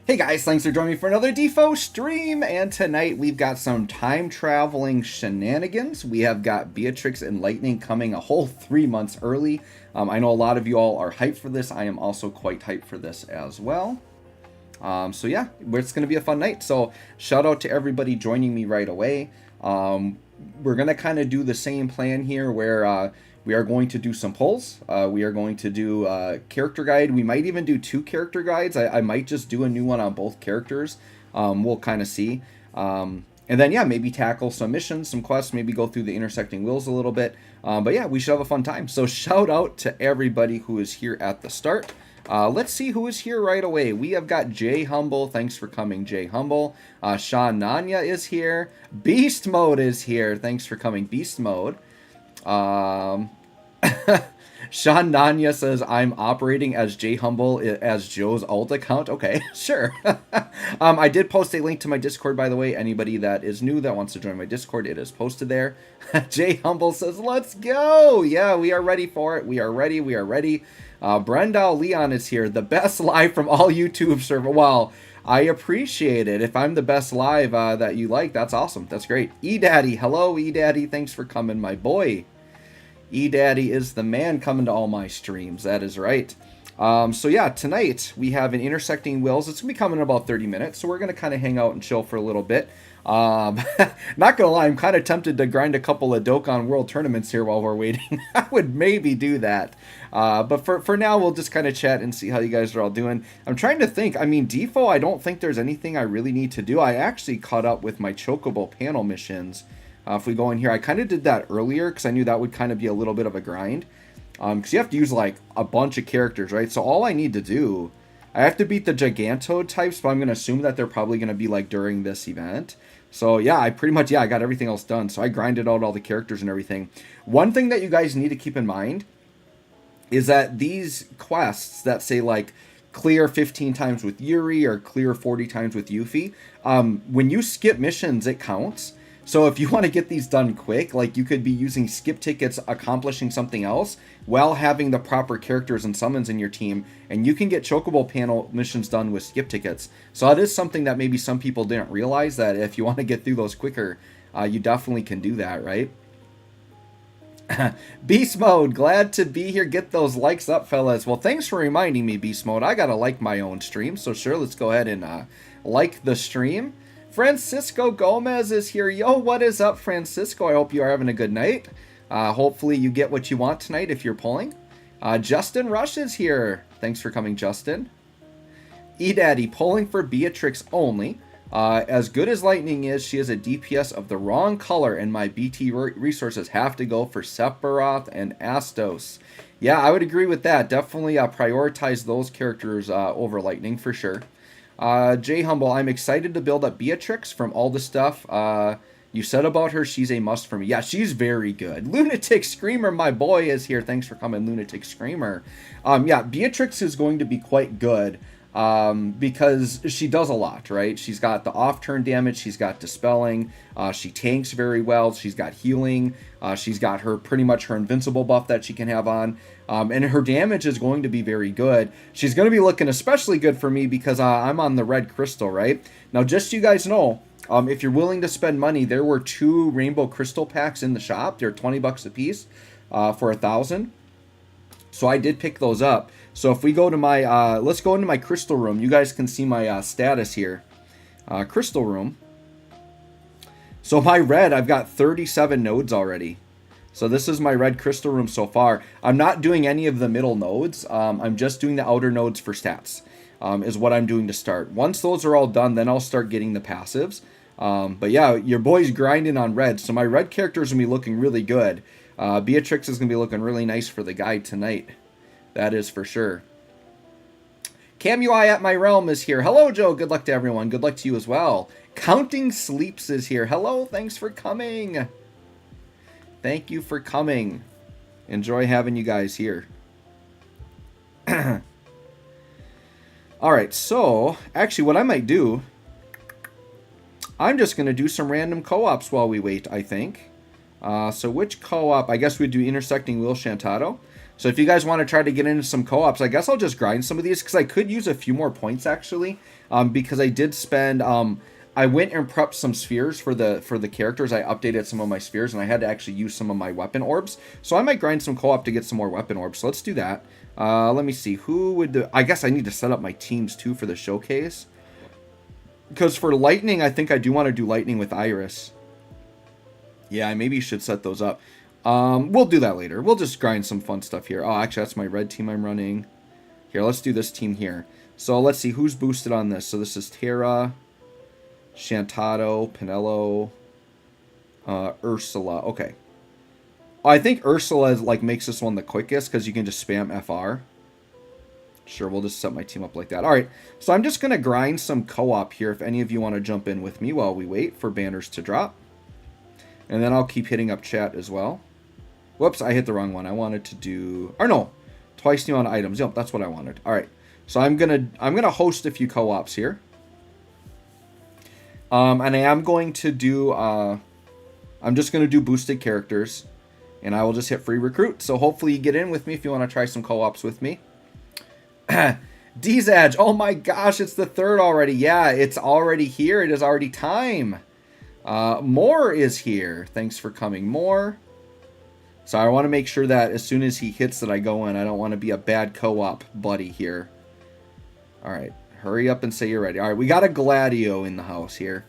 Hey guys, thanks for joining me for another DFFOO stream, and tonight we've got some time-traveling shenanigans. We have got Beatrix and Lightning coming a whole 3 months early. I know a lot of you all are hyped for this. I am also quite hyped for this as well. So yeah, it's going to be a fun night. So shout out to everybody joining me right away. We're going to kind of do the same plan here where we are going to do some polls. We are going to do a character guide. We might even do 2 character guides. I might just do a new one on both characters. We'll kind of see. And then, yeah, maybe tackle some missions, some quests, maybe go through the Intersecting Wills a little bit. But yeah, we should have a fun time. So shout out to everybody who is here at the start. Let's see who is here right away. We have got Jay Humble. Thanks for coming, Jay Humble. Sean Nanya is here. Beast Mode is here. Thanks for coming, Beast Mode. Sean Nanya says, I'm operating as Jay Humble as Joe's alt account. Okay, sure. I did post a link to my Discord, by the way. Anybody that is new that wants to join my Discord, it is posted there. Jay Humble says, let's go. Yeah, we are ready for it. We are ready. We are ready. Brendal Leon is here. The best live from all YouTube server. Well, I appreciate it. If I'm the best live that you like, that's awesome. That's great. E-Daddy. Hello, E-Daddy. Thanks for coming, my boy. E-Daddy is the man coming to all my streams. That is right. So yeah, tonight we have an Intersecting Wills. It's going to be coming in about 30 minutes, so we're going to kind of hang out and chill for a little bit. Not going to lie, I'm kind of tempted to grind a couple of DOKKAN World Tournaments here while we're waiting. I would maybe do that. But for now, we'll just kind of chat and see how you guys are all doing. I'm trying to think. I mean, DFFOO, I don't think there's anything I really need to do. I actually caught up with my Chocobo panel missions. If we go in here, I kind of did that earlier because I knew that would kind of be a little bit of a grind. Because you have to use like a bunch of characters, right? So all I need to do, I have to beat the Gigantode types, but I'm going to assume that they're probably going to be like during this event. So yeah, I pretty much, I got everything else done. So I grinded out all the characters and everything. One thing that you guys need to keep in mind is that these quests that say like clear 15 times with Yuri or clear 40 times with Yuffie, when you skip missions, it counts. So if you want to get these done quick, like you could be using skip tickets, accomplishing something else, while having the proper characters and summons in your team, and you can get Chocobo panel missions done with skip tickets. So that is something that maybe some people didn't realize, that if you want to get through those quicker, you definitely can do that, right? Beast Mode, glad to be here. Get those likes up, fellas. Well, thanks for reminding me, Beast Mode. I gotta like my own stream, so sure, let's go ahead and like the stream. Francisco Gomez is here. Yo, what is up, Francisco? I hope you are having a good night. Hopefully you get what you want tonight if you're pulling. Justin Rush is here. Thanks for coming, Justin. E-Daddy, pulling for Beatrix only. As good as Lightning is, she is a DPS of the wrong color, and my BT resources have to go for Sephiroth and Astos. Yeah, I would agree with that. Definitely prioritize those characters over Lightning for sure. Jay Humble, I'm excited to build up Beatrix from all the stuff you said about her. She's a must for me. Yeah, she's very good. Lunatic Screamer, my boy, is here. Thanks for coming, Lunatic Screamer. Yeah, Beatrix is going to be quite good because she does a lot, right? She's got the off-turn damage. She's got dispelling. She tanks very well. She's got healing. She's got her pretty much her invincible buff that she can have on. And her damage is going to be very good. She's going to be looking especially good for me because I'm on the red crystal, right? Now, just so you guys know, if you're willing to spend money, there were 2 rainbow crystal packs in the shop. They're 20 bucks a piece for 1,000. So I did pick those up. So if we go to my, let's go into my crystal room. You guys can see my status here. Crystal room. So my red, I've got 37 nodes already. So this is my red crystal room so far. I'm not doing any of the middle nodes. I'm just doing the outer nodes for stats, is what I'm doing to start. Once those are all done, then I'll start getting the passives. But yeah, your boy's grinding on red. So my red character is going to be looking really good. Beatrix is going to be looking really nice for the guide tonight. That is for sure. CamUI at my realm is here. Hello, Joe. Good luck to everyone. Good luck to you as well. Counting Sleeps is here. Hello. Thanks for coming. Thank you for coming. Enjoy having you guys here. All right. So, actually, what I might do, I'm just going to do some random co-ops while we wait, I think. So which co-op? I guess we'd do Intersecting Wills Shantado. So if you guys want to try to get into some co-ops, I guess I'll just grind some of these because I could use a few more points actually. Because I did spend, I went and prepped some spheres for the characters. I updated some of my spheres and I had to actually use some of my weapon orbs. So I might grind some co-op to get some more weapon orbs. So let's do that. Let me see who would do. I guess I need to set up my teams too for the showcase. Because for lightning, I think I do want to do lightning with Iris. Yeah, I maybe should set those up. We'll do that later. We'll just grind some fun stuff here. Oh, actually, that's my red team I'm running. Here, let's do this team here. So let's see who's boosted on this. So this is Terra, Shantado, Pinello, Ursula. Okay. I think Ursula like makes this one the quickest because you can just spam FR. Sure, we'll just set my team up like that. All right, so I'm just going to grind some co-op here if any of you want to jump in with me while we wait for banners to drop. And then I'll keep hitting up chat as well. Whoops, I hit the wrong one. I wanted to do... Or no, twice new on items. Yep, that's what I wanted. All right, so I'm gonna host a few co-ops here. And I am going to do... I'm just going to do boosted characters. And I will just hit free recruit. So hopefully you get in with me if you want to try some co-ops with me. Dzadge, oh my gosh, it's the 3rd already. Yeah, it's already here. It is already time. Moore is here. Thanks for coming, Moore. So I want to make sure that as soon as he hits that I go in. I don't want to be a bad co-op buddy here. All right, hurry up and say you're ready. All right, we got a Gladio in the house here.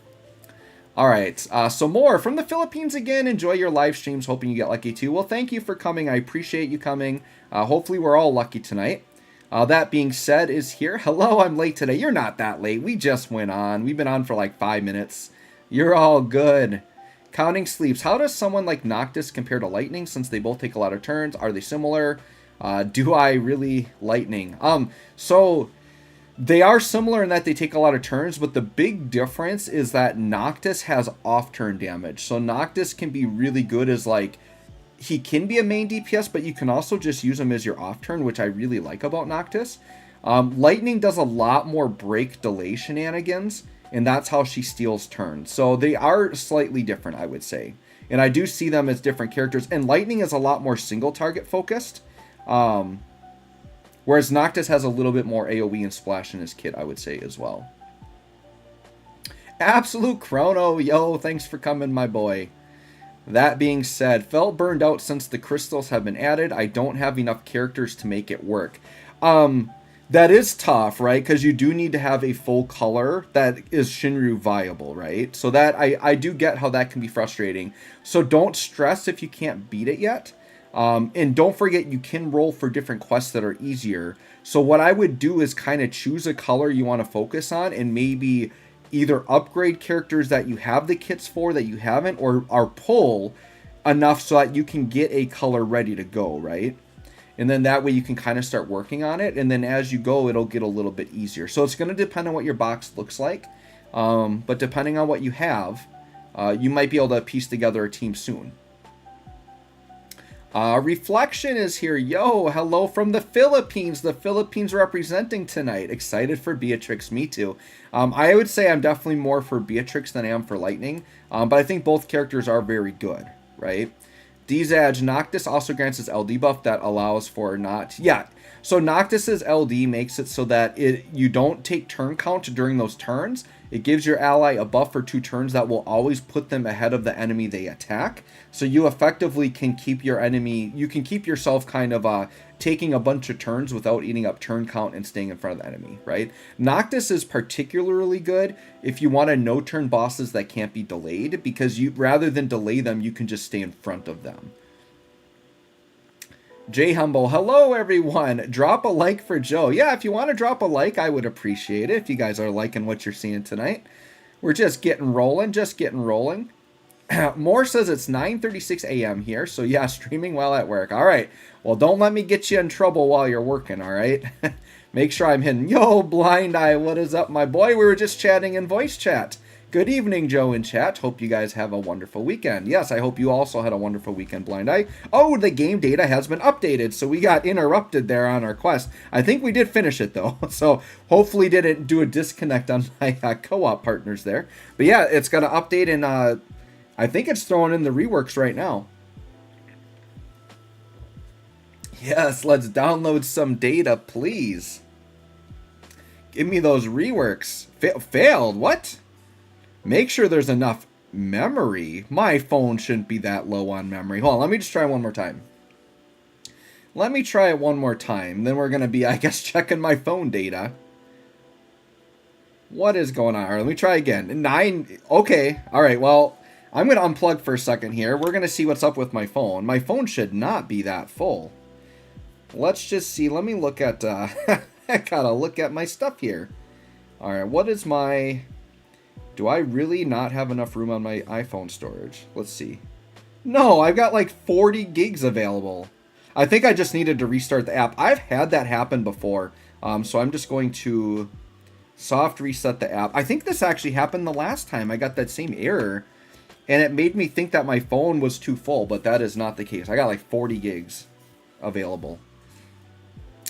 All right, so Moore from the Philippines again. Enjoy your live streams. Hoping you get lucky too. Well, thank you for coming. I appreciate you coming. Hopefully we're all lucky tonight. That being said is here. Hello, I'm late today. You're not that late. We just went on. We've been on for like 5 minutes. You're all good. Counting sleeps. How does someone like Noctis compare to Lightning since they both take a lot of turns? Are they similar? Do I really Lightning? So they are similar in that they take a lot of turns, but the big difference is that Noctis has off-turn damage. So Noctis can be really good as like, he can be a main DPS, but you can also just use him as your off-turn, which I really like about Noctis. Lightning does a lot more break delay shenanigans, and that's how she steals turns. So they are slightly different, I would say. And I do see them as different characters. And Lightning is a lot more single target focused. Whereas Noctis has a little bit more AoE and splash in his kit, I would say, as well. Absolute Chrono, yo, thanks for coming, my boy. That being said, felt burned out since the crystals have been added. I don't have enough characters to make it work. That is tough, right? Because you do need to have a full color that is Shinryu viable, right? So that I do get how that can be frustrating. So don't stress if you can't beat it yet. And don't forget you can roll for different quests that are easier. So what I would do is kind of choose a color you want to focus on and maybe either upgrade characters that you have the kits for that you haven't, or pull enough so that you can get a color ready to go, right? And then that way you can kind of start working on it. And then as you go, it'll get a little bit easier. So it's going to depend on what your box looks like. But depending on what you have, you might be able to piece together a team soon. Reflection is here. Yo, hello from the Philippines. The Philippines representing tonight. Excited for Beatrix. Me too. I would say I'm definitely more for Beatrix than I am for Lightning. But I think both characters are very good, right? Dzadge, Noctis also grants his LD buff that allows for not... Yeah, so Noctis's LD makes it so that you don't take turn count during those turns. It gives your ally a buff for 2 turns that will always put them ahead of the enemy they attack. So you effectively can keep your enemy... You can keep yourself kind of taking a bunch of turns without eating up turn count and staying in front of the enemy, right? Noctis is particularly good if you want to no-turn bosses that can't be delayed, because you rather than delay them, you can just stay in front of them. J Humble, hello everyone. Drop a like for Joe. Yeah, if you want to drop a like, I would appreciate it if you guys are liking what you're seeing tonight. We're just getting rolling, Moore says it's 9:36 a.m. here, so yeah, streaming while at work. All right, well, don't let me get you in trouble while you're working, all right? Make sure I'm hidden. Yo, Blind Eye, what is up, my boy? We were just chatting in voice chat. Good evening, Joe in chat. Hope you guys have a wonderful weekend. Yes, I hope you also had a wonderful weekend, Blind Eye. Oh, the game data has been updated, so we got interrupted there on our quest. I think we did finish it, though, so hopefully didn't do a disconnect on my co-op partners there. But yeah, it's going to update in I think it's throwing in the reworks right now. Yes, let's download some data, please. Give me those reworks. Failed? What? Make sure there's enough memory. My phone shouldn't be that low on memory. Hold on, let me just try one more time. Let me try it one more time. Then we're going to be, I guess, checking my phone data. What is going on? All right, let me try again. 9. Okay. All right, well, I'm going to unplug for a second here. We're going to see what's up with my phone. My phone should not be that full. Let's just see. Let me look at... I gotta look at my stuff here. All right, what is my... Do I really not have enough room on my iPhone storage? Let's see. No, I've got like 40 gigs available. I think I just needed to restart the app. I've had that happen before. So I'm just going to soft reset the app. I think this actually happened the last time. I got that same error. And it made me think that my phone was too full. But that is not the case. I got like 40 gigs available.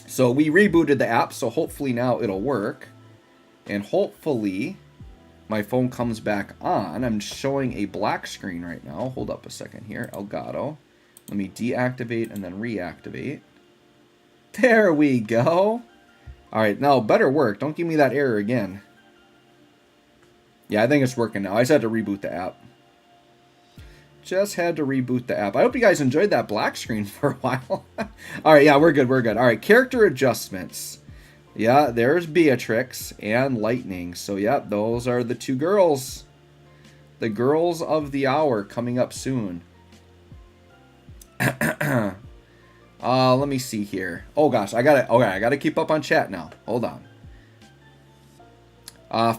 So we rebooted the app. So hopefully now it'll work. And hopefully my phone comes back on. I'm showing a black screen right now. Hold up a second here. Elgato. Let me deactivate and then reactivate. There we go. All right, now better work. Don't give me that error again. Yeah, I think it's working now. I just had to reboot the app. Just had to reboot the app. I hope you guys enjoyed that black screen for a while. All right, yeah, we're good. We're good. All right, character adjustments. Yeah, there's Beatrix and Lightning. So, yeah, those are the two girls. The girls of the hour coming up soon. Let me see here. Oh gosh, I gotta keep up on chat now. Hold on.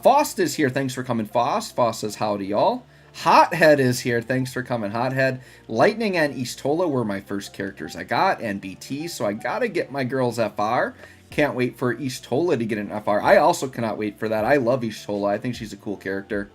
Fost is here. Thanks for coming, Fost. Fost says howdy, y'all. Hothead is here. Thanks for coming, Hothead. Lightning and Eastola were my first characters I got, and BT, so I gotta get my girls FR. Can't wait for Eastola to get an FR. I also cannot wait for that. I love Eastola. I think she's a cool character.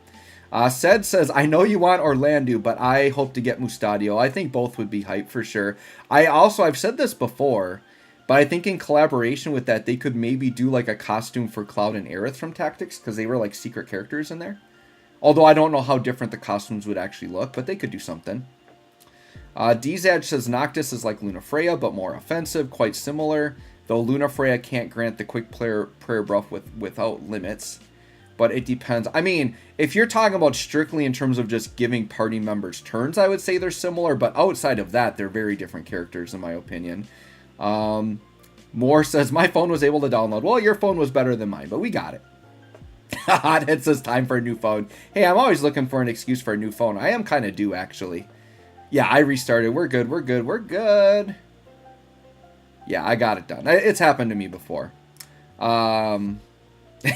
Sed says, I know you want Orlando, but I hope to get Mustadio. I think both would be hype for sure. I've said this before, but I think in collaboration with that, they could maybe do like a costume for Cloud and Aerith from Tactics, because they were like secret characters in there. Although I don't know how different the costumes would actually look, but they could do something. Dzad says, Noctis is like Lunafreya, but more offensive, quite similar, though Lunafreya can't grant the quick prayer buff without limits. But it depends. I mean, if you're talking about strictly in terms of just giving party members turns, I would say they're similar. But outside of that, they're very different characters, in my opinion. Moore says, my phone was able to download. Well, your phone was better than mine, but we got it. Hothead says, time for a new phone. Hey, I'm always looking for an excuse for a new phone. I am kind of due, actually. Yeah, I restarted. We're good. We're good. We're good. Yeah, I got it done. It's happened to me before.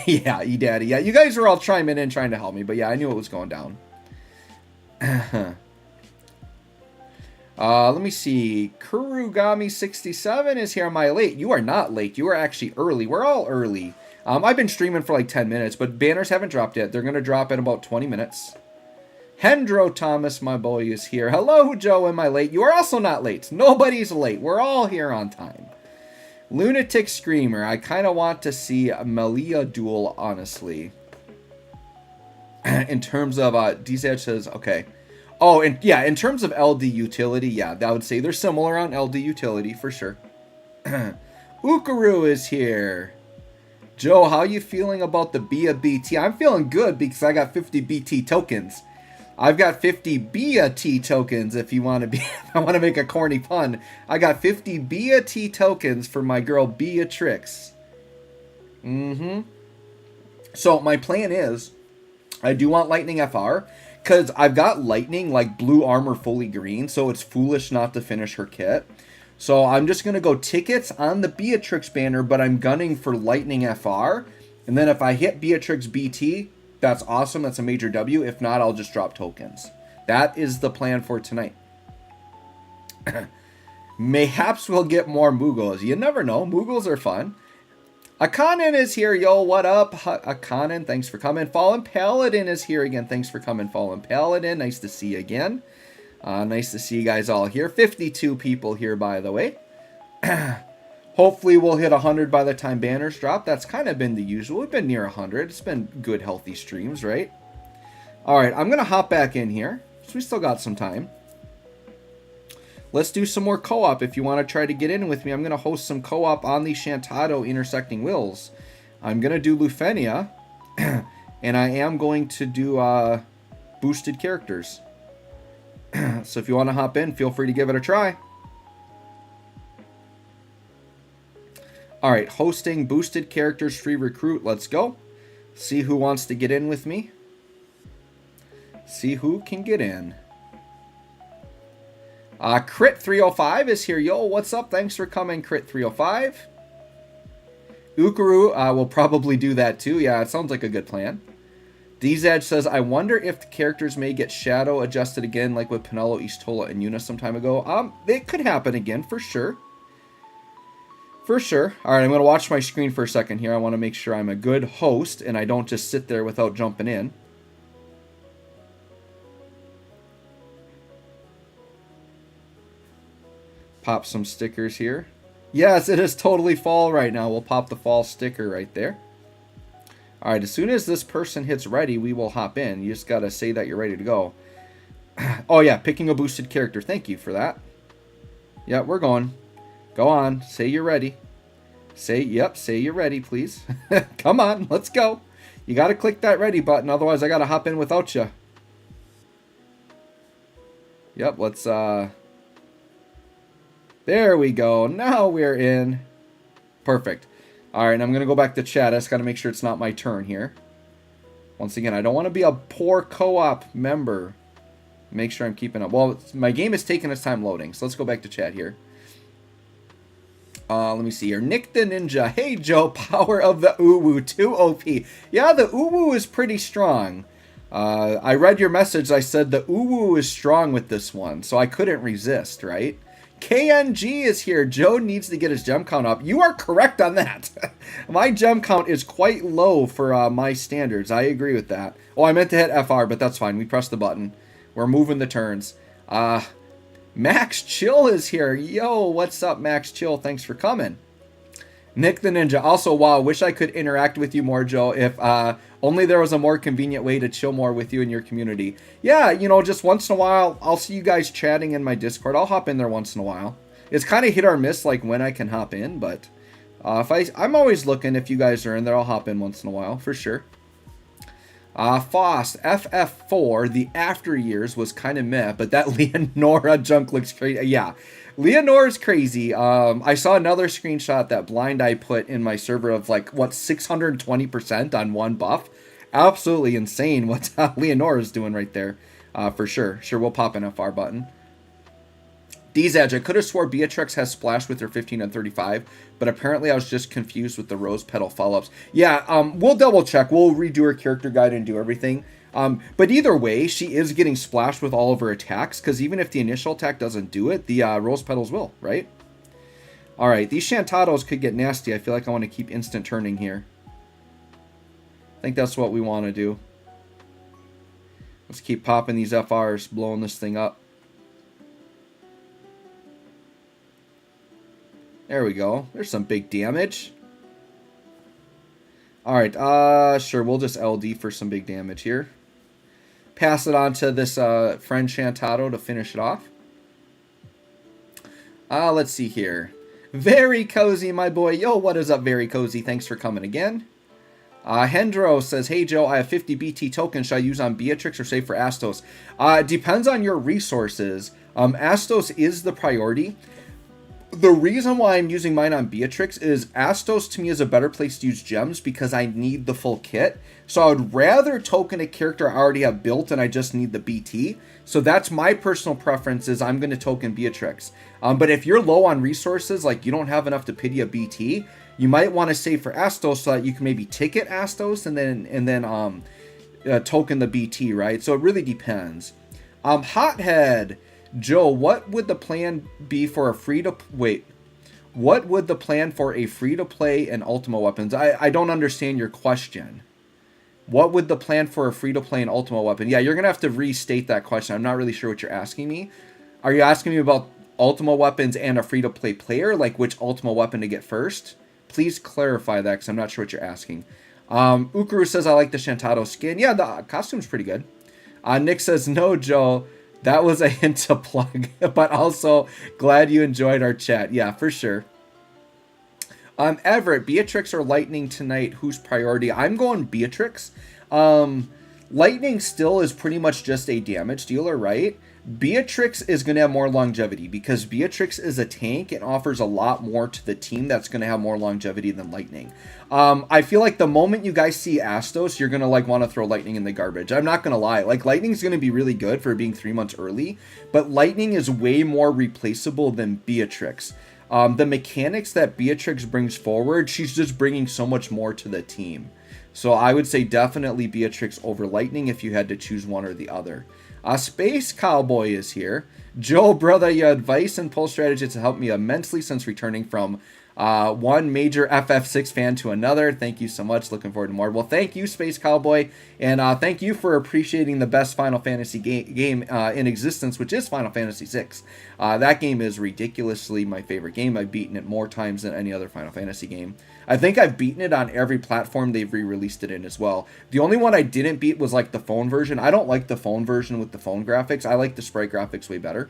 Yeah, E-Daddy. Yeah, you guys were all chiming in trying to help me, but yeah, I knew it was going down. Let me see. Kurugami67 is here. Am I late? You are not late. You are actually early. We're all early. I've been streaming for like 10 minutes, but banners haven't dropped yet. They're going to drop in about 20 minutes. Hendro Thomas, my boy, is here. Hello, Joe. Am I late? You are also not late. Nobody's late. We're all here on time. Lunatic Screamer. I kind of want to see a Melia duel, honestly. In terms of, DZ says, okay. Oh, and yeah, in terms of LD utility, yeah, I would say they're similar on LD utility, for sure. Ukaru is here. Joe, how you feeling about the BIA BT? I'm feeling good because I got 50 BT tokens. I've got 50 BIA-T tokens if you want to be, if I want to make a corny pun. I got 50 BIA-T tokens for my girl Beatrix. So my plan is, I do want Lightning FR, because I've got Lightning like blue armor fully green, so it's foolish not to finish her kit. So I'm just going to go tickets on the Beatrix banner, but I'm gunning for Lightning FR. And then if I hit Beatrix BT, that's awesome. That's a major W. If not, I'll just drop tokens. That is the plan for tonight. Mayhaps we'll get more Moogles. You never know. Moogles are fun. Akanen is here. Yo, what up? Akanen, thanks for coming. Fallen Paladin is here again. Thanks for coming, Fallen Paladin. Nice to see you again. Nice to see you guys all here. 52 people here, by the way. Hopefully we'll hit 100 by the time banners drop. That's kind of been the usual. We've been near 100. It's been good, healthy streams, right? All right, I'm going to hop back in here. So we still got some time. Let's do some more co-op. If you want to try to get in with me, I'm going to host some co-op on the Shantado Intersecting Wills. I'm going to do Lufenia, and I am going to do boosted characters. So if you want to hop in, feel free to give it a try. Alright, hosting boosted characters, free recruit. Let's go. See who wants to get in with me. See who can get in. Crit 305 is here. Yo, what's up? Thanks for coming, Crit 305. Ukuru will probably do that too. Yeah, it sounds like a good plan. DZedge says, I wonder if the characters may get shadow adjusted again, like with Pinello, Eastola, and Yuna some time ago. It could happen again, for sure. For sure. Alright, I'm going to watch my screen for a second here. I want to make sure I'm a good host, and I don't just sit there without jumping in. Pop some stickers here. Yes, it is totally fall right now. We'll pop the fall sticker right there. Alright, as soon as this person hits ready, we will hop in. You just got to say that you're ready to go. Oh yeah, picking a boosted character. Thank you for that. Yeah, we're going. Go on. Say you're ready. Say you're ready, please. Come on, let's go. You got to click that ready button, otherwise I got to hop in without you. Yep, let's, there we go. Now we're in. Perfect. Alright, I'm going to go back to chat. I just got to make sure it's not my turn here. Once again, I don't want to be a poor co-op member. Make sure I'm keeping up. Well, my game is taking its time loading, so let's go back to chat here. Let me see here. Nick the Ninja. Hey, Joe. Power of the Uwu. 2 OP. Yeah, the Uwu is pretty strong. I read your message. I said the Uwu is strong with this one, so I couldn't resist, right? KNG is here. Joe needs to get his gem count up. You are correct on that. My gem count is quite low for my standards. I agree with that. Oh, I meant to hit FR, but that's fine. We pressed the button. We're moving the turns. Max Chill is here. Yo, what's up, Max Chill? Thanks for coming. Nick the Ninja. Also, wow, wish I could interact with you more, Joe, if only there was a more convenient way to chill more with you in your community. Yeah, you know, just once in a while, I'll see you guys chatting in my Discord. I'll hop in there once in a while. It's kind of hit or miss, like, when I can hop in, but I'm always looking. If you guys are in there, I'll hop in once in a while, for sure. Foss, FF4, the After Years was kind of meh, but that Leonora junk looks crazy. Yeah, Leonora's crazy. I saw another screenshot that Blind Eye put in my server of, like, what, 620% on one buff? Absolutely insane what Leonora's doing right there, for sure. Sure, we'll pop an FR button. DZedge, I could have swore Beatrix has Splash with her 15 and 35, but apparently I was just confused with the Rose Petal follow-ups. Yeah, we'll double check. We'll redo her character guide and do everything. But either way, she is getting splashed with all of her attacks, because even if the initial attack doesn't do it, the Rose Petals will, right? Alright, these Shantados could get nasty. I feel like I want to keep instant turning here. I think that's what we want to do. Let's keep popping these FRs, blowing this thing up. There we go. There's some big damage. Alright, sure, we'll just LD for some big damage here. Pass it on to this friend Shantado to finish it off. Let's see here. Very Cozy, my boy. Yo, what is up, Very Cozy? Thanks for coming again. Hendro says, hey, Joe, I have 50 BT tokens. Should I use on Beatrix or save for Astos? Depends on your resources. Astos is the priority. The reason why I'm using mine on Beatrix is Astos to me is a better place to use gems because I need the full kit. So I would rather token a character I already have built and I just need the BT. So that's my personal preference, is I'm going to token Beatrix. But if you're low on resources, like you don't have enough to pity a BT, you might want to save for Astos so that you can maybe ticket Astos and then token the BT, right? So it really depends. Hothead. Joe, what would the plan be for a what would the plan for a free-to-play and Ultima weapons? I don't understand your question. What would the plan for a free-to-play and Ultima weapon? Yeah, you're going to have to restate that question. I'm not really sure what you're asking me. Are you asking me about Ultima weapons and a free-to-play player? Like which Ultima weapon to get first? Please clarify that because I'm not sure what you're asking. Ukuru says, I like the Shantado skin. Yeah, the costume's pretty good. Nick says, no, Joe. That was a hint to plug, but also glad you enjoyed our chat. Yeah, for sure. Everett, Beatrix or Lightning tonight? Who's priority? I'm going Beatrix. Lightning still is pretty much just a damage dealer, right? Beatrix is going to have more longevity because Beatrix is a tank and offers a lot more to the team that's going to have more longevity than Lightning. I feel like the moment you guys see Astos, you're going to like want to throw Lightning in the garbage. I'm not going to lie. Like Lightning's going to be really good for being 3 months early, but Lightning is way more replaceable than Beatrix. The mechanics that Beatrix brings forward, she's just bringing so much more to the team. So I would say definitely Beatrix over Lightning if you had to choose one or the other. Space Cowboy is here. Joe, brother, your advice and pull strategies have helped me immensely since returning from one major FF6 fan to another. Thank you so much. Looking forward to more. Well, thank you, Space Cowboy. And thank you for appreciating the best Final Fantasy game in existence, which is Final Fantasy VI. That game is ridiculously my favorite game. I've beaten it more times than any other Final Fantasy game. I think I've beaten it on every platform they've re-released it in as well. The only one I didn't beat was like the phone version. I don't like the phone version with the phone graphics. I like the sprite graphics way better.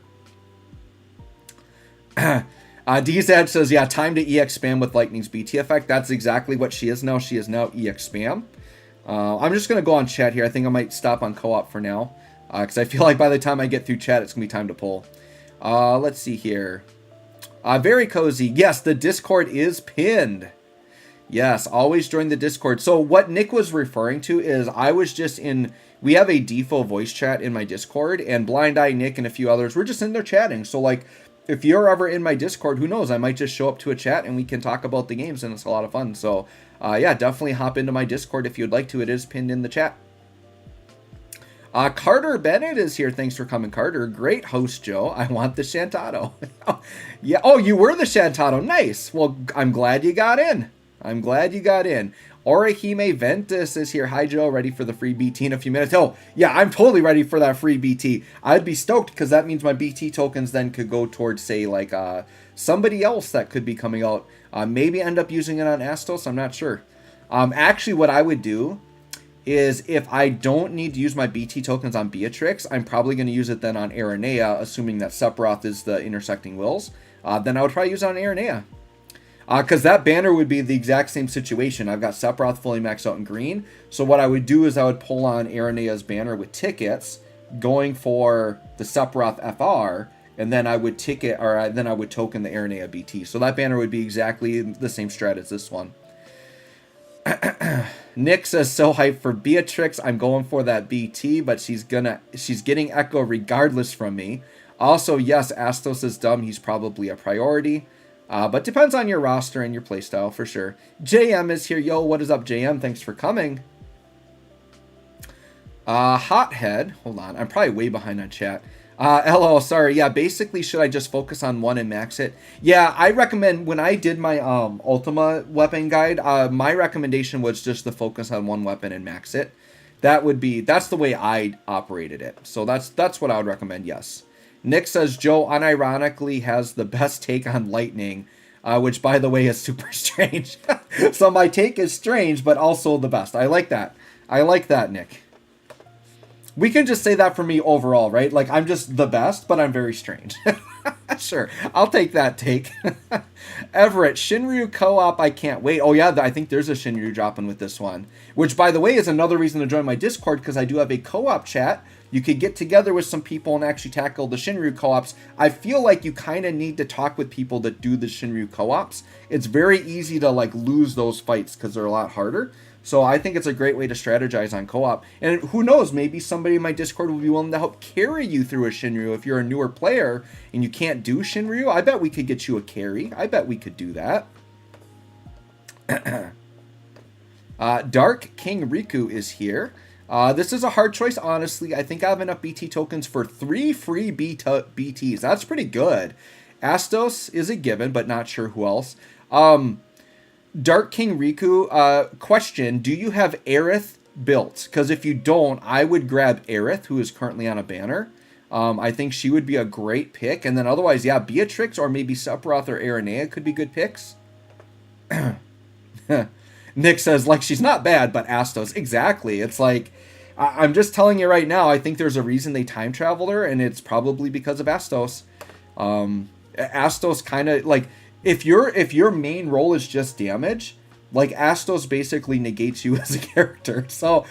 DZAD says, yeah, time to EX spam with Lightning's BT effect. That's exactly what she is now. She is now EX spam. I'm just going to go on chat here. I think I might stop on co-op for now. Because I feel like by the time I get through chat, it's going to be time to pull. Let's see here. Very cozy. Yes, the Discord is pinned. Yes, always join the Discord. So what Nick was referring to is I was just in... We have a DFFOO voice chat in my Discord. And Blind Eye, Nick, and a few others, we're just in there chatting. So like... If you're ever in my Discord, who knows? I might just show up to a chat and we can talk about the games, and it's a lot of fun. So, yeah, definitely hop into my Discord if you'd like to. It is pinned in the chat. Carter Bennett is here. Thanks for coming, Carter. Great host, Joe. I want the Shantato. Yeah. Oh, you were the Shantato. Nice. Well, I'm glad you got in. I'm glad you got in. Orihime Ventus is here. Hi, Joe. Ready for the free BT in a few minutes? Oh, yeah, I'm totally ready for that free BT. I'd be stoked because that means my BT tokens then could go towards, say, like somebody else that could be coming out. Maybe end up using it on Astos. I'm not sure. Actually, what I would do is if I don't need to use my BT tokens on Beatrix, I'm probably going to use it then on Aranea, assuming that Sephiroth is the Intersecting Wills. Then I would probably use it on Aranea. Because that banner would be the exact same situation. I've got Sephiroth fully maxed out in green. So what I would do is I would pull on Aranea's banner with tickets, going for the Sephiroth FR, and then I would then I would token the Aranea BT. So that banner would be exactly the same strat as this one. Nick says, so hyped for Beatrix. I'm going for that BT, but she's getting Echo regardless from me. Also, yes, Astos is dumb. He's probably a priority. But depends on your roster and your playstyle for sure. JM is here. Yo, what is up, JM? Thanks for coming. Hothead. Hold on. I'm probably way behind on chat. LO, sorry. Yeah, basically, should I just focus on one and max it? Yeah, I recommend, when I did my Ultima weapon guide, my recommendation was just to focus on one weapon and max it. That's the way I operated it. So that's what I would recommend, yes. Nick says, Joe unironically has the best take on Lightning, which, by the way, is super strange. So my take is strange, but also the best. I like that. I like that, Nick. We can just say that for me overall, right? Like, I'm just the best, but I'm very strange. Sure, I'll take that take. Everett, Shinryu co-op, I can't wait. Oh, yeah, I think there's a Shinryu dropping with this one. Which, by the way, is another reason to join my Discord, because I do have a co-op chat. You could get together with some people and actually tackle the Shinryu co-ops. I feel like you kind of need to talk with people that do the Shinryu co-ops. It's very easy to like lose those fights because they're a lot harder. So I think it's a great way to strategize on co-op. And who knows, maybe somebody in my Discord will be willing to help carry you through a Shinryu. If you're a newer player and you can't do Shinryu, I bet we could get you a carry. I bet we could do that. Dark King Riku is here. This is a hard choice, honestly. I think I have enough BT tokens for 3 free BTs. That's pretty good. Astos is a given, but not sure who else. Dark King Riku, question, do you have Aerith built? Because if you don't, I would grab Aerith, who is currently on a banner. I think she would be a great pick. And then otherwise, yeah, Beatrix or maybe Sephiroth or Aranea could be good picks. Nick says, like, she's not bad, but Astos. Exactly. It's like, I'm just telling you right now, I think there's a reason they time traveled her, and it's probably because of Astos. Astos kind of, like, if your main role is just damage, like, Astos basically negates you as a character. So,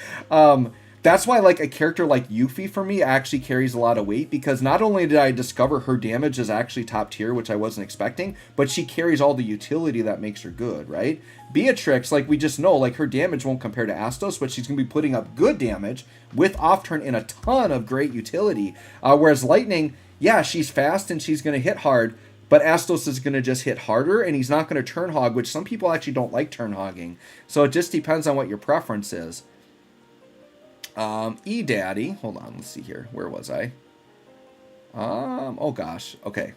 that's why, like, a character like Yuffie for me actually carries a lot of weight, because not only did I discover her damage is actually top tier, which I wasn't expecting, but she carries all the utility that makes her good, right? Beatrix, like we just know, like, her damage won't compare to Astos, but she's going to be putting up good damage with off turn and a ton of great utility. Whereas Lightning, yeah, she's fast and she's going to hit hard, but Astos is going to just hit harder, and he's not going to turn hog, which some people actually don't like turn hogging. So it just depends on what your preference is. E-Daddy, hold on, let's see here. Where was I? Oh gosh, okay.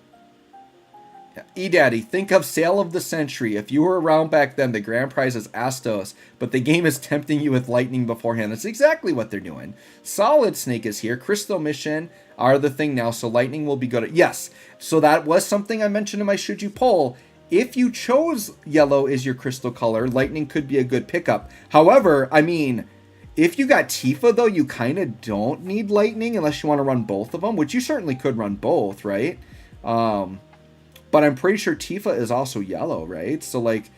Yeah. E-Daddy, think of Sale of the Century. If you were around back then, the grand prize is Astos, but the game is tempting you with Lightning beforehand. That's exactly what they're doing. Solid Snake is here. Crystal Mission are the thing now, so Lightning will be good. Yes, so that was something I mentioned in my Should You Poll. If you chose yellow as your crystal color, Lightning could be a good pickup. However, I mean, if you got Tifa, though, you kind of don't need Lightning unless you want to run both of them, which you certainly could run both, right? But I'm pretty sure Tifa is also yellow, right? So, like,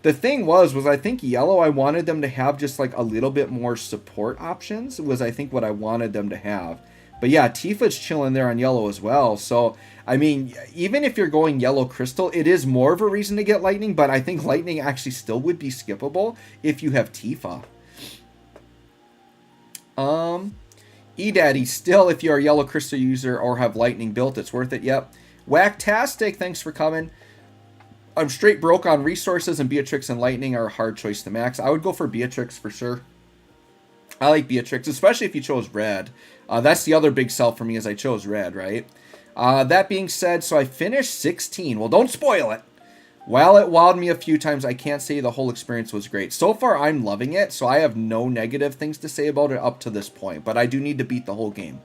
the thing was I think yellow, I wanted them to have just, like, a little bit more support options, was I think what I wanted them to have. But yeah, Tifa's chilling there on yellow as well. So, I mean, even if you're going yellow crystal, it is more of a reason to get Lightning, but I think Lightning actually still would be skippable if you have Tifa. E-Daddy, still, if you're a yellow crystal user or have Lightning built, it's worth it. Yep. Whacktastic, thanks for coming. I'm straight broke on resources, and Beatrix and Lightning are a hard choice to max. I would go for Beatrix for sure. I like Beatrix, especially if you chose red. That's the other big sell for me, is I chose red, right? That being said, so I finished 16. Well, don't spoil it. While it wowed me a few times, I can't say the whole experience was great. So far, I'm loving it, so I have no negative things to say about it up to this point, but I do need to beat the whole game.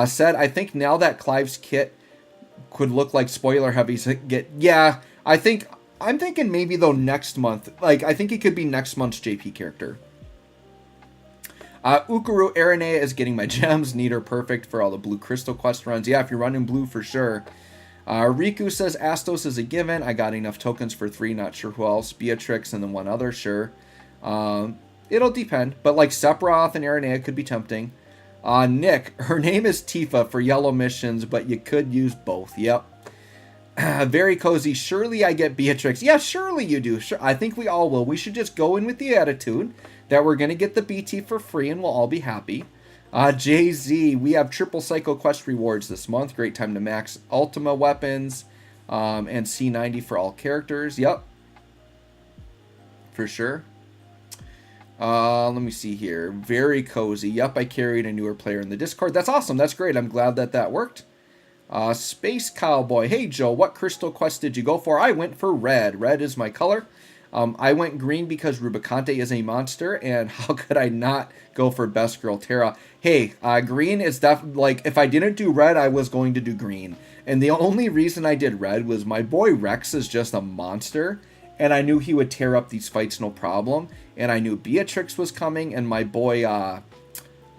Said, I think now that Clive's kit could look like spoiler heavy, yeah, I'm thinking maybe, though, next month. Like, I think it could be next month's JP character. Ukuru Aranea is getting my gems. Neat or perfect for all the blue crystal quest runs. Yeah, if you're running blue, for sure. Riku says Astos is a given. I got enough tokens for 3. Not sure who else. Beatrix and then one other. Sure. It'll depend. But like Sephiroth and Aranea could be tempting. Nick, her name is Tifa for yellow missions, but you could use both. Yep. Very cozy. Surely I get Beatrix. Yeah, surely you do. Sure. I think we all will. We should just go in with the attitude that we're going to get the BT for free and we'll all be happy. Jay-Z, we have triple Psycho Quest rewards this month. Great time to max Ultima weapons and C90 for all characters. Yep. For sure. Let me see here. Very cozy. Yep, I carried a newer player in the Discord. That's awesome. That's great. I'm glad that worked. Space Cowboy. Hey, Joe, what crystal quest did you go for? I went for red. Red is my color. I went green because Rubicante is a monster, and how could I not go for Best Girl Terra? Hey, green is definitely, like, if I didn't do red, I was going to do green. And the only reason I did red was my boy Rex is just a monster, and I knew he would tear up these fights no problem. And I knew Beatrix was coming, and my boy,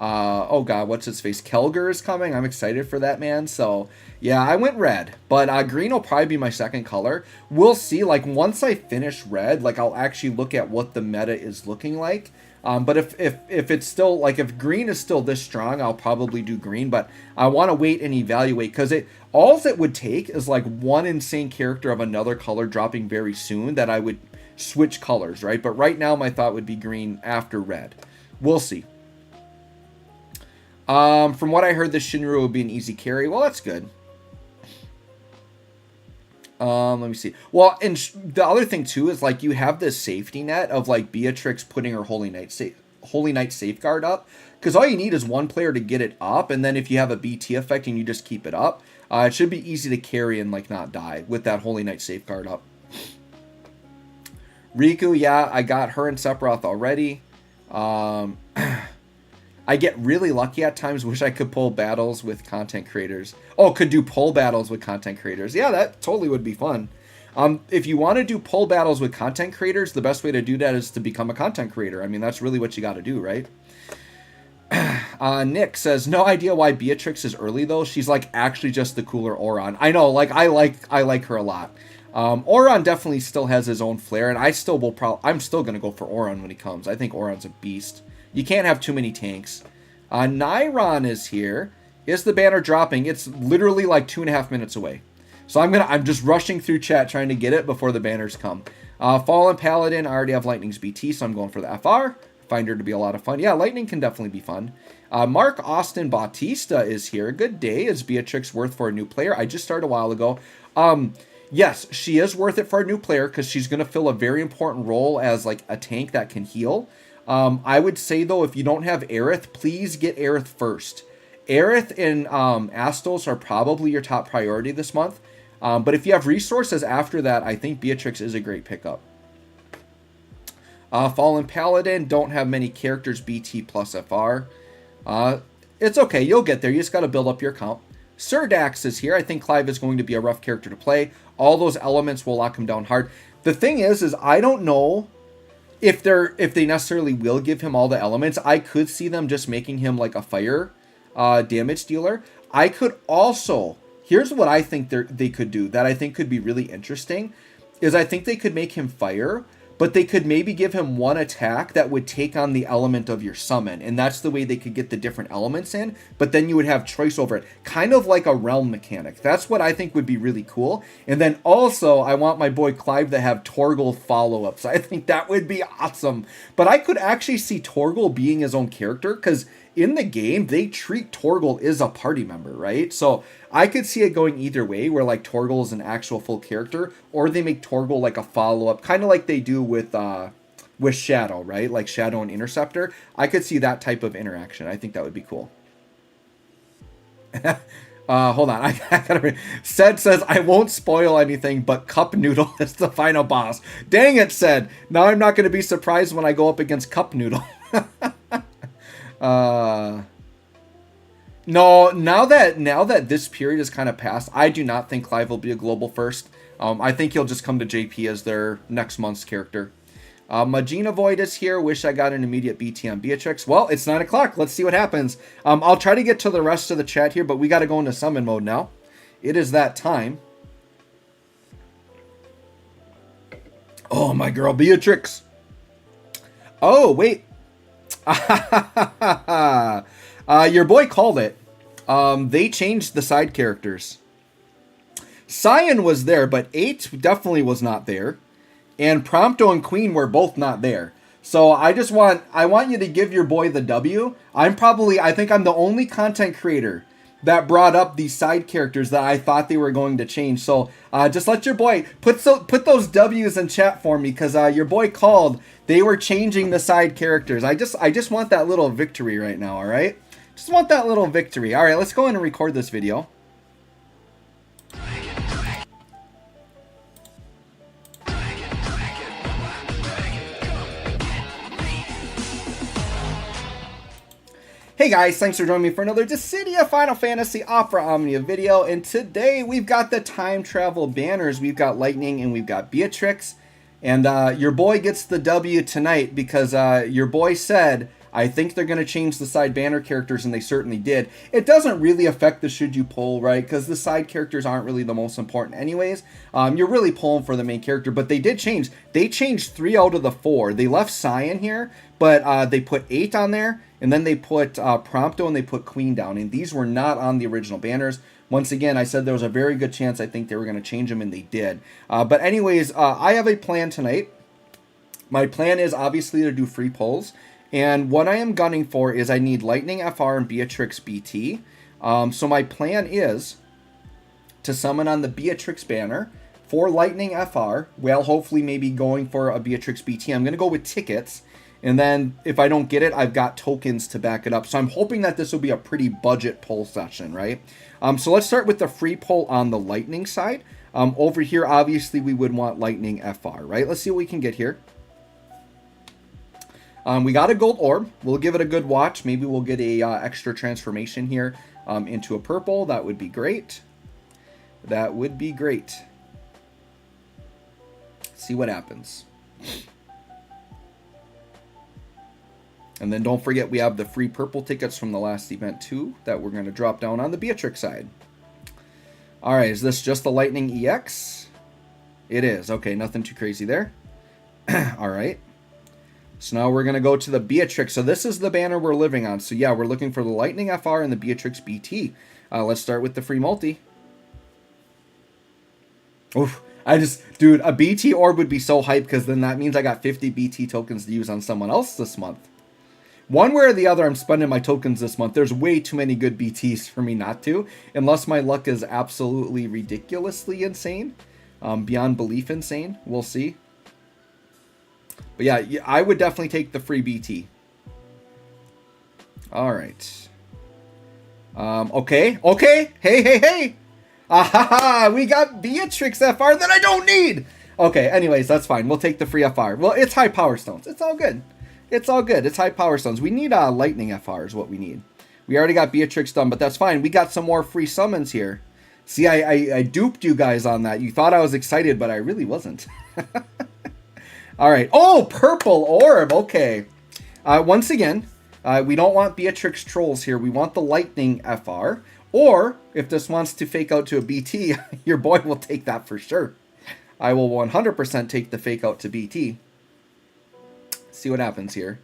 oh god, what's his face? Kelger is coming. I'm excited for that, man. So, yeah, I went red. But green will probably be my second color. We'll see. Like, once I finish red, like, I'll actually look at what the meta is looking like. But if it's still, like, if green is still this strong, I'll probably do green. But I want to wait and evaluate, because all it would take is, like, one insane character of another color dropping very soon that I would switch colors, right? But right now, my thought would be green after red. We'll see. From what I heard, the Shinru would be an easy carry. Well, that's good. Let me see. Well, and the other thing too is, like, you have this safety net of, like, Beatrix putting her Holy Knight safeguard up, because all you need is one player to get it up, and then if you have a BT effect and you just keep it up, it should be easy to carry and, like, not die with that Holy Knight safeguard up. Riku, yeah, I got her and Sephiroth already. I get really lucky at times. Wish I could pull battles with content creators. Oh, could do pull battles with content creators. Yeah, that totally would be fun. If you want to do pull battles with content creators, the best way to do that is to become a content creator. I mean, that's really what you got to do, right? Nick says, no idea why Beatrix is early though. She's like actually just the cooler Auron. I know, like I like her a lot. Auron definitely still has his own flair, and I'm still gonna go for Auron when he comes. I think Auron's a beast. You can't have too many tanks. Nyron is here. Is the banner dropping? It's literally like 2.5 minutes away. So I'm just rushing through chat trying to get it before the banners come. Fallen Paladin, I already have Lightning's BT, so I'm going for the FR. Find her to be a lot of fun. Yeah, Lightning can definitely be fun. Mark Austin Bautista is here. Good day. Is Beatrix worth for a new player? I just started a while ago. Yes, she is worth it for a new player because she's going to fill a very important role as like a tank that can heal. I would say though, if you don't have Aerith, please get Aerith first. Aerith and Astos are probably your top priority this month. But if you have resources after that, I think Beatrix is a great pickup. Fallen Paladin, don't have many characters BT plus FR. It's okay, you'll get there. You just got to build up your account. Sir Dax is here. I think Clive is going to be a rough character to play. All those elements will lock him down hard. The thing is I don't know if they necessarily will give him all the elements. I could see them just making him like a fire damage dealer. I could also, here's what I think they could do that I think could be really interesting, is I think they could make him fire, but they could maybe give him one attack that would take on the element of your summon. And that's the way they could get the different elements in, but then you would have choice over it. Kind of like a realm mechanic. That's what I think would be really cool. And then also, I want my boy Clive to have Torgal follow-ups. I think that would be awesome. But I could actually see Torgal being his own character, because in the game, they treat Torgal as a party member, right? So I could see it going either way, where like Torgal is an actual full character, or they make Torgal like a follow-up, kind of like they do with Shadow, right? Like Shadow and Interceptor. I could see that type of interaction. I think that would be cool. Hold on. I gotta read. Sed says, I won't spoil anything, but Cup Noodle is the final boss. Dang it, Sed. Now I'm not going to be surprised when I go up against Cup Noodle. No, now that this period is kind of past, I do not think Clive will be a global first. I think he'll just come to JP as their next month's character. Magina Void is here. Wish I got an immediate BT on Beatrix. Well, it's 9 o'clock. Let's see what happens. I'll try to get to the rest of the chat here, but we got to go into summon mode now. It is that time. Oh, my girl Beatrix. Oh, wait. Your boy called it. They changed the side characters. Cyan was there, but 8 definitely was not there. And Prompto and Queen were both not there. So I want you to give your boy the W. I think I'm the only content creator that brought up these side characters that I thought they were going to change. So just let your boy put those W's in chat for me, because your boy called. They were changing the side characters. I just want that little victory right now. All right, just want that little victory. All right, let's go in and record this video. Hey guys, thanks for joining me for another Dissidia Final Fantasy Opera Omnia video, and today we've got the time travel banners. We've got Lightning and we've got Beatrix, and your boy gets the W tonight because your boy said, I think they're going to change the side banner characters, and they certainly did. It doesn't really affect the should you pull, right? Because the side characters aren't really the most important anyways. You're really pulling for the main character, but they did change. They changed 3 out of the 4. They left Cyan here, but they put 8 on there, and then they put Prompto and they put Queen down, and these were not on the original banners. Once again, I said there was a very good chance I think they were going to change them, and they did. But anyways, I have a plan tonight. My plan is obviously to do free pulls. And what I am gunning for is I need Lightning FR and Beatrix BT. So my plan is to summon on the Beatrix banner for Lightning FR, while hopefully maybe going for a Beatrix BT. I'm going to go with tickets. And then if I don't get it, I've got tokens to back it up. So I'm hoping that this will be a pretty budget pull session, right? So let's start with the free pull on the Lightning side. Over here, obviously, we would want Lightning FR, right? Let's see what we can get here. We got a gold orb. We'll give it a good watch. Maybe we'll get a extra transformation here into a purple. That would be great. That would be great. See what happens. And then don't forget we have the free purple tickets from the last event too that we're going to drop down on the Beatrix side. All right, is this just the Lightning EX? It is. Okay, nothing too crazy there. All right. So now we're going to go to the Beatrix. So this is the banner we're living on. So yeah, we're looking for the Lightning FR and the Beatrix BT. Let's start with the free multi. Oof. Dude, a BT orb would be so hyped because then that means I got 50 BT tokens to use on someone else this month. One way or the other, I'm spending my tokens this month. There's way too many good BTs for me not to, unless my luck is absolutely ridiculously insane. Beyond belief insane. We'll see. But yeah, I would definitely take the free BT. All right. Okay. Hey. Ahaha, we got Beatrix FR that I don't need. Okay, anyways, that's fine. We'll take the free FR. Well, it's high power stones. It's all good. It's high power stones. We need lightning FR is what we need. We already got Beatrix done, but that's fine. We got some more free summons here. See, I duped you guys on that. You thought I was excited, but I really wasn't. All right. Oh, purple orb. Okay. Once again, we don't want Beatrix trolls here. We want the lightning FR. Or, if this wants to fake out to a BT, your boy will take that for sure. I will 100% take the fake out to BT. See what happens here.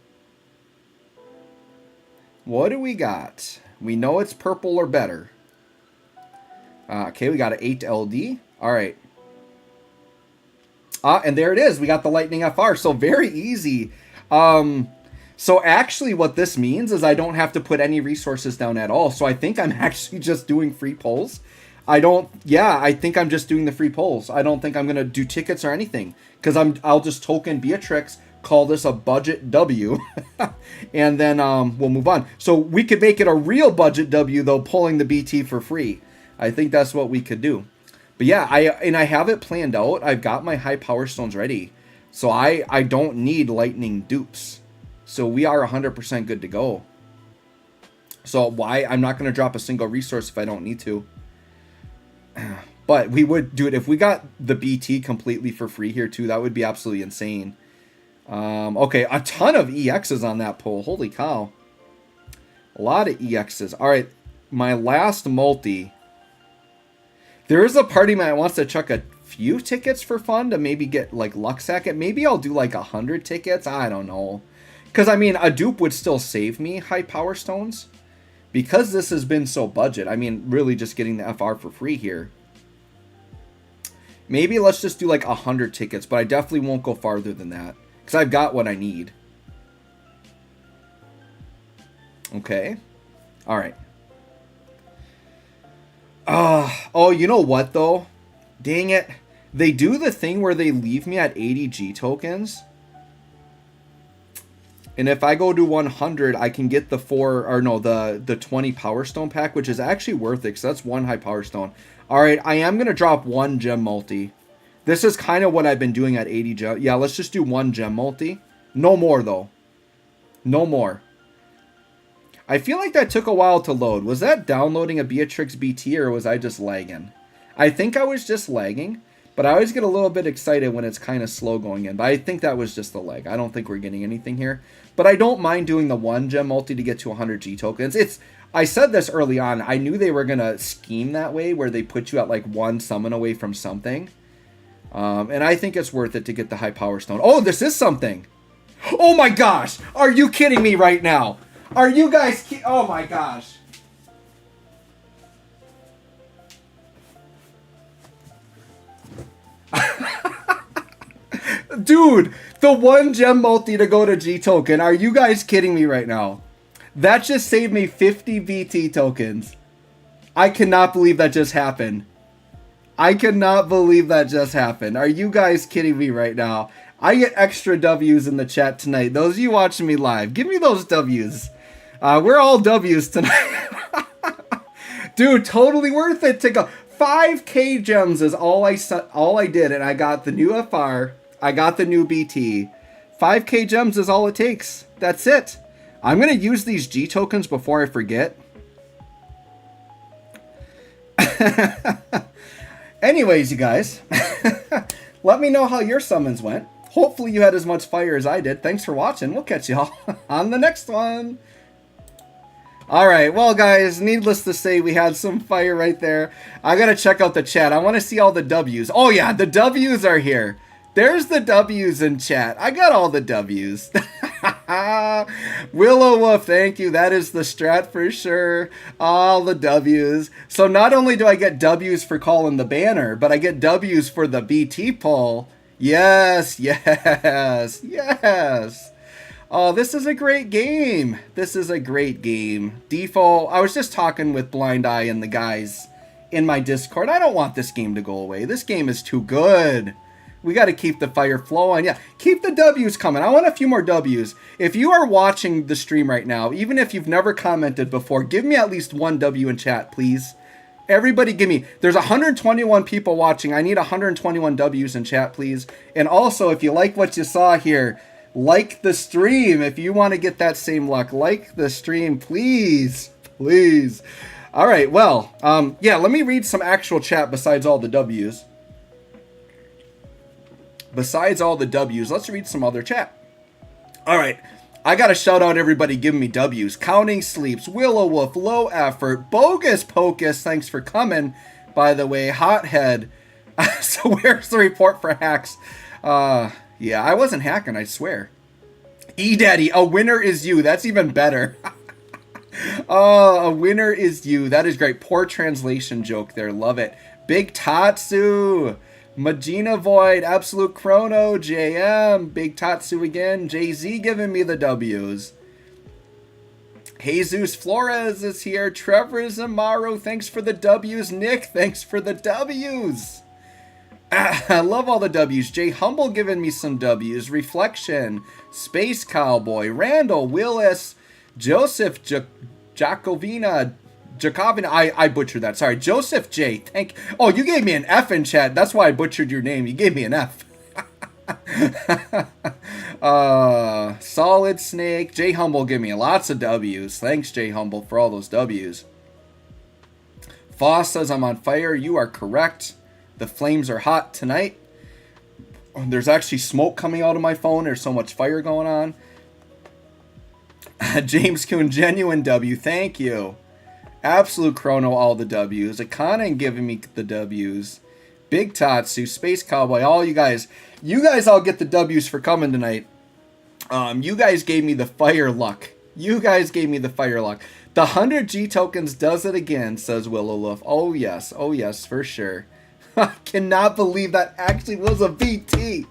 What do we got? We know it's purple or better. Okay, we got an 8 LD. All right. And there it is. We got the Lightning FR. So very easy. So actually what this means is I don't have to put any resources down at all. So I think I'm actually just doing free polls. I think I'm just doing the free polls. I don't think I'm going to do tickets or anything. Because I'll just token Beatrix, call this a budget W, and then we'll move on. So we could make it a real budget W, though, pulling the BT for free. I think that's what we could do. But yeah, I have it planned out. I've got my high power stones ready. So I don't need lightning dupes. So we are 100% good to go. So why? I'm not going to drop a single resource if I don't need to. But we would do it if we got the BT completely for free here too. That would be absolutely insane. Okay, a ton of EXs on that pull. Holy cow. A lot of EXs. All right, my last multi. There is a party man that wants to chuck a few tickets for fun to maybe get like luck sack it. Maybe I'll do like 100 tickets. I don't know. Because, I mean, a dupe would still save me high power stones. Because this has been so budget. I mean, really just getting the FR for free here. Maybe let's just do like 100 tickets. But I definitely won't go farther than that. Because I've got what I need. Okay. All right. Oh, you know what, though? Dang it. They do the thing where they leave me at 80 G tokens. And if I go to 100, I can get the 20 Power Stone pack, which is actually worth it, because that's one high Power Stone. All right, I am going to drop one gem multi. This is kind of what I've been doing at 80 gem. Yeah, let's just do one gem multi. No more, though. No more. I feel like that took a while to load. Was that downloading a Beatrix BT, or was I just lagging? I think I was just lagging. But I always get a little bit excited when it's kind of slow going in. But I think that was just the lag. I don't think we're getting anything here. But I don't mind doing the one gem multi to get to 100 G tokens. I said this early on. I knew they were going to scheme that way, where they put you at like one summon away from something. And I think it's worth it to get the high power stone. Oh, this is something. Oh my gosh. Are you kidding me right now? Are you guys oh my gosh. Dude, the one gem multi to go to G token. Are you guys kidding me right now? That just saved me 50 BT tokens. I cannot believe that just happened. I cannot believe that just happened. Are you guys kidding me right now? I get extra W's in the chat tonight. Those of you watching me live, give me those W's. We're all W's tonight. Dude, totally worth it to go. 5k gems is all I did, and I got the new FR. I got the new BT. 5k gems is all it takes. That's it. I'm going to use these G tokens before I forget. Anyways, you guys, let me know how your summons went. Hopefully you had as much fire as I did. Thanks for watching. We'll catch y'all on the next one. Alright, well guys, needless to say, we had some fire right there. I gotta check out the chat. I want to see all the W's. Oh yeah, the W's are here. There's the W's in chat. I got all the W's. Willow Wolf, thank you. That is the strat for sure. All the W's. So not only do I get W's for calling the banner, but I get W's for the BT poll. Yes, yes, yes. Oh, this is a great game. This is a great game. DFFOO, I was just talking with Blind Eye and the guys in my Discord. I don't want this game to go away. This game is too good. We got to keep the fire flowing. Yeah, keep the W's coming. I want a few more W's. If you are watching the stream right now, even if you've never commented before, give me at least one W in chat, please. Everybody give me, there's 121 people watching. I need 121 W's in chat, please. And also, if you like what you saw here, like the stream if you want to get that same luck. Like the stream, please. Please. All right, well, yeah, let me read some actual chat besides all the W's. Besides all the W's, let's read some other chat. All right, I got to shout out everybody giving me W's. Counting Sleeps, Willow Wolf, Low Effort, Bogus Pocus, thanks for coming, by the way, Hothead. So where's the report for hacks? Yeah, I wasn't hacking, I swear. E-Daddy, a winner is you. That's even better. Oh, a winner is you. That is great. Poor translation joke there. Love it. Big Tatsu. Magina Void. Absolute Chrono. JM. Big Tatsu again. JZ giving me the W's. Jesus Flores is here. Trevor Zamaro. Thanks for the W's. Nick, thanks for the W's. I love all the W's. Jay Humble giving me some W's. Reflection, Space Cowboy, Randall, Willis, Joseph Jacovina, I butchered that. Sorry, Joseph J. Oh, you gave me an F in chat. That's why I butchered your name. You gave me an F. Solid Snake, Jay Humble give me lots of W's. Thanks, Jay Humble, for all those W's. Foss says I'm on fire. You are correct. The flames are hot tonight. There's actually smoke coming out of my phone. There's so much fire going on. James Kuhn, genuine W. Thank you. Absolute Chrono, all the W's. Akana giving me the W's. Big Tatsu, Space Cowboy, all you guys. You guys all get the W's for coming tonight. You guys gave me the fire luck. You guys gave me the fire luck. The 100 G tokens does it again, says Willow Wolf. Oh yes, for sure. I cannot believe that actually was a VT.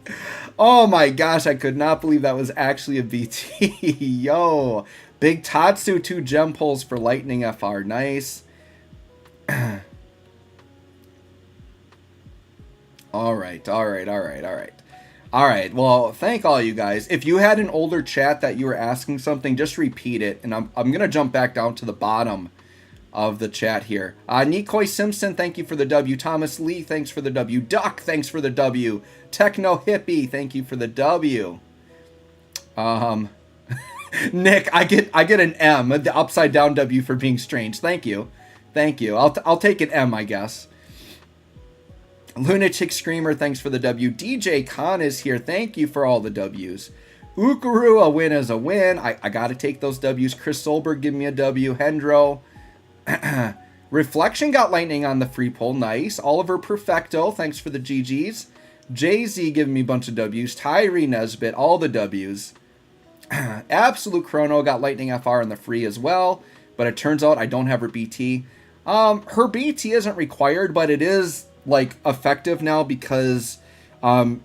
Oh my gosh, I could not believe that was actually a VT. Yo. Big Tatsu, 2 gem pulls for Lightning FR. Nice. Alright. Alright, well, thank all you guys. If you had an older chat that you were asking something, just repeat it. And I'm going to jump back down to the bottom of the chat here. Nikoi Simpson, thank you for the W. Thomas Lee, thanks for the W. Duck, thanks for the W. Techno Hippie, thank you for the W. Nick, I get an M, the upside down W for being strange. Thank you. I'll take an M, I guess. Lunatic Screamer, thanks for the W. DJ Khan is here. Thank you for all the W's. Ukuru, a win is a win. I gotta take those W's. Chris Solberg, give me a W. Hendro. Reflection got lightning on the free poll. Nice. Oliver Perfecto, thanks for the GGs. Jay-Z giving me a bunch of W's. Tyree Nesbitt, all the W's. Absolute Chrono got lightning FR on the free as well, but it turns out I don't have her BT. Her BT isn't required, but it is like effective now because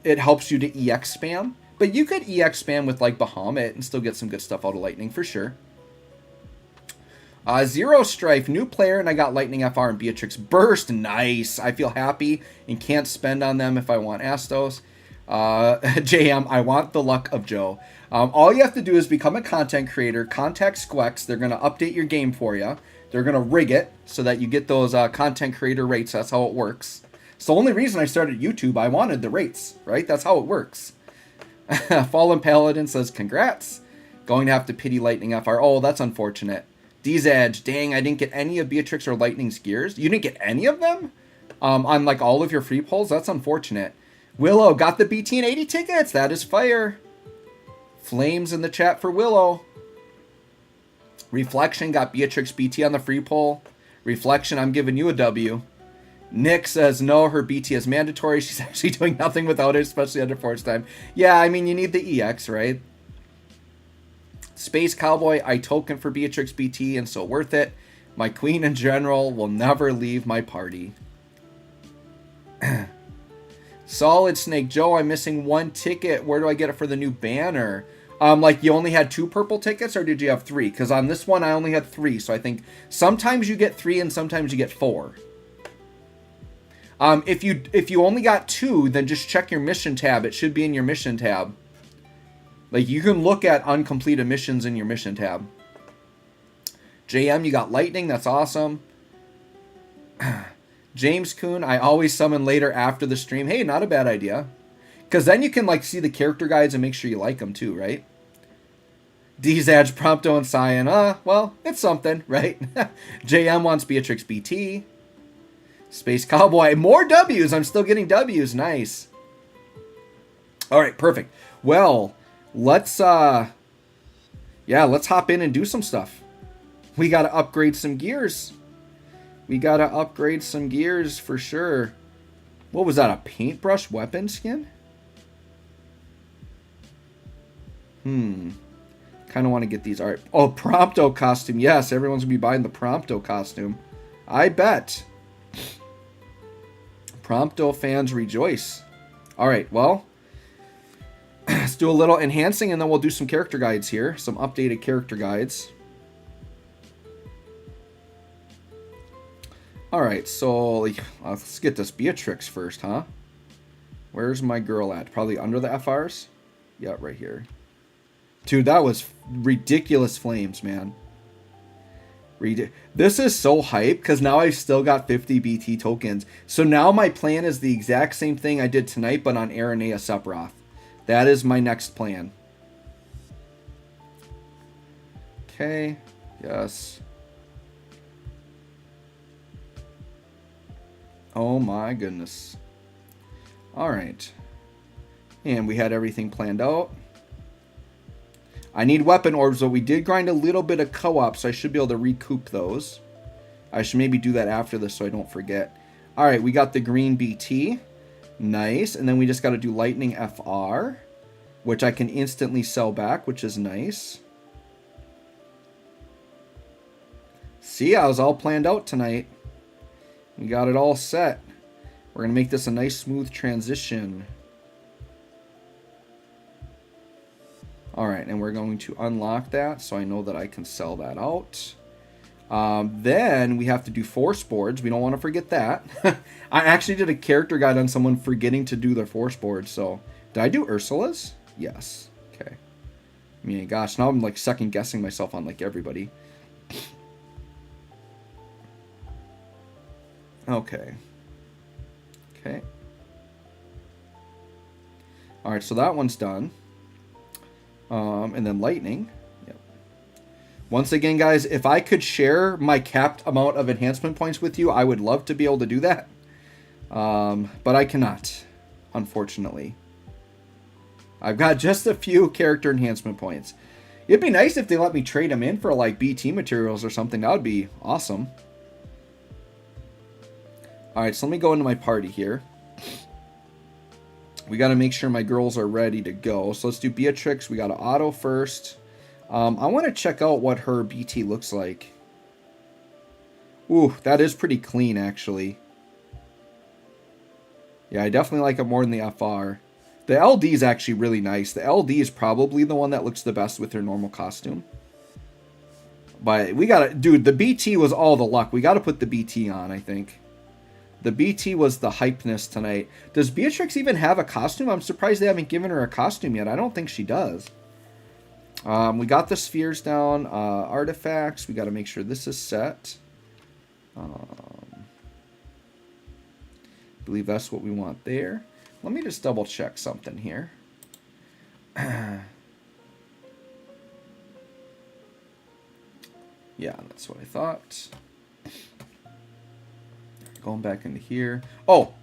it helps you to EX spam. But you could EX spam with like Bahamut and still get some good stuff out of lightning for sure. Zero Strife, new player, and I got Lightning FR and Beatrix Burst. Nice. I feel happy and can't spend on them if I want Astos. JM, I want the luck of Joe. All you have to do is become a content creator, contact Squex. They're going to update your game for you. They're going to rig it so that you get those content creator rates. That's how it works. It's the only reason I started YouTube. I wanted the rates, right? That's how it works. Fallen Paladin says, congrats. Going to have to pity Lightning FR. Oh, that's unfortunate. D's dang, I didn't get any of Beatrix or Lightning's gears. You didn't get any of them? On like all of your free polls? That's unfortunate. Willow got the BT and 80 tickets. That is fire. Flames in the chat for Willow. Reflection got Beatrix BT on the free poll. Reflection, I'm giving you a W. Nick says, no, her BT is mandatory. She's actually doing nothing without it, especially under force time. Yeah, I mean, you need the EX, right? Space Cowboy, I token for Beatrix BT, and so worth it. My queen in general will never leave my party. Solid Snake Joe, I'm missing 1 ticket. Where do I get it for the new banner? Like you only had 2 purple tickets, or did you have 3? Because on this one I only had 3, so I think sometimes you get 3 and sometimes you get 4. If you only got 2, then just check your mission tab. It should be in your mission tab. Like you can look at uncompleted missions in your mission tab. JM, you got lightning. That's awesome. James Kuhn, I always summon later after the stream. Hey, not a bad idea. Because then you can like see the character guides and make sure you like them too, right? Dzadge, Prompto, and Cyan. Well, it's something, right? JM wants Beatrix BT. Space Cowboy. More W's. I'm still getting W's. Nice. All right, perfect. Well, let's hop in and do some stuff. We got to upgrade some gears. We got to upgrade some gears for sure. What was that? A paintbrush weapon skin? Kind of want to get these. All right. Oh, Prompto costume. Yes, everyone's going to be buying the Prompto costume. I bet. Prompto fans rejoice. All right, well, let's do a little enhancing, and then we'll do some character guides here. Some updated character guides. All right, so let's get this Beatrix first, huh? Where's my girl at? Probably under the FRs? Yeah, right here. Dude, that was ridiculous flames, man. This is so hype because now I've still got 50 BT tokens. So now my plan is the exact same thing I did tonight, but on Aranea Sephiroth. That is my next plan. Okay. Yes. Oh my goodness. All right. And we had everything planned out. I need weapon orbs, but we did grind a little bit of co-op, so I should be able to recoup those. I should maybe do that after this so I don't forget. All right, we got the green BT. Nice. And then we just got to do lightning FR, which I can instantly sell back, which is nice. See, I was all planned out tonight. We got it all set. We're going to make this a nice, smooth transition. All right, and we're going to unlock that so I know that I can sell that out. Then we have to do force boards. We don't want to forget that. I actually did a character guide on someone forgetting to do their force boards. So, did I do Ursula's? Yes. Okay. I mean, gosh, now I'm like second guessing myself on like everybody. Okay. Okay. All right, so that one's done. And then lightning. Yep. Once again, guys, if I could share my capped amount of enhancement points with you, I would love to be able to do that. But I cannot, unfortunately. I've got just a few character enhancement points. It'd be nice if they let me trade them in for like BT materials or something. That would be awesome. All right, so let me go into my party here. We got to make sure my girls are ready to go. So let's do Beatrix. We got to auto first. I want to check out what her BT looks like. Ooh, that is pretty clean, actually. Yeah, I definitely like it more than the FR. The LD is actually really nice. The LD is probably the one that looks the best with her normal costume. But we got to... Dude, the BT was all the luck. We got to put the BT on, I think. The BT was the hypeness tonight. Does Beatrix even have a costume? I'm surprised they haven't given her a costume yet. I don't think she does. We got the spheres down. Artifacts. We got to make sure this is set. I believe that's what we want there. Let me just double check something here. Yeah, that's what I thought. Going back into here. Oh,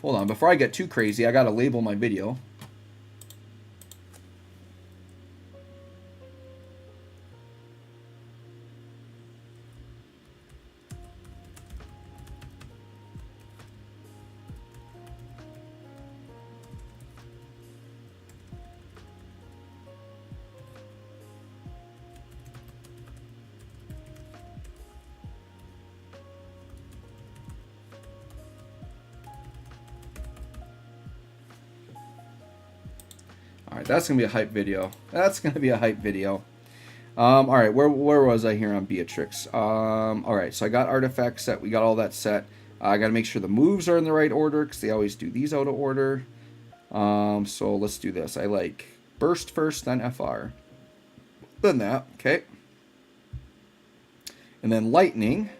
Hold on, before I get too crazy, I gotta label my video. Alright, that's going to be a hype video. That's going to be a hype video. Alright, where was I here on Beatrix? Alright, so I got artifacts set. We got all that set. I got to make sure the moves are in the right order because they always do these out of order. So let's do this. I like burst first, then FR. Then that. Okay. And then lightning.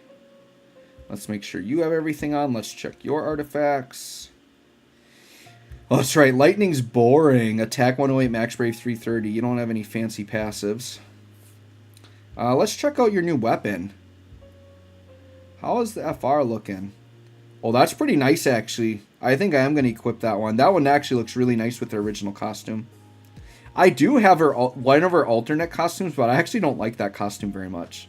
Let's make sure you have everything on. Let's check your artifacts. Oh, that's right. Lightning's boring. Attack 108, max brave 330. You don't have any fancy passives. Let's check out your new weapon. How is the FR looking? Oh, that's pretty nice, actually. I think I am going to equip that one. That one actually looks really nice with the original costume. I do have one of her alternate costumes, but I actually don't like that costume very much.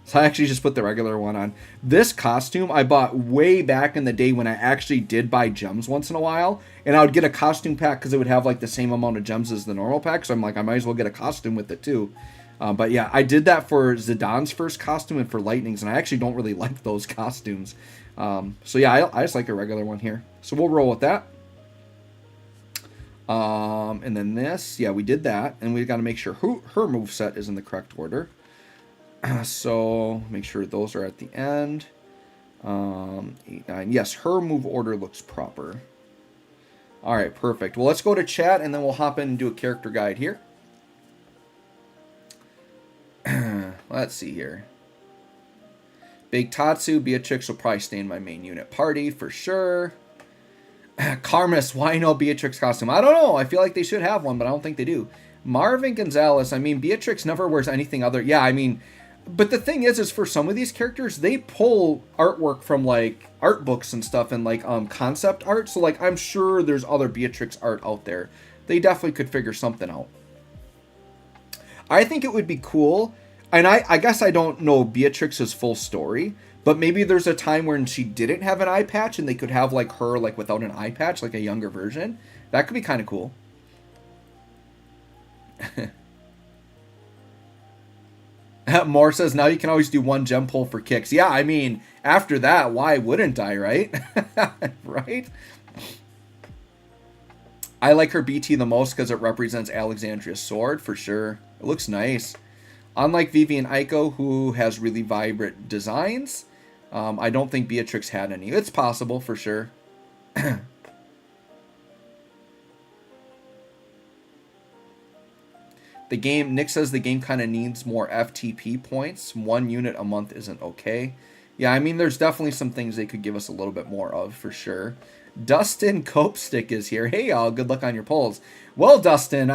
So I actually just put the regular one on. This costume I bought way back in the day when I actually did buy gems once in a while. And I would get a costume pack because it would have like the same amount of gems as the normal pack. So I'm like, I might as well get a costume with it too. But yeah, I did that for Zidane's first costume and for Lightning's. And I actually don't really like those costumes. So yeah, I just like a regular one here. So we'll roll with that. And then this, yeah, we did that. And we got to make sure her moveset is in the correct order. So make sure those are at the end. 8, 9. Yes, her move order looks proper. All right, perfect. Well, let's go to chat and then we'll hop in and do a character guide here. Let's see here. Big Tatsu, Beatrix will probably stay in my main unit party for sure. Karmas, why no Beatrix costume? I don't know. I feel like they should have one, but I don't think they do. Marvin Gonzalez, I mean, Beatrix never wears anything other. Yeah, I mean, but the thing is for some of these characters, they pull artwork from like art books and stuff and like concept art. So like, I'm sure there's other Beatrix art out there. They definitely could figure something out. I think it would be cool. And I guess I don't know Beatrix's full story, but maybe there's a time when she didn't have an eye patch and they could have like her like without an eye patch, like a younger version. That could be kind of cool. Moore says, now you can always do one gem pull for kicks. Yeah, I mean, after that, why wouldn't I, right? Right? I like her BT the most because it represents Alexandria's sword, for sure. It looks nice. Unlike Vivian Aiko, who has really vibrant designs, I don't think Beatrix had any. It's possible, for sure. The game, Nick says the game kind of needs more FTP points. 1 unit a month isn't okay. Yeah, I mean, there's definitely some things they could give us a little bit more of, for sure. Dustin Copestick is here. Hey, y'all, good luck on your polls. Well, Dustin,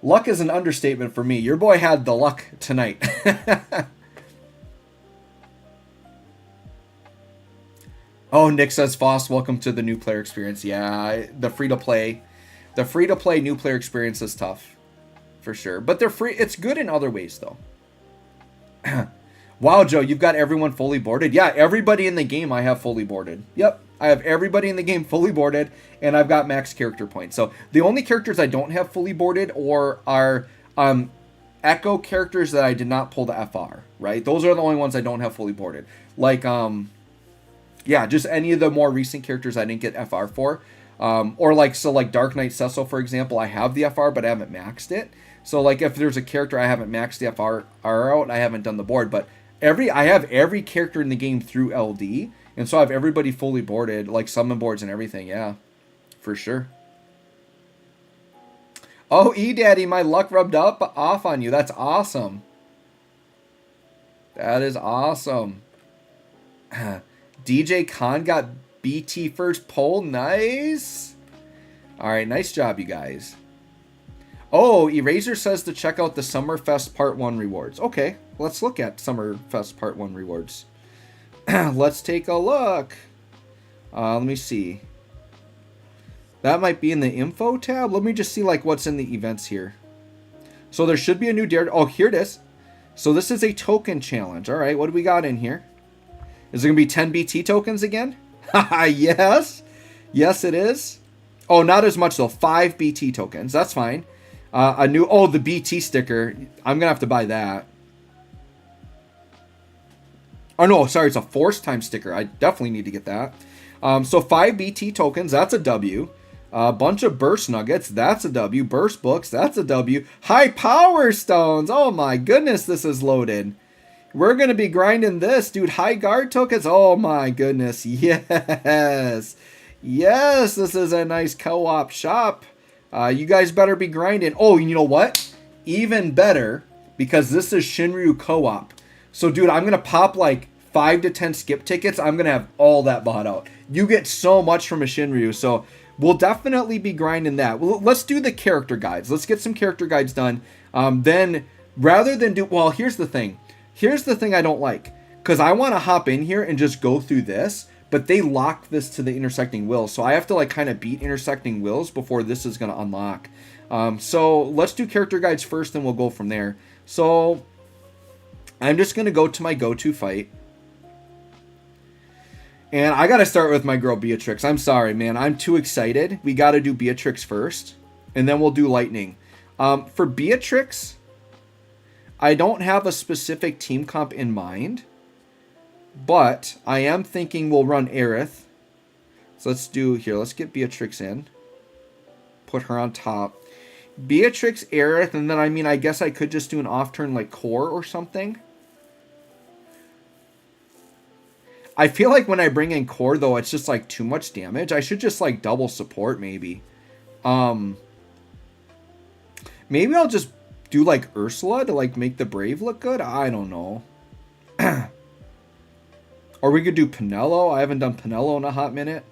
luck is an understatement for me. Your boy had the luck tonight. Oh, Nick says, Foss, welcome to the new player experience. Yeah, the free-to-play new player experience is tough. For sure. But they're free. It's good in other ways, though. Wow, Joe, you've got everyone fully boarded. Yeah, everybody in the game I have fully boarded. Yep, I have everybody in the game fully boarded, and I've got max character points. So the only characters I don't have fully boarded are Echo characters that I did not pull the FR, right? Those are the only ones I don't have fully boarded. Like, yeah, just any of the more recent characters I didn't get FR for. Or like, so like Dark Knight Cecil, for example, I have the FR, but I haven't maxed it. So like if there's a character I haven't maxed the FR out, I haven't done the board, but I have every character in the game through LD, and so I have everybody fully boarded, like summon boards and everything. Yeah, for sure. Oh, E-Daddy, my luck rubbed off on you. That's awesome. That is awesome. DJ Khan got BT first poll. Nice. All right, nice job, you guys. Oh, Eraser says to check out the Summerfest Part 1 rewards. Okay, let's look at Summerfest Part 1 rewards. Let's take a look. Let me see. That might be in the info tab. Let me just see like what's in the events here. So there should be a new dare. Oh, here it is. So this is a token challenge. All right, what do we got in here? Is there going to be 10 BT tokens again? Haha, yes. Yes, it is. Oh, not as much though. 5 BT tokens. That's fine. The BT sticker. I'm going to have to buy that. Oh, no, sorry. It's a force time sticker. I definitely need to get that. So 5 BT tokens. That's a W. A bunch of burst nuggets. That's a W. Burst books. That's a W. High power stones. Oh, my goodness. This is loaded. We're going to be grinding this, dude. High guard tokens. Oh, my goodness. Yes. Yes, this is a nice co-op shop. You guys better be grinding. Oh, you know what? Even better, because this is Shinryu co-op. So, dude, I'm going to pop like 5 to 10 skip tickets. I'm going to have all that bought out. You get so much from a Shinryu. So, we'll definitely be grinding that. Well, let's do the character guides. Let's get some character guides done. Then, rather than do... Well, here's the thing. Here's the thing I don't like. Because I want to hop in here and just go through this. But they lock this to the Intersecting Wills. So I have to like kind of beat Intersecting Wills before this is going to unlock. So let's do character guides first and we'll go from there. So I'm just going to go to my go-to fight. And I got to start with my girl Beatrix. I'm sorry, man. I'm too excited. We got to do Beatrix first. And then we'll do Lightning. For Beatrix, I don't have a specific team comp in mind. But I am thinking we'll run Aerith. So let's do here. Let's get Beatrix in. Put her on top. Beatrix, Aerith, and then I guess I could just do an off-turn like core or something. I feel like when I bring in core though, it's just like too much damage. I should just like double support maybe. Maybe I'll just do like Ursula to like make the Brave look good. I don't know. Or we could do Pinello. I haven't done Pinello in a hot minute.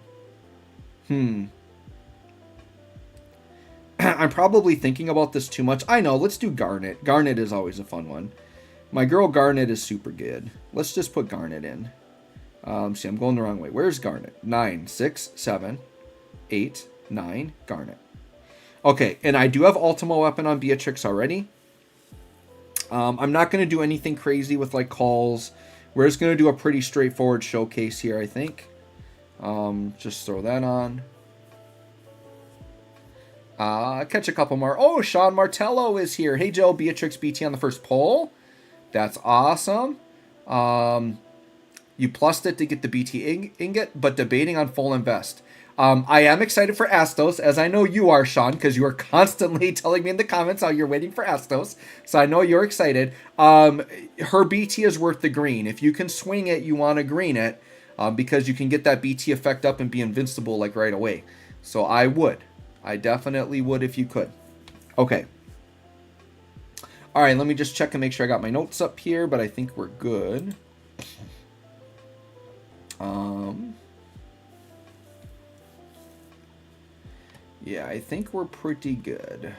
I'm probably thinking about this too much. I know. Let's do Garnet. Garnet is always a fun one. My girl Garnet is super good. Let's just put Garnet in. See, I'm going the wrong way. Where's Garnet? 9, 6, 7, 8, 9. Garnet. Okay, and I do have Ultima Weapon on Beatrix already. I'm not going to do anything crazy with like calls. We're just going to do a pretty straightforward showcase here, I think. Just throw that on. Catch a couple more. Oh, Sean Martello is here. Hey, Joe. Beatrix BT on the first poll. That's awesome. You plussed it to get the BT ingot, but debating on full invest. I am excited for Astos, as I know you are, Sean, because you are constantly telling me in the comments how you're waiting for Astos. So I know you're excited. Her BT is worth the green. If you can swing it, you want to green it, because you can get that BT effect up and be invincible like right away. So I would. I definitely would if you could. Okay. All right, let me just check and make sure I got my notes up here, but I think we're good. Yeah, I think we're pretty good.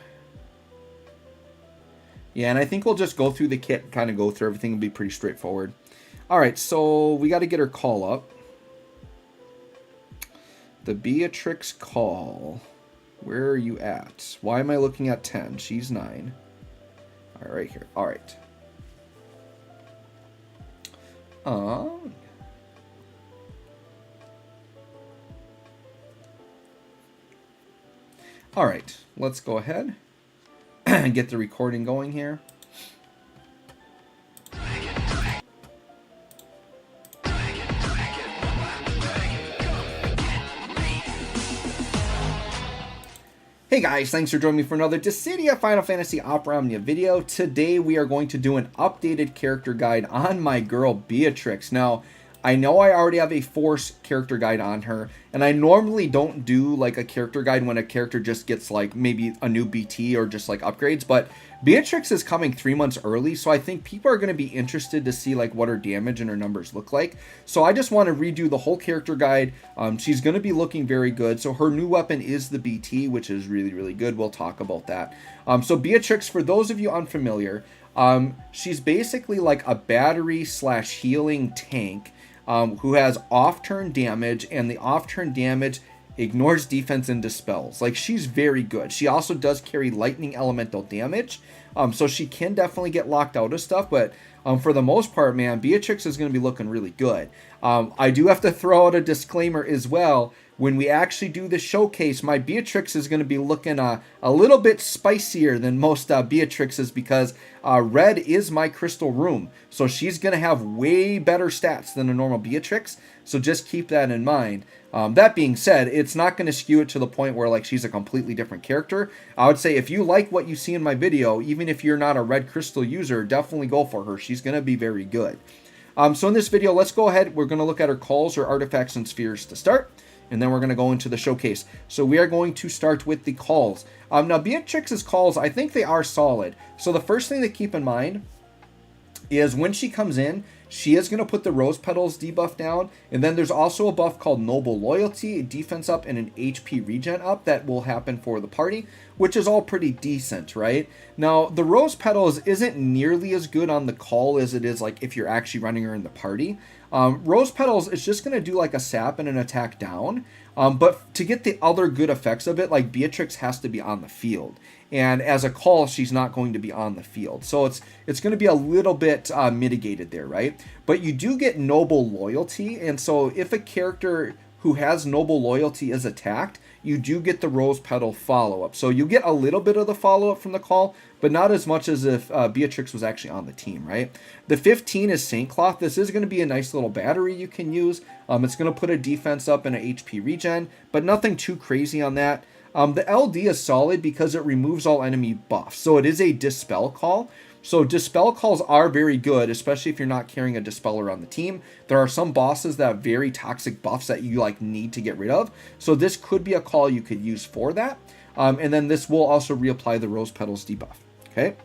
Yeah, and I think we'll just go through the kit, kind of go through everything, and be pretty straightforward. All right, so we got to get her call up. The Beatrix call. Where are you at? Why am I looking at 10? She's 9. All right, right here. All right. All right, let's go ahead and get the recording going here. Hey guys, thanks for joining me for another Dissidia Final Fantasy Opera Omnia video. Today we are going to do an updated character guide on my girl Beatrix. Now, I know I already have a Force character guide on her, and I normally don't do like a character guide when a character just gets like maybe a new BT or just like upgrades, but Beatrix is coming 3 months early, so I think people are going to be interested to see like what her damage and her numbers look like. So I just want to redo the whole character guide. She's going to be looking very good. So her new weapon is the BT, which is really, really good. We'll talk about that. So Beatrix, for those of you unfamiliar, she's basically like a battery / healing tank who has off-turn damage, and the off-turn damage ignores defense, and dispels. Like, she's very good. She also does carry lightning elemental damage, so she can definitely get locked out of stuff, but for the most part, man, Beatrix is going to be looking really good. I do have to throw out a disclaimer as well. When we actually do the showcase, my Beatrix is going to be looking a little bit spicier than most Beatrixes, because red is my crystal room. So she's going to have way better stats than a normal Beatrix. So just keep that in mind. That being said, it's not going to skew it to the point where like she's a completely different character. I would say if you like what you see in my video, even if you're not a red crystal user, definitely go for her. She's going to be very good. So in this video, let's go ahead. We're going to look at her calls, her artifacts, and spheres to start. And then we're going to go into the showcase. So we are going to start with the calls. Now, Beatrix's calls, I think they are solid. So the first thing to keep in mind is when she comes in, she is going to put the Rose Petals debuff down. And then there's also a buff called Noble Loyalty, a defense up, and an HP regen up that will happen for the party, which is all pretty decent, right? Now, the Rose Petals isn't nearly as good on the call as it is like if you're actually running her in the party. Rose Petals is just going to do like a sap and an attack down. But to get the other good effects of it, like Beatrix has to be on the field. And as a call, she's not going to be on the field. So it's going to be a little bit mitigated there, right? But you do get Noble Loyalty. And so if a character who has Noble Loyalty is attacked, you do get the Rose Petal follow-up. So you get a little bit of the follow-up from the call, but not as much as if Beatrix was actually on the team, right? The 15 is Saint Cloth. This is going to be a nice little battery you can use. It's going to put a defense up and an HP regen, but nothing too crazy on that. The LD is solid because it removes all enemy buffs. So it is a Dispel call. So Dispel calls are very good, especially if you're not carrying a Dispeller on the team. There are some bosses that have very toxic buffs that you like need to get rid of. So this could be a call you could use for that. And then this will also reapply the Rose Petals debuff. Okay,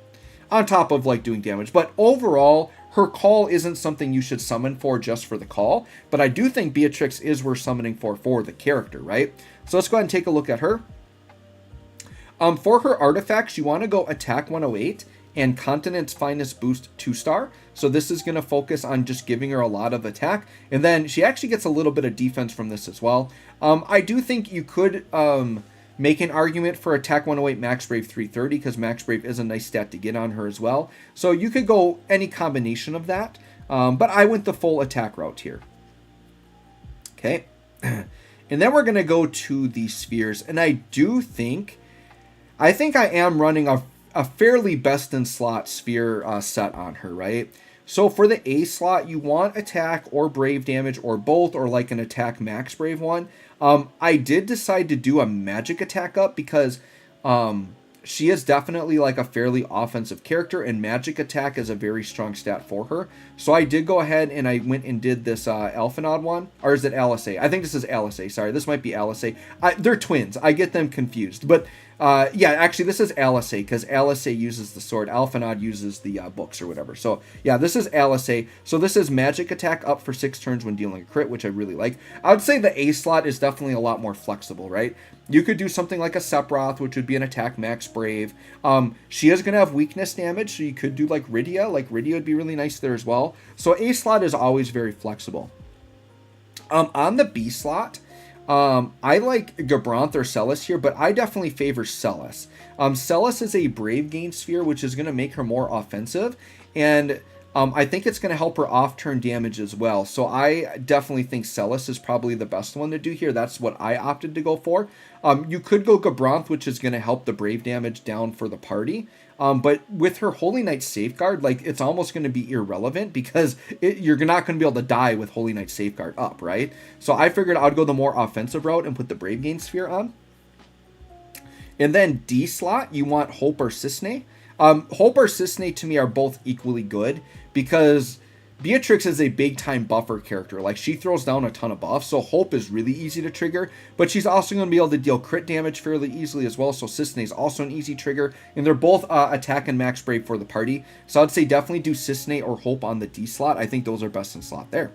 on top of like doing damage. But overall, her call isn't something you should summon for just for the call. But I do think Beatrix is worth summoning for the character, right? So let's go ahead and take a look at her. For her artifacts, you want to go Attack 108 and Continent's Finest Boost 2-star. So this is going to focus on just giving her a lot of attack. And then she actually gets a little bit of defense from this as well. I do think you could make an argument for Attack 108 Max Brave 330, because Max Brave is a nice stat to get on her as well. So you could go any combination of that. But I went the full attack route here. Okay. And then we're going to go to the spheres. And I think I am running a fairly best in slot sphere set on her, right? So for the A slot, you want attack or brave damage or both, or like an attack max brave one. I did decide to do a magic attack up because she is definitely like a fairly offensive character, and magic attack is a very strong stat for her. So I did go ahead and I went and did this Alphanod one, or is it LSA? I think this is LSA. Sorry, this might be LSA. They're twins. I get them confused, but yeah, actually this is LSA because LSA uses the sword. Alphanod uses the books or whatever. So yeah, this is LSA. So this is magic attack up for 6 turns when dealing a crit, which I really like. I would say the A slot is definitely a lot more flexible, right? You could do something like a Sephiroth, which would be an attack max brave. She is going to have weakness damage, so you could do like Rydia. Like Rydia would be really nice there as well. So A slot is always very flexible. On the B slot, I like Gabranth or Celis here, but I definitely favor Celis. Celis is a Brave Gain sphere, which is going to make her more offensive, and I think it's going to help her off-turn damage as well. So I definitely think Celis is probably the best one to do here. That's what I opted to go for. You could go Gabranth, which is going to help the Brave damage down for the party. But with her Holy Knight Safeguard, like, it's almost going to be irrelevant because you're not going to be able to die with Holy Knight Safeguard up, right? So I figured I'd go the more offensive route and put the Brave Gain sphere on. And then D slot, you want Hope or Cissnei. Hope or Cissnei to me are both equally good because Beatrix is a big time buffer character. Like, she throws down a ton of buffs, so Hope is really easy to trigger, but she's also going to be able to deal crit damage fairly easily as well. So Cissnei is also an easy trigger, and they're both attack and max brave for the party. So I'd say definitely do Cissnei or Hope on the D slot. I think those are best in slot there.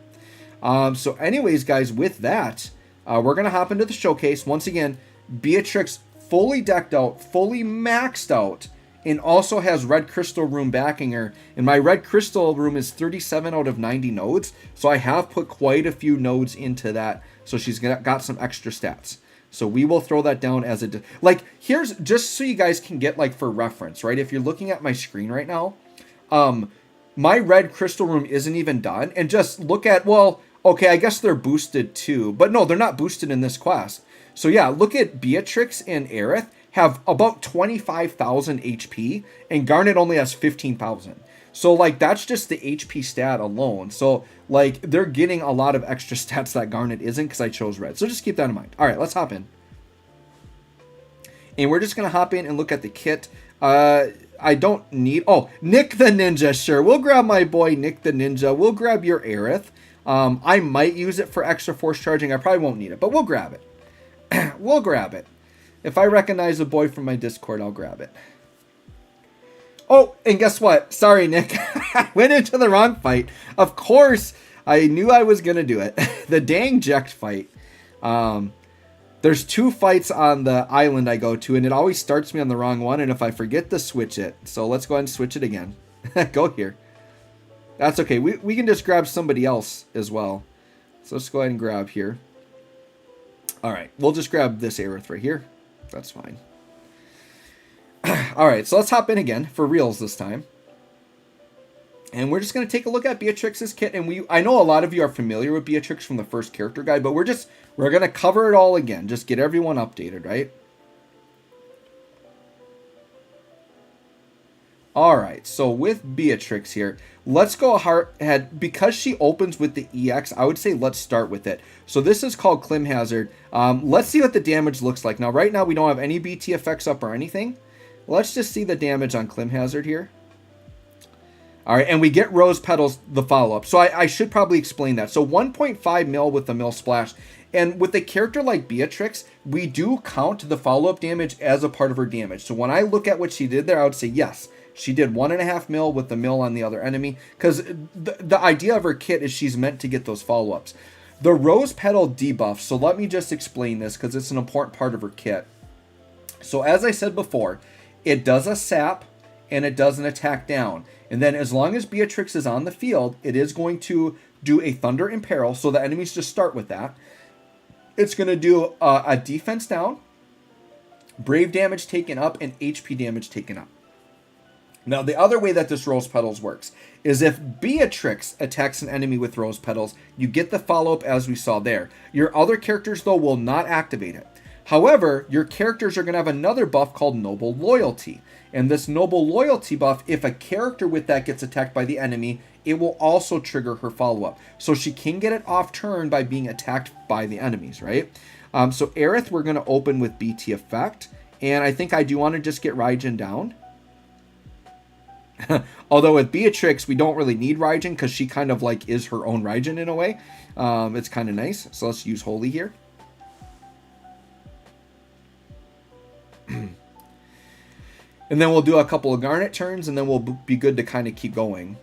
So anyways, guys, with that, we're going to hop into the showcase. Once again, Beatrix fully decked out, fully maxed out, and also has Red Crystal Room backing her. And my Red Crystal Room is 37 out of 90 nodes, so I have put quite a few nodes into that, so she's got some extra stats. So we will throw that down as a, like, here's, just so you guys can get, like, for reference, right? If you're looking at my screen right now, my red crystal room isn't even done. And just look at, well, okay, I guess they're boosted too. But no, they're not boosted in this quest. So yeah, look at Beatrix and Aerith have about 25,000 HP, and Garnet only has 15,000. So, like, that's just the HP stat alone. So, like, they're getting a lot of extra stats that Garnet isn't because I chose red. So just keep that in mind. All right, let's hop in. And we're just going to hop in and look at the kit. I don't need... Oh, Nick the Ninja, sure. We'll grab my boy Nick the Ninja. We'll grab your Aerith. I might use it for extra force charging. I probably won't need it, but we'll grab it. We'll grab it. If I recognize a boy from my Discord, I'll grab it. Oh, and guess what? Sorry, Nick. I went into the wrong fight. Of course, I knew I was going to do it. The dang Jekt fight. There's 2 fights on the island I go to, and it always starts me on the wrong one, and if I forget to switch it. So let's go ahead and switch it again. Go here. That's okay. We can just grab somebody else as well. So let's go ahead and grab here. All right. We'll just grab this Aerith right here. That's fine. All right, so let's hop in again for reals this time. And we're just going to take a look at Beatrix's kit. And I know a lot of you are familiar with Beatrix from the first character guide, but we're going to cover it all again. Just get everyone updated, right? All right, so with Beatrix here, let's go ahead. Because she opens with the EX, I would say let's start with it. So this is called Clim Hazard. Let's see what the damage looks like. Now, right now, we don't have any BT effects up or anything. Let's just see the damage on Clim Hazard here. All right, and we get Rose Petals, the follow-up. So I should probably explain that. So 1.5 mil with the mil splash. And with a character like Beatrix, we do count the follow-up damage as a part of her damage. So when I look at what she did there, I would say, yes, she did 1.5 mil with the mil on the other enemy. Because the idea of her kit is she's meant to get those follow-ups. The Rose Petal debuff, so let me just explain this because it's an important part of her kit. So as I said before, it does a sap and it does an attack down. And then as long as Beatrix is on the field, it is going to do a Thunder in Peril. So the enemies just start with that. It's going to do a defense down, brave damage taken up, and HP damage taken up. Now, the other way that this Rose Petals works is if Beatrix attacks an enemy with Rose Petals, you get the follow-up as we saw there. Your other characters, though, will not activate it. However, your characters are going to have another buff called Noble Loyalty. And this Noble Loyalty buff, if a character with that gets attacked by the enemy, it will also trigger her follow-up. So she can get it off turn by being attacked by the enemies, right? So Aerith, we're going to open with BT effect. And I think I do want to just get Raijin down. Although with Beatrix, we don't really need Raijin because she kind of like is her own Raijin in a way. It's kind of nice. So let's use Holy here. And then we'll do a couple of Garnet turns, and then we'll be good to kind of keep going.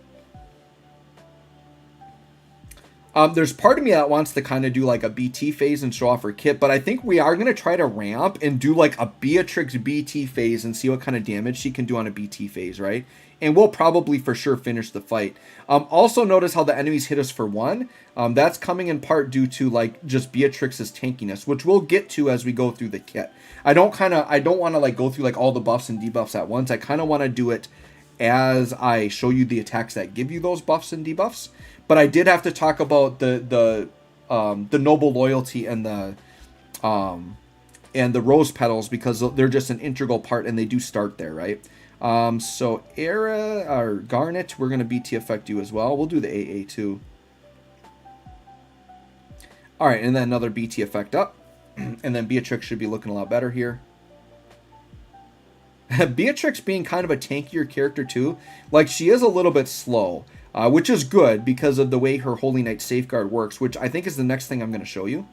There's part of me that wants to kind of do like a BT phase and show off her kit, but I think we are going to try to ramp and do like a Beatrix BT phase and see what kind of damage she can do on a BT phase, right? And we'll probably for sure finish the fight. Also notice how the enemies hit us for 1. That's coming in part due to like just Beatrix's tankiness, which we'll get to as we go through the kit. I don't want to like go through like all the buffs and debuffs at once. I kind of want to do it as I show you the attacks that give you those buffs and debuffs. But I did have to talk about the Noble Loyalty and the Rose Petals because they're just an integral part and they do start there, right? So Garnet, we're going to BT effect you as well. We'll do the AA too. All right, and then another BT effect up. And then Beatrix should be looking a lot better here. Beatrix being kind of a tankier character too. Like she is a little bit slow, which is good because of the way her Holy Knight Safeguard works, which I think is the next thing I'm going to show you.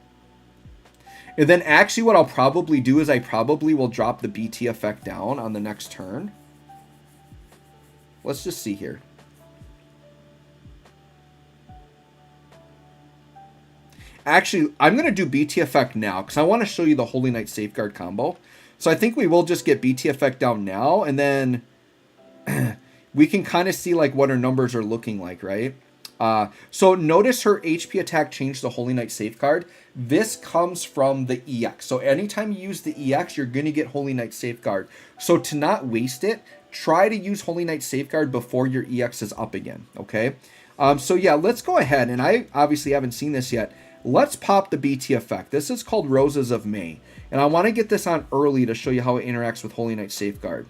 And then actually what I'll probably do is I probably will drop the BT effect down on the next turn. Let's just see here. Actually, I'm going to do BT effect now because I want to show you the Holy Knight Safeguard combo. So I think we will just get BT effect down now, and then we can kind of see like what her numbers are looking like, right? So notice her HP attack changed the Holy Knight Safeguard. this comes from the EX. So anytime you use the EX, you're going to get Holy Knight Safeguard. So to not waste it, try to use Holy Knight Safeguard before your EX is up again, okay? So yeah, let's go ahead, and I obviously haven't seen this yet. Let's pop the BT effect. This is called Roses of May, and I want to get this on early to show you how it interacts with Holy Knight Safeguard.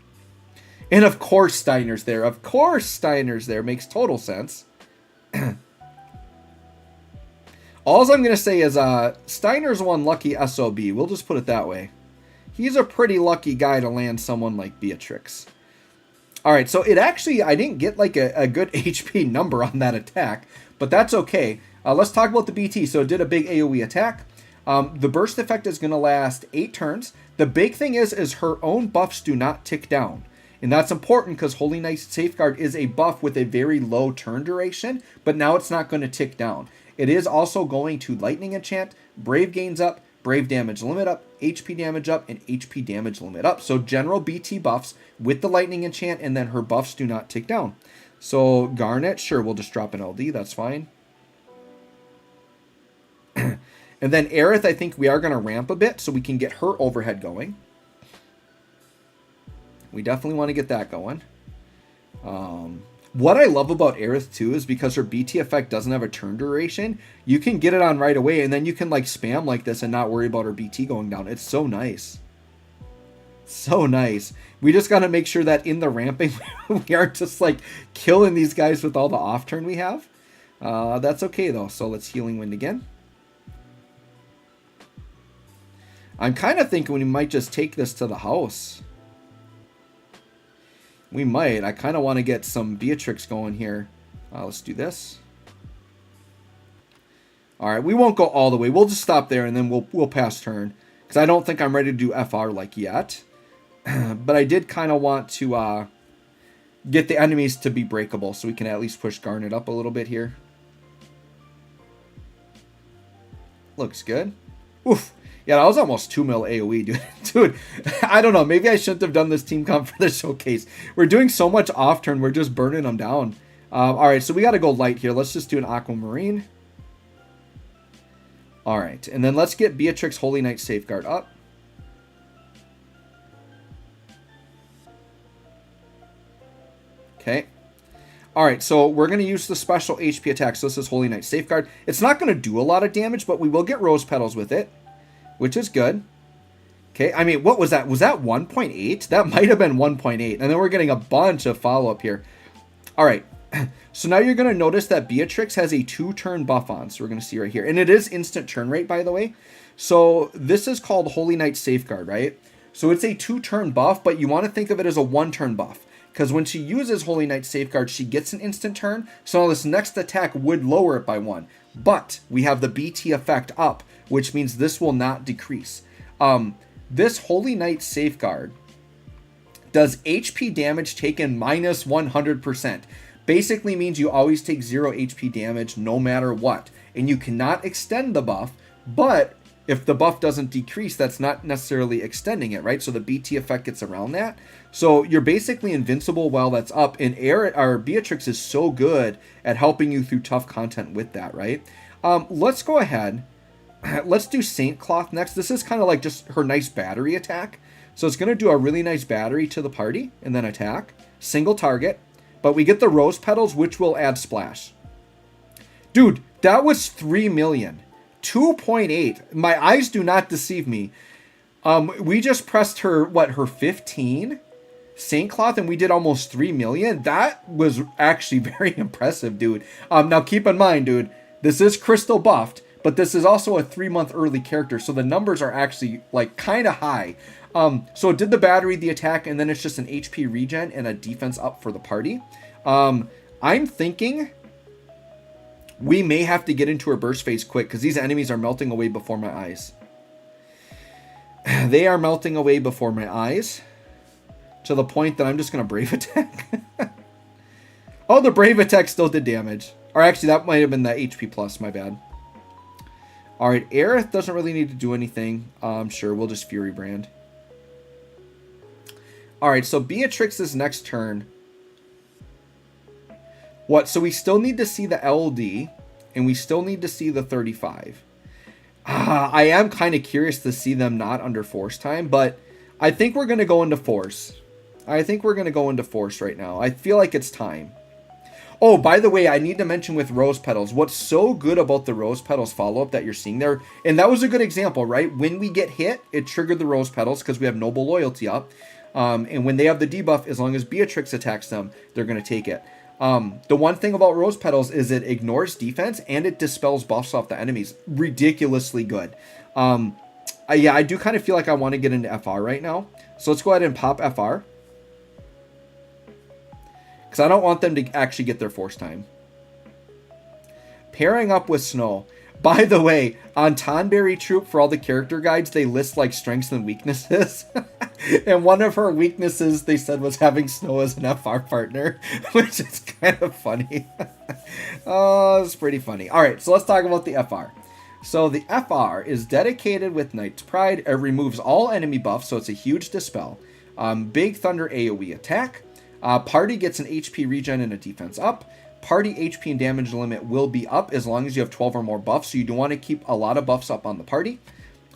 And of course Steiner's there. Of course Steiner's there. Makes total sense. All I'm going to say is Steiner's one lucky SOB. We'll just put it that way. He's a pretty lucky guy to land someone like Beatrix. Alright, so it actually, I didn't get like a good HP number on that attack, but that's okay. Let's talk about the BT. So it did a big AoE attack. The burst effect is going to last 8 turns. The big thing is her own buffs do not tick down. And that's important because Holy Knight Safeguard is a buff with a very low turn duration, but now it's not going to tick down. It is also going to Lightning Enchant, Brave gains up, Brave damage limit up, HP damage up, and HP damage limit up. So general BT buffs with the Lightning Enchant, and then her buffs do not tick down. So Garnet, sure, we'll just drop an LD, that's fine. And then Aerith, I think we are going to ramp a bit so we can get her overhead going. We definitely want to get that going. What I love about Aerith too is because her BT effect doesn't have a turn duration, you can get it on right away, and then you can like spam like this and not worry about her BT going down. It's so nice. So nice. We just got to make sure that in the ramping, we aren't just like killing these guys with all the off turn we have. That's okay though. So let's Healing Wind again. I'm kind of thinking we might just take this to the house. We might. I kind of want to get some Beatrix going here. Let's do this. All right, we won't go all the way. We'll just stop there and then we'll pass turn, because I don't think I'm ready to do FR like yet. But I did kind of want to get the enemies to be breakable so we can at least push Garnet up a little bit here. Looks good. Oof. Yeah, that was almost 2 mil AoE, dude. Dude, I don't know. Maybe I shouldn't have done this team comp for the showcase. We're doing so much off turn. We're just burning them down. All right, so we got to go light here. Let's just do an Aquamarine. All right, and then let's get Beatrix Holy Knight Safeguard up. Okay. All right, so we're going to use the special HP attack. So this is Holy Knight Safeguard. It's not going to do a lot of damage, but we will get Rose Petals with it, which is good. Okay, I mean, what was that? Was that 1.8? That might have been 1.8. And then we're getting a bunch of follow-up here. All right, so now you're going to notice that Beatrix has a 2-turn buff on. So we're going to see right here. And it is instant turn rate, by the way. So this is called Holy Knight Safeguard, right? So it's a 2-turn buff, but you want to think of it as a 1-turn buff. Because when she uses Holy Knight Safeguard, she gets an instant turn. So now this next attack would lower it by 1. But we have the BT effect up, which means this will not decrease. This Holy Knight Safeguard does HP damage taken minus 100%. Basically means you always take 0 HP damage no matter what. And you cannot extend the buff, but if the buff doesn't decrease, that's not necessarily extending it, right? So the BT effect gets around that. So you're basically invincible while that's up. And Beatrix is so good at helping you through tough content with that, right? Let's go ahead. Let's do Saint Cloth next. This is kind of like just her nice battery attack. So it's going to do a really nice battery to the party and then attack. Single target. But we get the Rose Petals, which will add splash. Dude, that was 3 million. 2.8. My eyes do not deceive me. We just pressed her, her 15? Saint Cloth, and we did almost 3 million. That was actually very impressive, dude. Now keep in mind, dude, this is crystal buffed, but this is also a 3-month early character, so the numbers are actually like kind of high. So it did the battery, the attack, and then it's just an HP regen and a defense up for the party. I'm thinking we may have to get into her burst phase quick because these enemies are melting away before my eyes. They are melting away before my eyes to the point that I'm just going to Brave Attack. Oh, the Brave Attack still did damage. Or actually, that might have been the HP plus, my bad. Alright, Aerith doesn't really need to do anything. Sure, we'll just Fury Brand. Alright, so Beatrix's next turn. What? So we still need to see the LD, and we still need to see the 35. I am kind of curious to see them not under force time, but I think we're going to go into force. I think we're going to go into force right now. I feel like it's time. Oh, by the way, I need to mention with rose petals, what's so good about the rose petals follow-up that you're seeing there, and that was a good example, right? When we get hit, it triggered the rose petals because we have noble loyalty up. And when they have the debuff, as long as Beatrix attacks them, they're going to take it. The one thing about rose petals is it ignores defense and it dispels buffs off the enemies. Ridiculously good. Yeah, I do kind of feel like I want to get into FR right now. So let's go ahead and pop FR. Because I don't want them to actually get their force time. Pairing up with Snow. By the way, on Tonberry Troop, for all the character guides, they list like strengths and weaknesses. And one of her weaknesses, they said, was having Snow as an FR partner, which is kind of funny. Oh, it's pretty funny. All right, so let's talk about the FR. So the FR is dedicated with Knight's Pride. It removes all enemy buffs, so it's a huge dispel. Big Thunder AoE attack. Party gets an HP regen and a defense up. Party HP and damage limit will be up as long as you have 12 or more buffs. So you do want to keep a lot of buffs up on the party.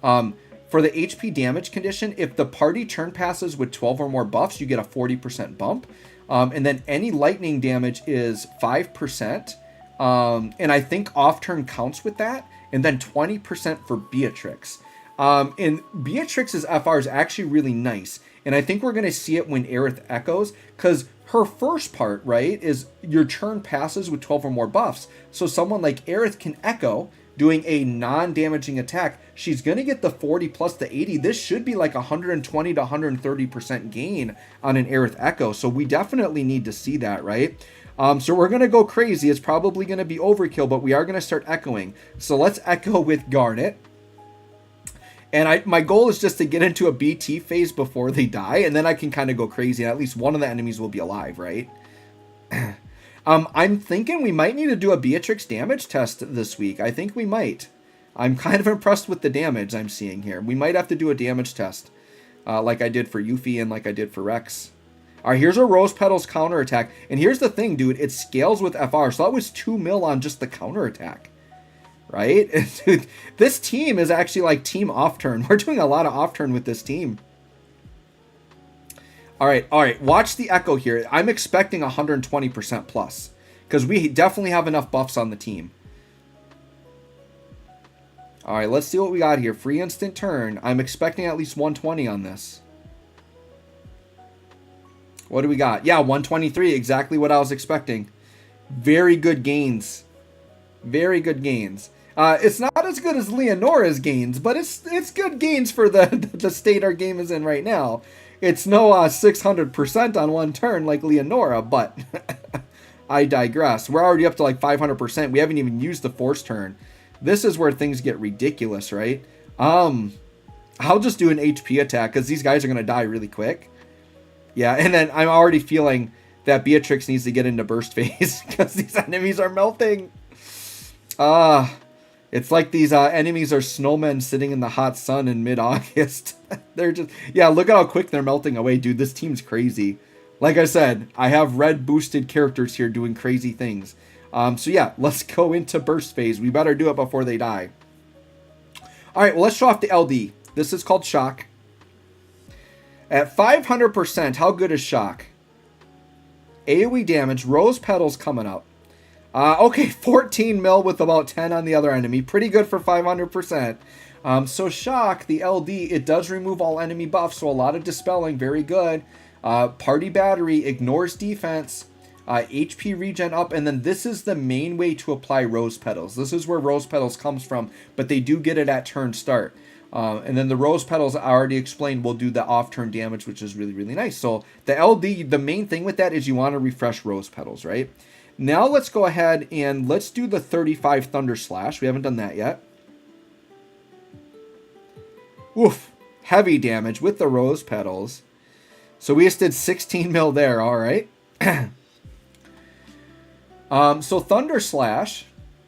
For the HP damage condition, if the party turn passes with 12 or more buffs, you get a 40% bump. And then any lightning damage is 5%. And I think off turn counts with that. And then 20% for Beatrix. And Beatrix's FR is actually really nice. And I think we're going to see it when Aerith echoes, because her first part, right, is your turn passes with 12 or more buffs. So someone like Aerith can echo, doing a non-damaging attack. She's going to get the 40 plus the 80. This should be like 120 to 130% gain on an Aerith echo. So we definitely need to see that, right? So we're going to go crazy. It's probably going to be overkill, but we are going to start echoing. So let's echo with Garnet. And my goal is just to get into a BT phase before they die, and then I can kind of go crazy, and at least one of the enemies will be alive, right? I'm thinking we might need to do a Beatrix damage test this week. I think we might. I'm kind of impressed with the damage I'm seeing here. We might have to do a damage test, like I did for Yuffie and like I did for Rex. All right, here's a Rose Petals counterattack. And here's the thing, dude. It scales with FR, so that was 2 mil on just the counterattack. Right? Dude, this team is actually like team off turn. We're doing a lot of off turn with this team. All right. Watch the echo here. I'm expecting 120% plus because we definitely have enough buffs on the team. All right, let's see what we got here. Free instant turn. I'm expecting at least 120 on this. What do we got? Yeah, 123. Exactly what I was expecting. Very good gains. Very good gains. It's not as good as Leonora's gains, but it's good gains for the state our game is in right now. It's no 600% on one turn like Leonora, but I digress. We're already up to like 500%. We haven't even used the force turn. This is where things get ridiculous, right? I'll just do an HP attack because these guys are going to die really quick. Yeah, and then I'm already feeling that Beatrix needs to get into burst phase because these enemies are melting. It's like these enemies are snowmen sitting in the hot sun in mid-August. They're just, yeah, look at how quick they're melting away, dude. This team's crazy. Like I said, I have red boosted characters here doing crazy things. So yeah, let's go into burst phase. We better do it before they die. All right, well, let's show off the LD. This is called Shock. At 500%, how good is Shock? AoE damage, Rose Petals coming up. Okay, 14 mil with about 10 on the other enemy. Pretty good for 500%. So Shock, the LD, it does remove all enemy buffs, so a lot of dispelling, very good. Party Battery ignores defense. HP regen up, and then this is the main way to apply Rose Petals. This is where Rose Petals comes from, but they do get it at turn start. And then the Rose Petals, I already explained, will do the off-turn damage, which is really, really nice. So the LD, the main thing with that is you want to refresh Rose Petals, right? Now let's go ahead and let's do the 35 Thunder Slash. We haven't done that yet. Oof. Heavy damage with the Rose Petals. So we just did 16 mil there, all right. So Thunder Slash,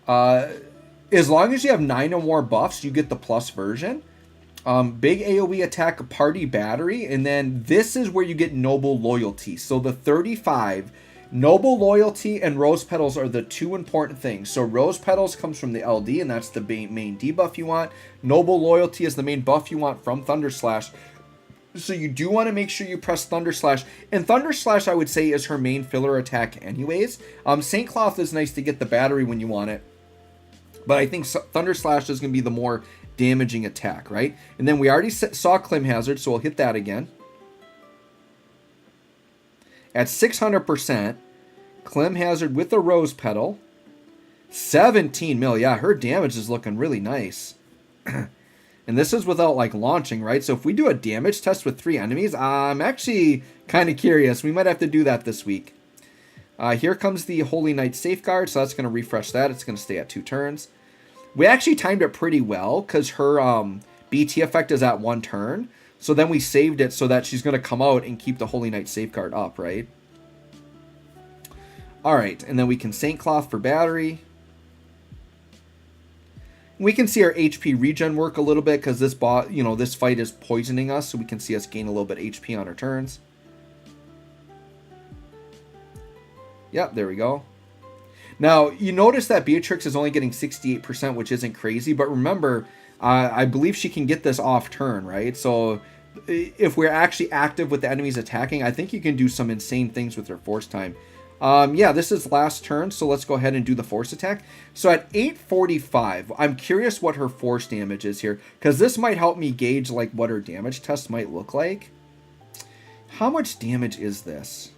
as long as you have 9 or more buffs, you get the plus version. Big AoE attack, Party Battery, and then this is where you get Noble Loyalty. So the 35 Noble Loyalty and Rose Petals are the two important things. So Rose Petals comes from the LD, and that's the main debuff you want. Noble Loyalty is the main buff you want from Thunder Slash. So you do want to make sure you press Thunder Slash. And Thunder Slash, I would say, is her main filler attack anyways. St. Cloth is nice to get the battery when you want it. But I think Thunder Slash is going to be the more damaging attack, right? And then we already saw Clim Hazard, so we'll hit that again. At 600%, Clim Hazard with the Rose Petal. 17 mil. Yeah, her damage is looking really nice. And this is without, like, launching, right? So if we do a damage test with 3 enemies, I'm actually kind of curious. We might have to do that this week. Here comes the Holy Knight Safeguard, so that's going to refresh that. It's going to stay at 2 turns. We actually timed it pretty well because her BT effect is at 1 turn. So then we saved it so that she's going to come out and keep the Holy Knight Safeguard up, right? All right, and then we can St. Cloth for battery. We can see our HP regen work a little bit because this this fight is poisoning us, so we can see us gain a little bit HP on our turns. Yep, there we go. Now, you notice that Beatrix is only getting 68%, which isn't crazy, but remember, I believe she can get this off turn, right? So if we're actually active with the enemies attacking, I think you can do some insane things with her force time. Yeah, this is last turn, so let's go ahead and do the force attack. So at 845, I'm curious what her force damage is here, because this might help me gauge like what her damage test might look like. How much damage is this?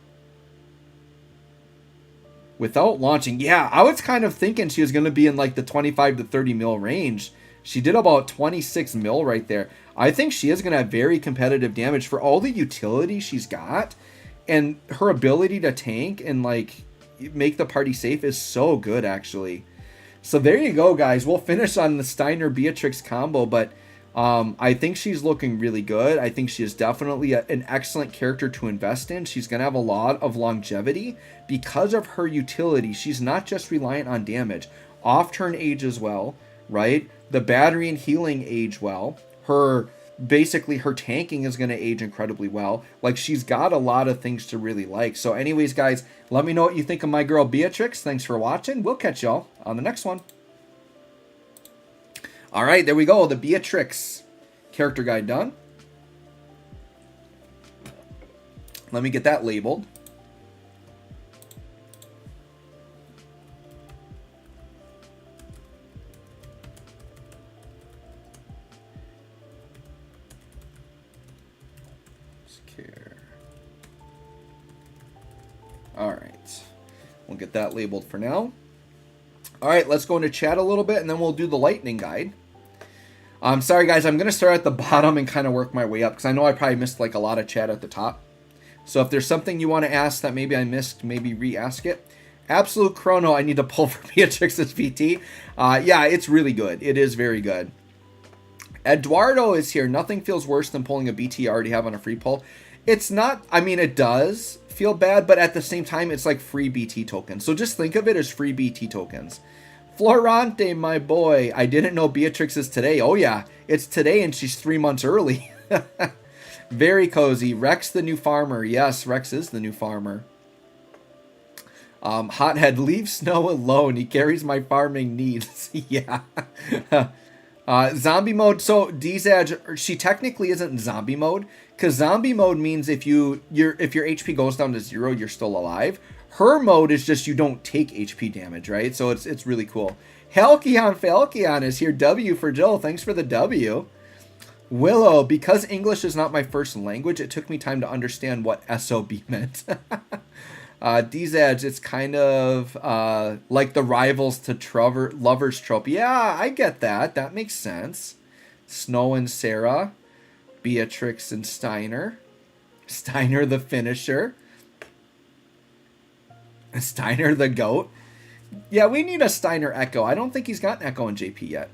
Without launching, yeah, I was kind of thinking she was going to be in like the 25 to 30 mil range. She did about 26 mil right there. I think she is going to have very competitive damage for all the utility she's got. And her ability to tank and like make the party safe is so good, actually. So there you go, guys. We'll finish on the Steiner Beatrix combo, but I think she's looking really good. I think she is definitely an excellent character to invest in. She's going to have a lot of longevity because of her utility. She's not just reliant on damage. Off-turn age as well, right? The battery and healing age well. Basically her tanking is going to age incredibly well. Like, she's got a lot of things to really like. So anyways, guys, let me know what you think of my girl Beatrix. Thanks for watching. We'll catch y'all on the next one. All right, there we go. The Beatrix character guide done. Let me get that labeled. All right, we'll get that labeled for now. All right, let's go into chat a little bit, and then we'll do the lightning guide. Sorry, guys, I'm going to start at the bottom and kind of work my way up, because I know I probably missed like a lot of chat at the top. So if there's something you want to ask that maybe I missed, maybe re-ask it. Absolute Chrono, I need to pull for Beatrix's VT. Yeah, it's really good. It is very good. Eduardo is here. Nothing feels worse than pulling a BT you already have on a free pull. It's not, I mean, it does feel bad, but at the same time, it's like free BT tokens. So just think of it as free BT tokens. Florante, my boy, I didn't know Beatrix is today. Oh yeah, it's today and she's 3 months early. Very cozy. Rex the new farmer. Yes, Rex is the new farmer. Hothead, leave Snow alone. He carries my farming needs. Yeah. Zombie mode. So Dzaj, she technically isn't zombie mode, because zombie mode means if your HP goes down to 0, you're still alive. Her mode is just you don't take HP damage, right? So it's really cool. Halcyon Falcon is here. W for Joe. Thanks for the W. Willow, because English is not my first language, it took me time to understand what SOB meant. Dzaj, it's kind of like the rivals to lovers trope. Yeah, I get that. That makes sense. Snow and Sarah. Beatrix and Steiner. Steiner the finisher. Steiner the goat. Yeah, we need a Steiner Echo. I don't think he's got an Echo in JP yet.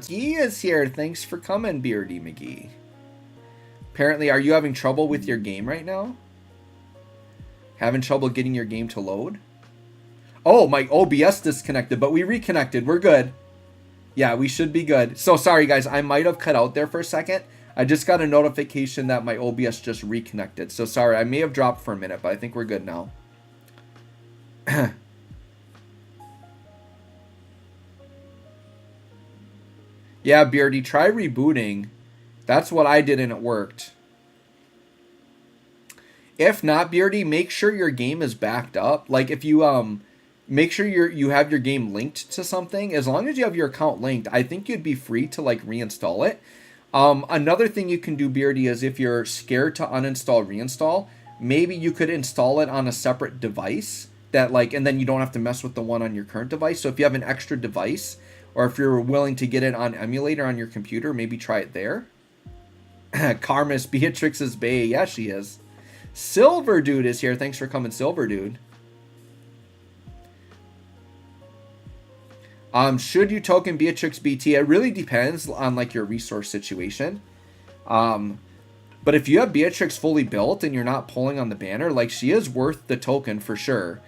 He is here. Thanks for coming, Beardy McGee. Apparently, are you having trouble with your game right now? Having trouble getting your game to load? Oh, my OBS disconnected, but we reconnected. We're good. Yeah, we should be good. So sorry, guys. I might have cut out there for a second. I just got a notification that my OBS just reconnected. So sorry, I may have dropped for a minute, but I think we're good now. Yeah, Beardy, try rebooting. That's what I did and it worked. If not, Beardy, make sure your game is backed up. Like if you make sure you have your game linked to something. As long as you have your account linked, I think you'd be free to like reinstall it. Another thing you can do, Beardy, is if you're scared to uninstall, reinstall, maybe you could install it on a separate device that like, and then you don't have to mess with the one on your current device. So if you have an extra device, or if you're willing to get it on emulator on your computer, maybe try it there. Carmus, Beatrix is bae. Yeah, she is. Silver Dude is here. Thanks for coming, Silver Dude. Should you token Beatrix BT? It really depends on like your resource situation. But if you have Beatrix fully built and you're not pulling on the banner, like she is worth the token for sure.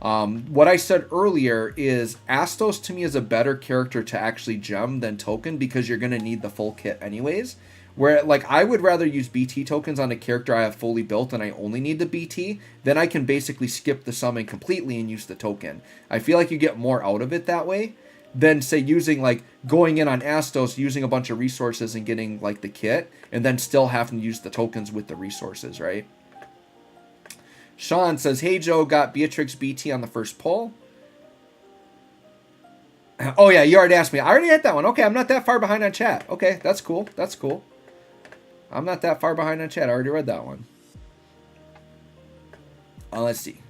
What I said earlier is Astos to me is a better character to actually gem than token because you're going to need the full kit anyways. Where like I would rather use BT tokens on a character I have fully built and I only need the BT, then I can basically skip the summon completely and use the token. I feel like you get more out of it that way than say using like going in on Astos, using a bunch of resources and getting like the kit and then still having to use the tokens with the resources, right? Sean says, hey Joe, got Beatrix BT on the first pull. Oh yeah, you already asked me. I already hit that one. Okay, I'm not that far behind on chat. Okay, that's cool. That's cool. I'm not that far behind on chat. I already read that one. Let's see.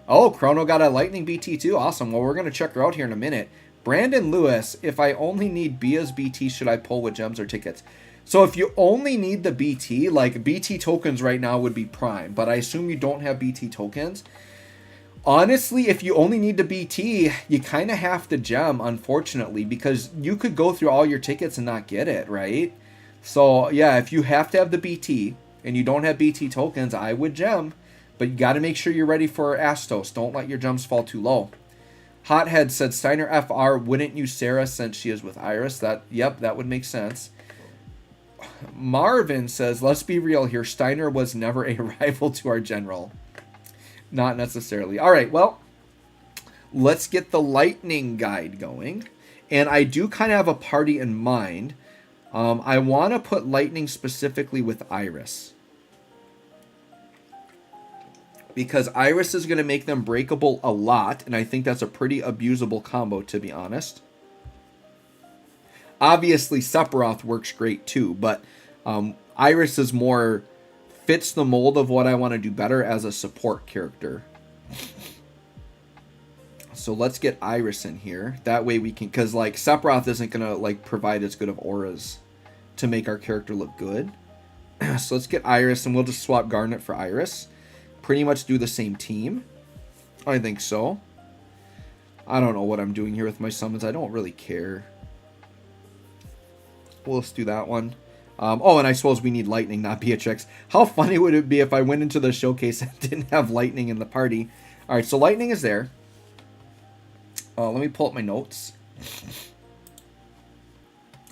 Oh, Chrono got a Lightning BT too. Awesome. Well, we're going to check her out here in a minute. Brandon Lewis, if I only need Bia's BT, should I pull with gems or tickets? So if you only need the BT, like BT tokens right now would be prime, but I assume you don't have BT tokens. Honestly, if you only need the BT, you kind of have to gem, unfortunately, because you could go through all your tickets and not get it, right? So yeah, if you have to have the BT and you don't have BT tokens, I would gem, but you got to make sure you're ready for Astos. Don't let your gems fall too low. Hothead said Steiner FR wouldn't use Sarah since she is with Iris. Yep, that would make sense. Marvin says, let's be real here. Steiner was never a rival to our general. Not necessarily. All right, well, let's get the lightning guide going. And I do kind of have a party in mind. I want to put lightning specifically with Iris. Because Iris is going to make them breakable a lot. And I think that's a pretty abusable combo, to be honest. Obviously, Sephiroth works great too. But Iris is more... fits the mold of what I want to do better as a support character. So let's get Iris in here. That way we can... because like Sephiroth isn't going to like provide as good of auras to make our character look good. So let's get Iris and we'll just swap Garnet for Iris. Pretty much do the same team. I think so. I don't know what I'm doing here with my summons. I don't really care. Well, let's do that one. Oh, and I suppose we need Lightning, not Beatrix. How funny would it be if I went into the showcase and didn't have Lightning in the party? All right, so Lightning is there. Let me pull up my notes.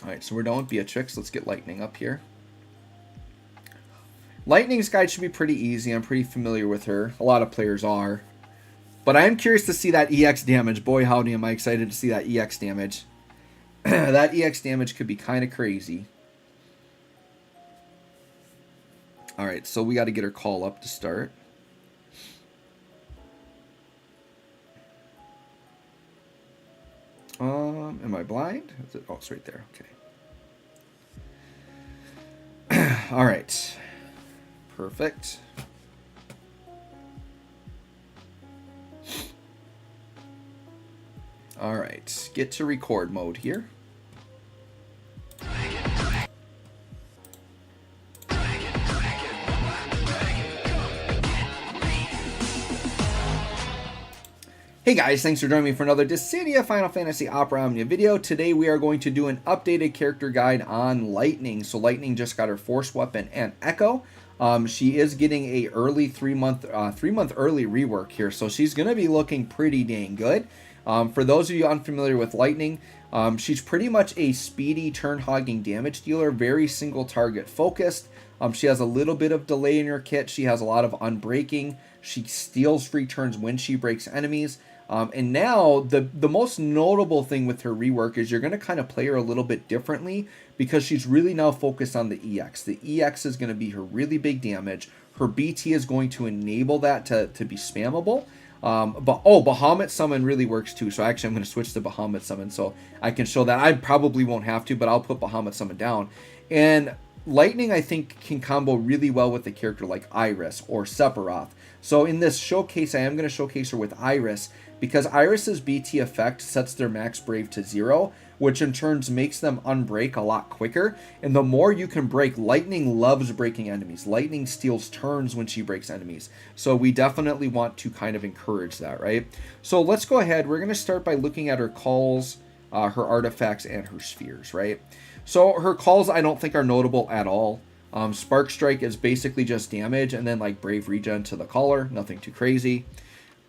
All right, so we're done with Beatrix. Let's get Lightning up here. Lightning's guide should be pretty easy. I'm pretty familiar with her. A lot of players are. But I am curious to see that EX damage. Boy, howdy, am I excited to see that EX damage. That EX damage could be kind of crazy. All right, so we got to get her call up to start. Am I blind? Is it? Oh, it's right there. Okay. All right. Perfect. All right. Get to record mode here. Hey guys, thanks for joining me for another Dissidia Final Fantasy Opera Omnia video. Today we are going to do an updated character guide on Lightning. So Lightning just got her Force Weapon and Echo. She is getting a early 3-month early rework here, so she's going to be looking pretty dang good. For those of you unfamiliar with Lightning, She's pretty much a speedy turn-hogging damage dealer, very single target focused. She has a little bit of delay in her kit. She has a lot of unbreaking. She steals free turns when she breaks enemies. And now the most notable thing with her rework is you're going to kind of play her a little bit differently because she's really now focused on the EX. The EX is going to be her really big damage. Her BT is going to enable that to be spammable. But Bahamut Summon really works too. So actually I'm going to switch to Bahamut Summon so I can show that. I probably won't have to, but I'll put Bahamut Summon down. And Lightning, I think, can combo really well with a character like Iris or Sephiroth. So in this showcase, I am going to showcase her with Iris because Iris's BT effect sets their max brave to 0, which in turn makes them unbreak a lot quicker. And the more you can break, Lightning loves breaking enemies. Lightning steals turns when she breaks enemies. So we definitely want to kind of encourage that, right? So let's go ahead. We're going to start by looking at her calls, her artifacts, and her spheres, right? So her calls I don't think are notable at all. Spark Strike is basically just damage and then like Brave Regen to the caller. Nothing too crazy.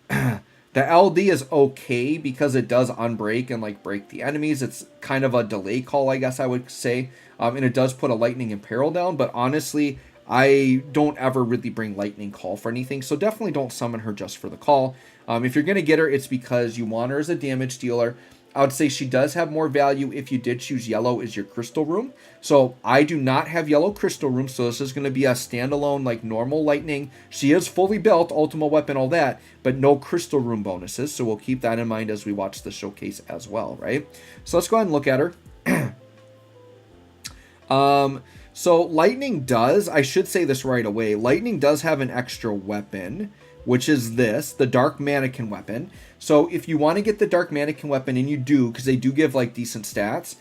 The LD is okay because it does unbreak and like break the enemies. It's kind of a delay call, I guess I would say. And it does put a Lightning in peril down. But honestly, I don't ever really bring Lightning call for anything. So definitely don't summon her just for the call. If you're going to get her, it's because you want her as a damage dealer. I would say she does have more value if you did choose yellow as your crystal room. So I do not have yellow crystal room, so this is going to be a standalone like normal Lightning. She is fully built, ultimate weapon, all that, but no crystal room bonuses. So we'll keep that in mind as we watch the showcase as well, right? So let's go ahead and look at her. So Lightning does, I should say this right away, Lightning does have an extra weapon, which is this, the Dark Mannequin weapon. So if you want to get the Dark Mannequin weapon, and you do, because they do give like decent stats,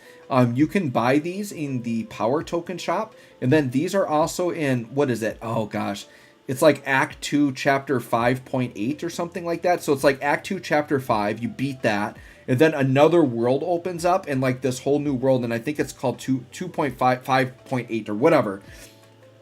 you can buy these in the Power Token shop. And then these are also in, what is it? Oh gosh. It's like Act 2, Chapter 5.8 or something like that. So it's like Act 2, Chapter 5, you beat that. And then another world opens up and like this whole new world. And I think it's called 2.5.8 or whatever.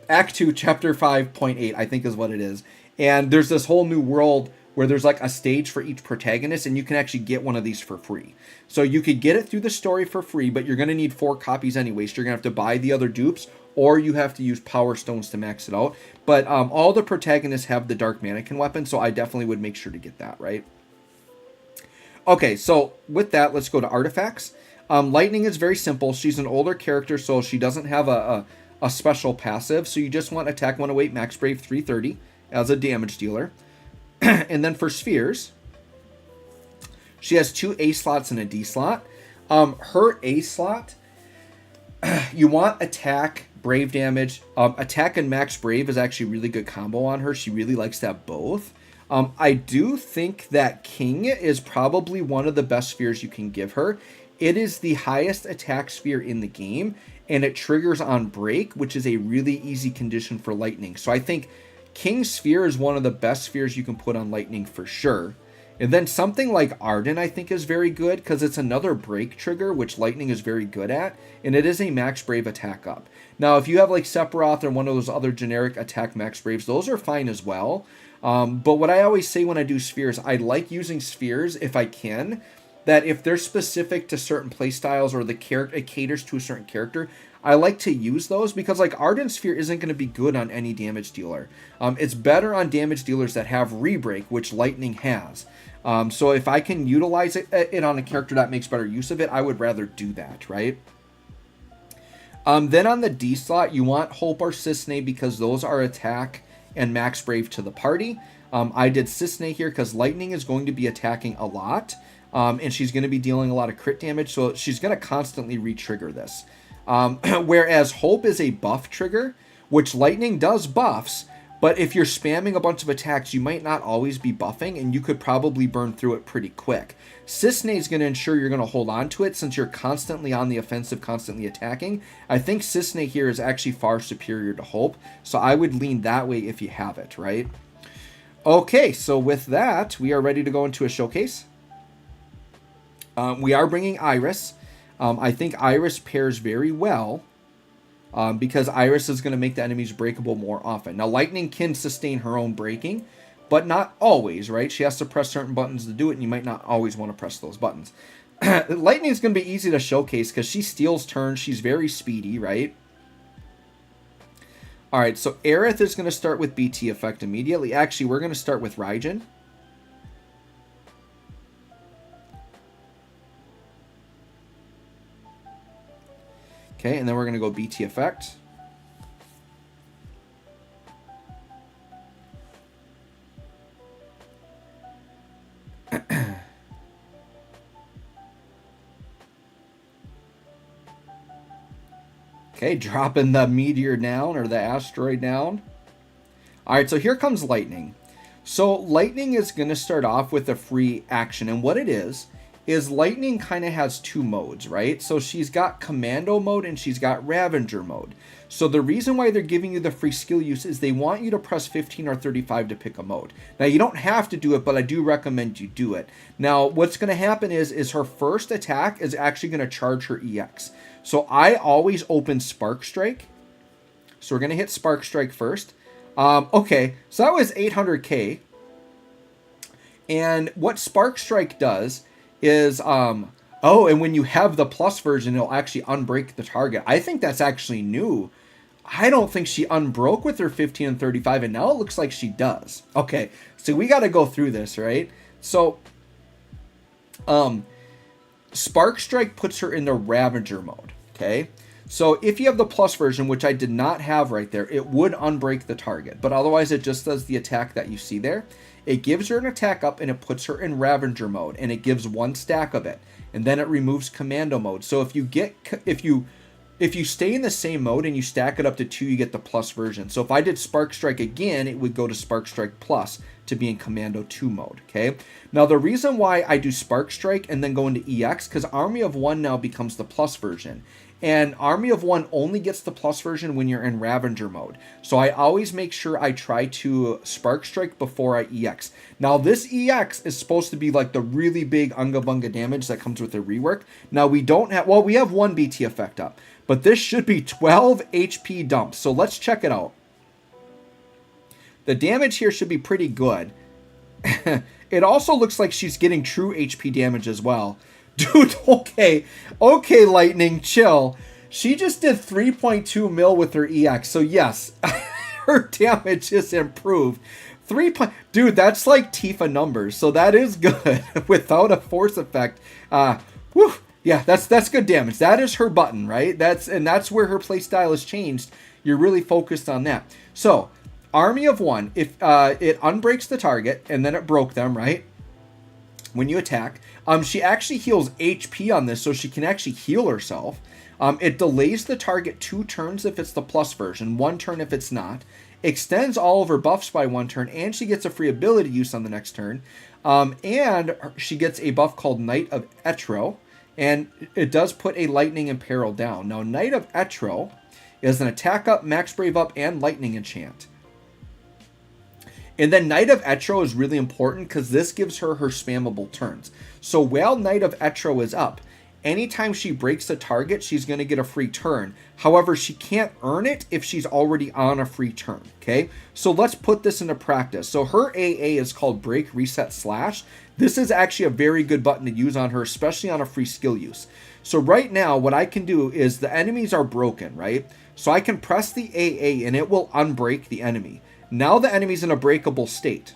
Act 2, Chapter 5.8, I think is what it is. And there's this whole new world where there's like a stage for each protagonist, and you can actually get one of these for free. So you could get it through the story for free, but you're going to need 4 copies anyway. So you're going to have to buy the other dupes, or you have to use Power Stones to max it out. But all the protagonists have the Dark Mannequin weapon, so I definitely would make sure to get that, right? Okay, so with that, let's go to artifacts. Lightning is very simple. She's an older character, so she doesn't have a special passive. So you just want attack 108, max brave 330 as a damage dealer. And then for spheres, she has 2 A slots and a D slot. Her A slot, you want attack, brave damage. Attack and max brave is actually a really good combo on her. She really likes to have both. I do think that King is probably one of the best spheres you can give her. It is the highest attack sphere in the game, and it triggers on break, which is a really easy condition for Lightning. So I think King Sphere is one of the best spheres you can put on Lightning for sure. And then something like Arden I think is very good because it's another break trigger, which Lightning is very good at. And it is a max brave attack up. Now, if you have like Sephiroth or one of those other generic attack max braves, those are fine as well. But what I always say when I do spheres, I like using spheres if I can, that if they're specific to certain playstyles or the character, it caters to a certain character, I like to use those because like Arden Sphere isn't going to be good on any damage dealer. It's better on damage dealers that have rebreak, which Lightning has. So if I can utilize it on a character that makes better use of it, I would rather do that, right? Then on the D slot, you want Hope or Cissnei because those are attack and max brave to the party. I did Cissnei here because Lightning is going to be attacking a lot. And she's going to be dealing a lot of crit damage, so she's going to constantly re-trigger this. Whereas Hope is a buff trigger, which Lightning does buffs, but if you're spamming a bunch of attacks, you might not always be buffing, and you could probably burn through it pretty quick. Cissnei is going to ensure you're going to hold on to it since you're constantly on the offensive, constantly attacking. I think Cissnei here is actually far superior to Hope, so I would lean that way if you have it, right? Okay, so with that, we are ready to go into a showcase. We are bringing Iris. I think Iris pairs very well because Iris is going to make the enemies breakable more often. Now, Lightning can sustain her own breaking, but not always, right? She has to press certain buttons to do it, and you might not always want to press those buttons. Lightning is going to be easy to showcase because she steals turns. She's very speedy, right? All right, so Aerith is going to start with BT effect immediately. Actually, we're going to start with Raijin. Okay, and then we're going to go BT effect. Okay, dropping the meteor down, or the asteroid down. All right, so here comes lightning. So lightning is going to start off with a free action, and what it is lightning kind of has two modes, right? So she's got commando mode and she's got Ravager mode. So the reason why they're giving you the free skill use is they want you to press 15 or 35 to pick a mode. Now you don't have to do it, but I do recommend you do it. Now what's going to happen is her first attack is actually going to charge her EX. So I always open Spark Strike. So we're going to hit Spark Strike first. Okay, so that was 800k. And what Spark Strike does is, oh, and when you have the plus version, it'll actually unbreak the target. I think that's actually new. I don't think she unbroke with her 15 and 35, and now it looks like she does. Okay, so we got to go through this, right? So, Spark Strike puts her in the Ravager mode, okay? So if you have the plus version, which I did not have right there, it would unbreak the target. But otherwise, it just does the attack that you see there. It gives her an attack up and it puts her in Ravager mode, and it gives one stack of it, and then it removes commando mode. So if you stay in the same mode and you stack it up to 2, you get the plus version. So if I did Spark Strike again, it would go to Spark Strike Plus to be in Commando 2 mode, okay? Now the reason why I do Spark Strike and then go into EX, because Army of One now becomes the plus version. And Army of One only gets the plus version when you're in Ravager mode. So I always make sure I try to Spark Strike before I EX. Now this EX is supposed to be like the really big Unga Bunga damage that comes with the rework. Now we don't have, well, we have one BT effect up, but this should be 12 HP dumps. So let's check it out. The damage here should be pretty good. It also looks like she's getting true HP damage as well. Dude, okay, Lightning, chill. She just did 3.2 mil with her EX, so yes, her damage is improved. Dude, that's like Tifa numbers, so that is good without a force effect. Whew, yeah, that's good damage. That is her button, right? That's where her playstyle has changed. You're really focused on that. So, Army of One, if it unbreaks the target and then it broke them, right? When you attack, she actually heals HP on this, so she can actually heal herself. It delays the target 2 turns if it's the plus version, 1 turn if it's not. Extends all of her buffs by 1 turn, and she gets a free ability use on the next turn. And she gets a buff called Knight of Etro, and it does put a Lightning Imperil down. Now, Knight of Etro is an attack up, max brave up, and lightning enchant. And then Knight of Etro is really important because this gives her spammable turns. So while Knight of Etro is up, anytime she breaks a target, she's going to get a free turn. However, she can't earn it if she's already on a free turn, okay? So let's put this into practice. So her AA is called Break, Reset, Slash. This is actually a very good button to use on her, especially on a free skill use. So right now, what I can do is the enemies are broken, right? So I can press the AA and it will unbreak the enemy. Now the enemy's in a breakable state.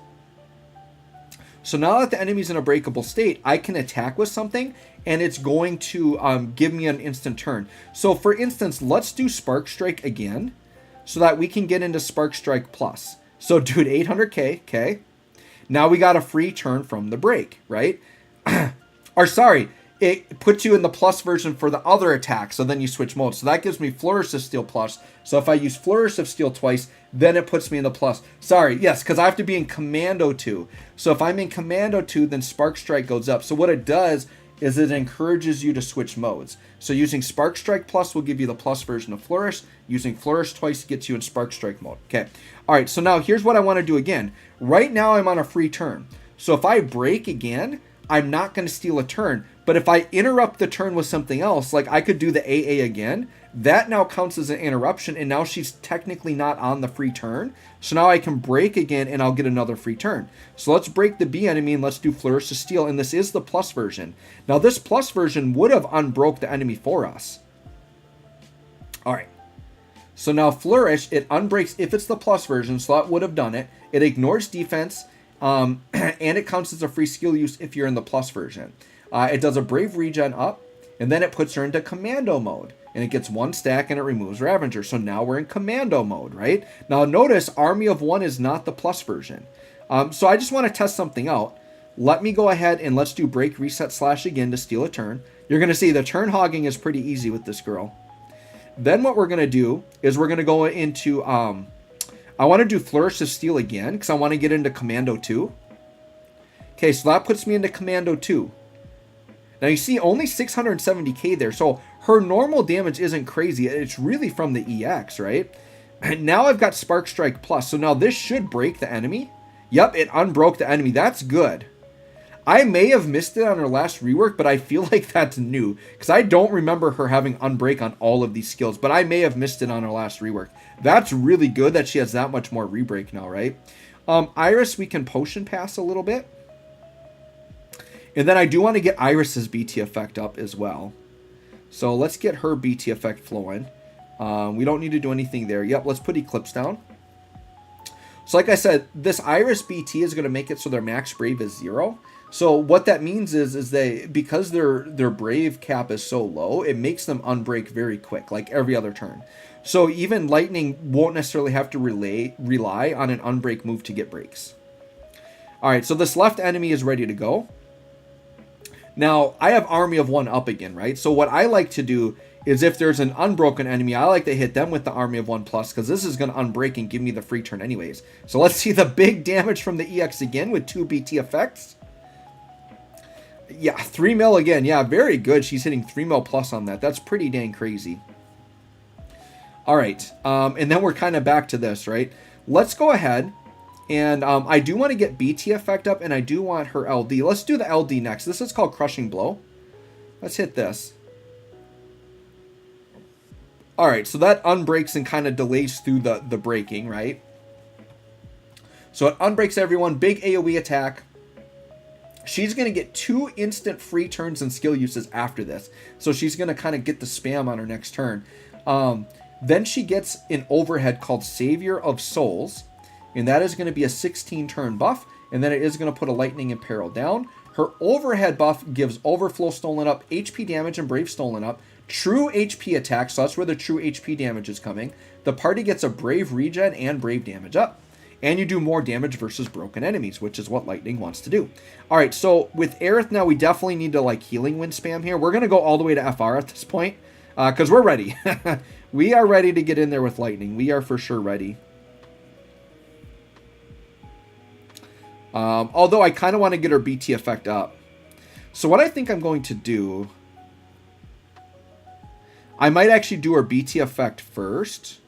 So now that the enemy's in a breakable state, I can attack with something and it's going to give me an instant turn. So for instance, let's do Spark Strike again so that we can get into Spark Strike Plus. So dude, 800k, okay. Now we got a free turn from the break, right? Or sorry, it puts you in the plus version for the other attack, so then you switch modes. So that gives me Flourish of Steel Plus. So if I use Flourish of Steel twice, then it puts me in the plus. Sorry, yes, because I have to be in Commando 2. So if I'm in Commando 2, then Spark Strike goes up. So what it does is it encourages you to switch modes. So using Spark Strike Plus will give you the plus version of Flourish. Using Flourish twice gets you in Spark Strike mode. Okay. All right, so now here's what I want to do again. Right now I'm on a free turn. So if I break again, I'm not going to steal a turn, But if I interrupt the turn with something else, like I could do the AA again, that now counts as an interruption, and now she's technically not on the free turn. So now I can break again, and I'll get another free turn. So let's break the B enemy, and let's do Flourish to Steal, and this is the plus version. Now this plus version would have unbroke the enemy for us. All right. So now Flourish, it unbreaks if it's the plus version, so that would have done it. It ignores defense, and it counts as a free skill use if you're in the plus version. It does a Brave Regen up, and then it puts her into Commando mode. And it gets 1 stack, and it removes Ravager. So now we're in Commando mode, right? Now notice, Army of 1 is not the plus version. So I just want to test something out. Let me go ahead and let's do Break, Reset, Slash again to steal a turn. You're going to see the turn hogging is pretty easy with this girl. Then what we're going to do is we're going to go into... I want to do Flourish to Steal again, because I want to get into Commando 2. Okay, so that puts me into Commando 2. Now you see only 670k there, so her normal damage isn't crazy. It's really from the EX, right? And now I've got Spark Strike Plus, so now this should break the enemy. Yep, it unbroke the enemy. That's good. I may have missed it on her last rework, but I feel like that's new, because I don't remember her having unbreak on all of these skills, but I may have missed it on her last rework. That's really good that she has that much more rebreak now, right? Iris, we can Potion Pass a little bit. And then I do want to get Iris's BT effect up as well. So let's get her BT effect flowing. We don't need to do anything there. Yep, let's put Eclipse down. So like I said, this Iris BT is going to make it so their max Brave is 0. So what that means is they, because their Brave cap is so low, it makes them unbreak very quick, like every other turn. So even Lightning won't necessarily have to rely on an unbreak move to get breaks. Alright, so this left enemy is ready to go. Now, I have Army of 1 up again, right? So what I like to do is if there's an unbroken enemy, I like to hit them with the Army of 1 plus, because this is going to unbreak and give me the free turn anyways. So let's see the big damage from the EX again with 2 BT effects. Yeah, 3 mil again. Yeah, very good. She's hitting 3 mil plus on that. That's pretty dang crazy. All right, and then we're kind of back to this, right? Let's go ahead. And I do want to get BT effect up, and I do want her LD. Let's do the LD next. This is called Crushing Blow. Let's hit this. All right, so that unbreaks and kind of delays through the breaking, right? So it unbreaks everyone. Big AoE attack. She's going to get 2 instant free turns and skill uses after this. So she's going to kind of get the spam on her next turn. Then she gets an overhead called Savior of Souls. And that is going to be a 16 turn buff. And then it is going to put a Lightning in Peril down. Her overhead buff gives Overflow Stolen up, HP damage and Brave Stolen up, True HP attack, so that's where the true HP damage is coming. The party gets a Brave Regen and Brave damage up. And you do more damage versus broken enemies, which is what Lightning wants to do. Alright, so with Aerith now, we definitely need to like Healing Wind spam here. We're going to go all the way to FR at this point, because we're ready. We are ready to get in there with Lightning. We are for sure ready. Although I kind of want to get her BT effect up. So what I think I'm going to do, I might actually do her BT effect first.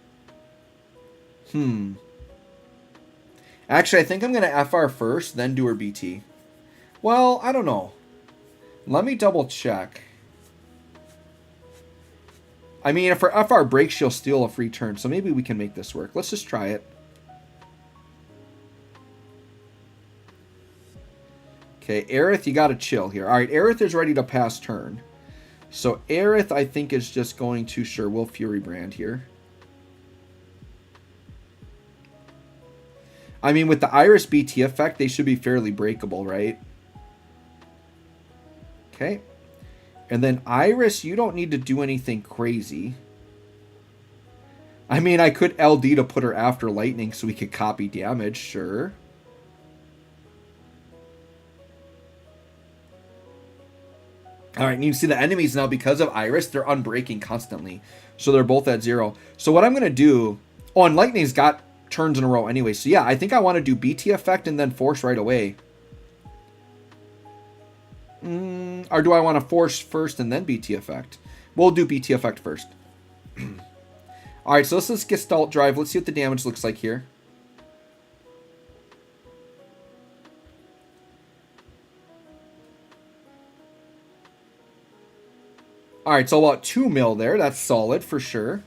Actually, I think I'm going to FR first, then do her BT. Well, I don't know. Let me double check. I mean, if her FR breaks, she'll steal a free turn. So maybe we can make this work. Let's just try it. Okay, Aerith, you got to chill here. All right, Aerith is ready to pass turn. So Aerith, I think, is just going to, sure, we'll Fury Brand here. I mean, with the Iris BT effect, they should be fairly breakable, right? Okay. And then Iris, you don't need to do anything crazy. I mean, I could LD to put her after Lightning so we could copy damage, sure. Alright, and you can see the enemies now, because of Iris, they're unbreaking constantly. So they're both at 0. So what I'm going to do... Oh, and Lightning's got turns in a row anyway. So yeah, I think I want to do BT effect and then force right away. Or do I want to force first and then BT effect? We'll do BT effect first. Alright, so let's just Gestalt Drive. Let's see what the damage looks like here. All right, so about 2 mil there. That's solid for sure.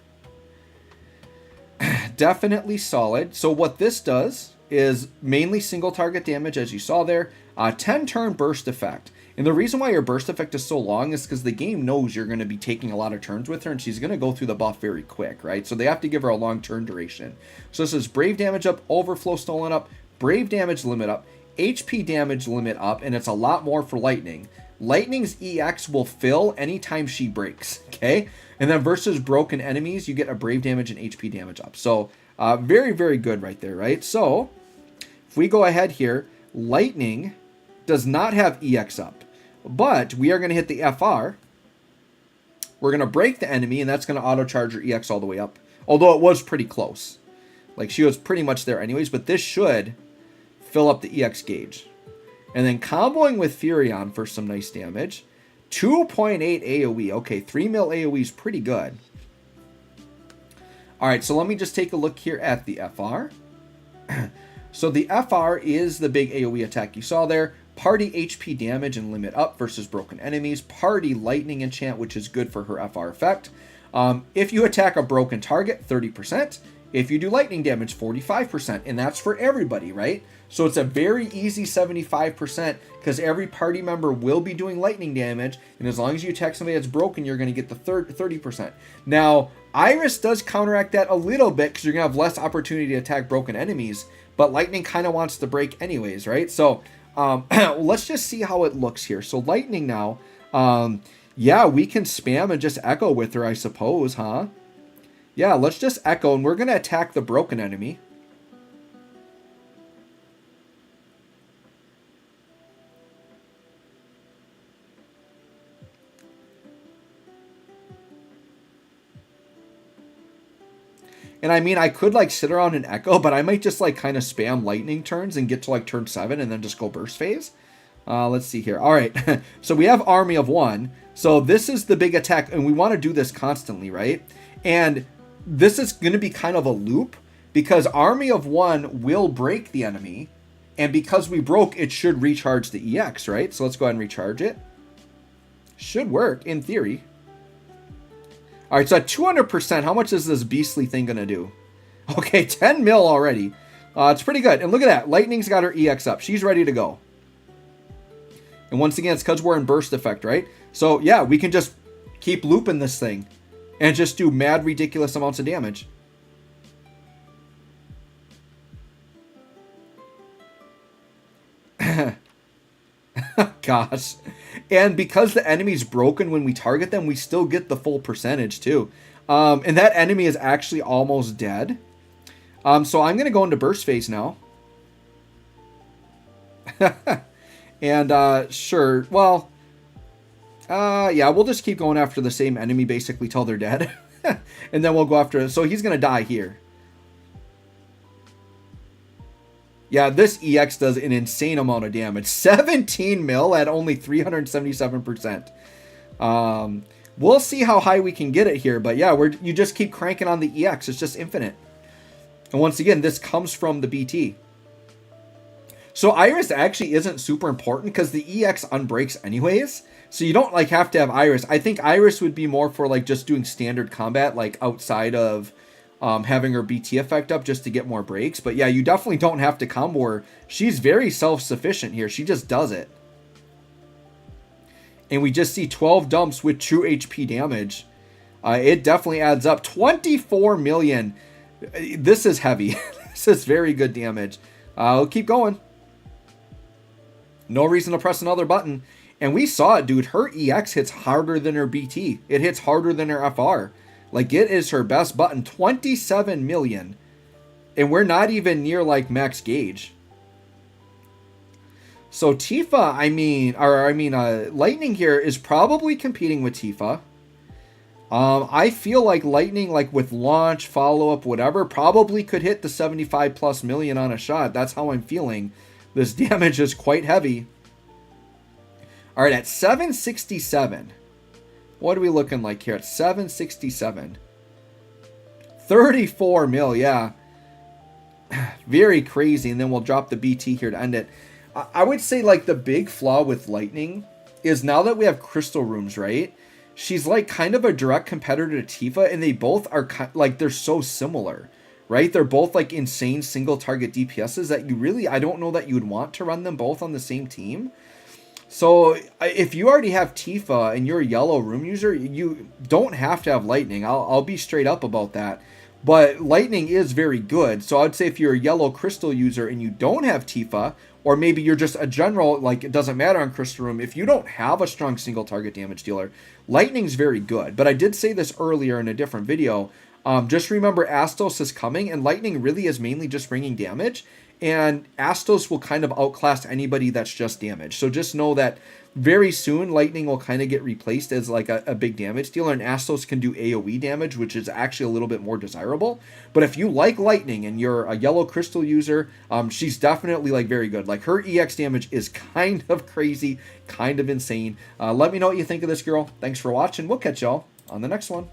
Definitely solid. So what this does is mainly single target damage, as you saw there. 10 turn burst effect. And the reason why your burst effect is so long is because the game knows you're going to be taking a lot of turns with her, and she's going to go through the buff very quick, right? So they have to give her a long turn duration. So this is Brave damage up, Overflow stolen up, Brave damage limit up, HP damage limit up, and it's a lot more for Lightning. Lightning's EX will fill anytime she breaks, okay? And then versus broken enemies, you get a Brave damage and HP damage up. So very, very good right there, right? So if we go ahead here, Lightning does not have EX up, but we are going to hit the FR. We're going to break the enemy, and that's going to auto-charge her EX all the way up. Although it was pretty close. Like, she was pretty much there anyways, but this should fill up the EX gauge. And then comboing with Furion for some nice damage. 2.8 AoE. Okay, 3 mil AoE is pretty good. Alright, so let me just take a look here at the FR. So the FR is the big AoE attack you saw there. Party HP damage and limit up versus broken enemies. Party lightning enchant, which is good for her FR effect. If you attack a broken target, 30%. If you do lightning damage, 45%. And that's for everybody, right? So it's a very easy 75% because every party member will be doing lightning damage. And as long as you attack somebody that's broken, you're going to get the 30%. Now, Iris does counteract that a little bit because you're going to have less opportunity to attack broken enemies. But lightning kind of wants to break anyways, right? So let's just see how it looks here. So lightning now, yeah, we can spam and just echo with her, I suppose, huh? Yeah, let's just echo, and we're going to attack the broken enemy. And I mean, I could like sit around and echo, but I might just like kind of spam lightning turns and get to like turn 7 and then just go burst phase. Let's see here. All right. So we have Army of One. So this is the big attack, and we want to do this constantly, right? And this is going to be kind of a loop because Army of One will break the enemy. And because we broke, it should recharge the EX, right? So let's go ahead and recharge it. Should work in theory. All right, so at 200%, how much is this beastly thing going to do? Okay, 10 mil already. It's pretty good. And look at that. Lightning's got her EX up. She's ready to go. And once again, it's because we're in burst effect, right? So, yeah, we can just keep looping this thing and just do mad, ridiculous amounts of damage. Gosh. And because the enemy's broken when we target them, we still get the full percentage too. And that enemy is actually almost dead. So I'm going to go into burst phase now. And sure, well, yeah, we'll just keep going after the same enemy basically till they're dead. And then we'll go after, so he's going to die here. Yeah, this EX does an insane amount of damage. 17 mil at only 377%. We'll see how high we can get it here. But yeah, you just keep cranking on the EX. It's just infinite. And once again, this comes from the BT. So Iris actually isn't super important because the EX unbreaks anyways. So you don't like have to have Iris. I think Iris would be more for like just doing standard combat, like outside of having her BT effect up just to get more breaks. But yeah, you definitely don't have to combo her. She's very self-sufficient here. She just does it. And we just see 12 dumps with true HP damage. It definitely adds up. 24 million. This is heavy. This is very good damage. We'll keep going. No reason to press another button. And we saw it, dude. Her EX hits harder than her BT. It hits harder than her FR. Like, it is her best button. 27 million. And we're not even near, like, max gauge. So Tifa, Lightning here is probably competing with Tifa. I feel like Lightning, like, with launch, follow-up, whatever, probably could hit the 75 plus million on a shot. That's how I'm feeling. This damage is quite heavy. All right, at 767... what are we looking like here? At 767. 34 mil, yeah. Very crazy. And then we'll drop the BT here to end it. I would say like the big flaw with Lightning is now that we have crystal rooms, right? she's like kind of a direct competitor to Tifa, and they both are like they're so similar, right? They're both like insane single target DPSs that you really, I don't know that you would want to run them both on the same team. So if you already have Tifa and you're a yellow room user, you don't have to have lightning. I'll be straight up about that. But lightning is very good. So I'd say if you're a yellow crystal user and you don't have Tifa, or maybe you're just a general, like it doesn't matter on crystal room, if you don't have a strong single target damage dealer, lightning's very good. But I did say this earlier in a different video. Just remember Astos is coming, and lightning really is mainly just bringing damage. And Astos will kind of outclass anybody that's just damage. So just know that very soon lightning will kind of get replaced as like a big damage dealer, and Astos can do AoE damage, which is actually a little bit more desirable. But if you like lightning and you're a yellow crystal user, she's definitely like very good. Like her EX damage is kind of crazy, kind of insane. Let me know what you think of this girl. Thanks for watching. We'll catch y'all on the next one.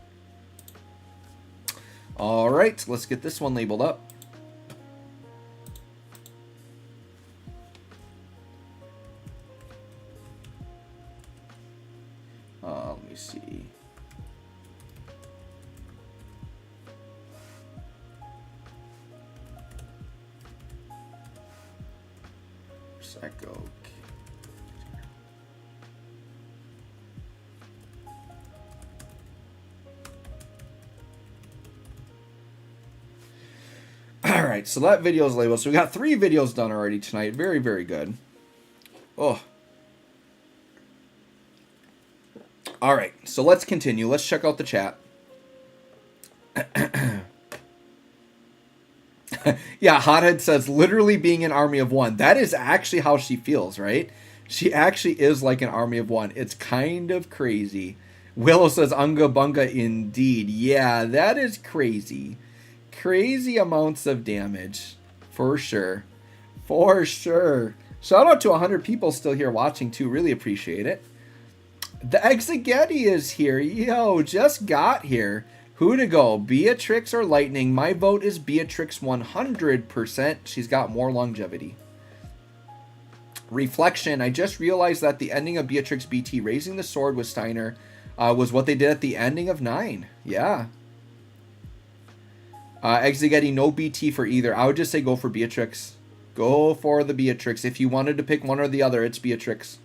All right, let's get this one labeled up. Let me see. Psycho. All right, so that video is labeled. So we got 3 videos done already tonight. Very, very good. Oh. All right, so let's continue. Let's check out the chat. Yeah, Hothead says, literally being an army of one. That is actually how she feels, right? She actually is like an army of one. It's kind of crazy. Willow says, Unga Bunga indeed. Yeah, that is crazy. Crazy amounts of damage. For sure. For sure. Shout out to 100 people still here watching, too. Really appreciate it. The Exegetti is here. Yo, just got here. Who to go? Beatrix or Lightning? My vote is Beatrix 100%. She's got more longevity. Reflection. I just realized that the ending of Beatrix BT raising the sword with Steiner was what they did at the ending of 9. Yeah. Exegetti, no BT for either. I would just say go for Beatrix. Go for the Beatrix. If you wanted to pick one or the other, it's Beatrix.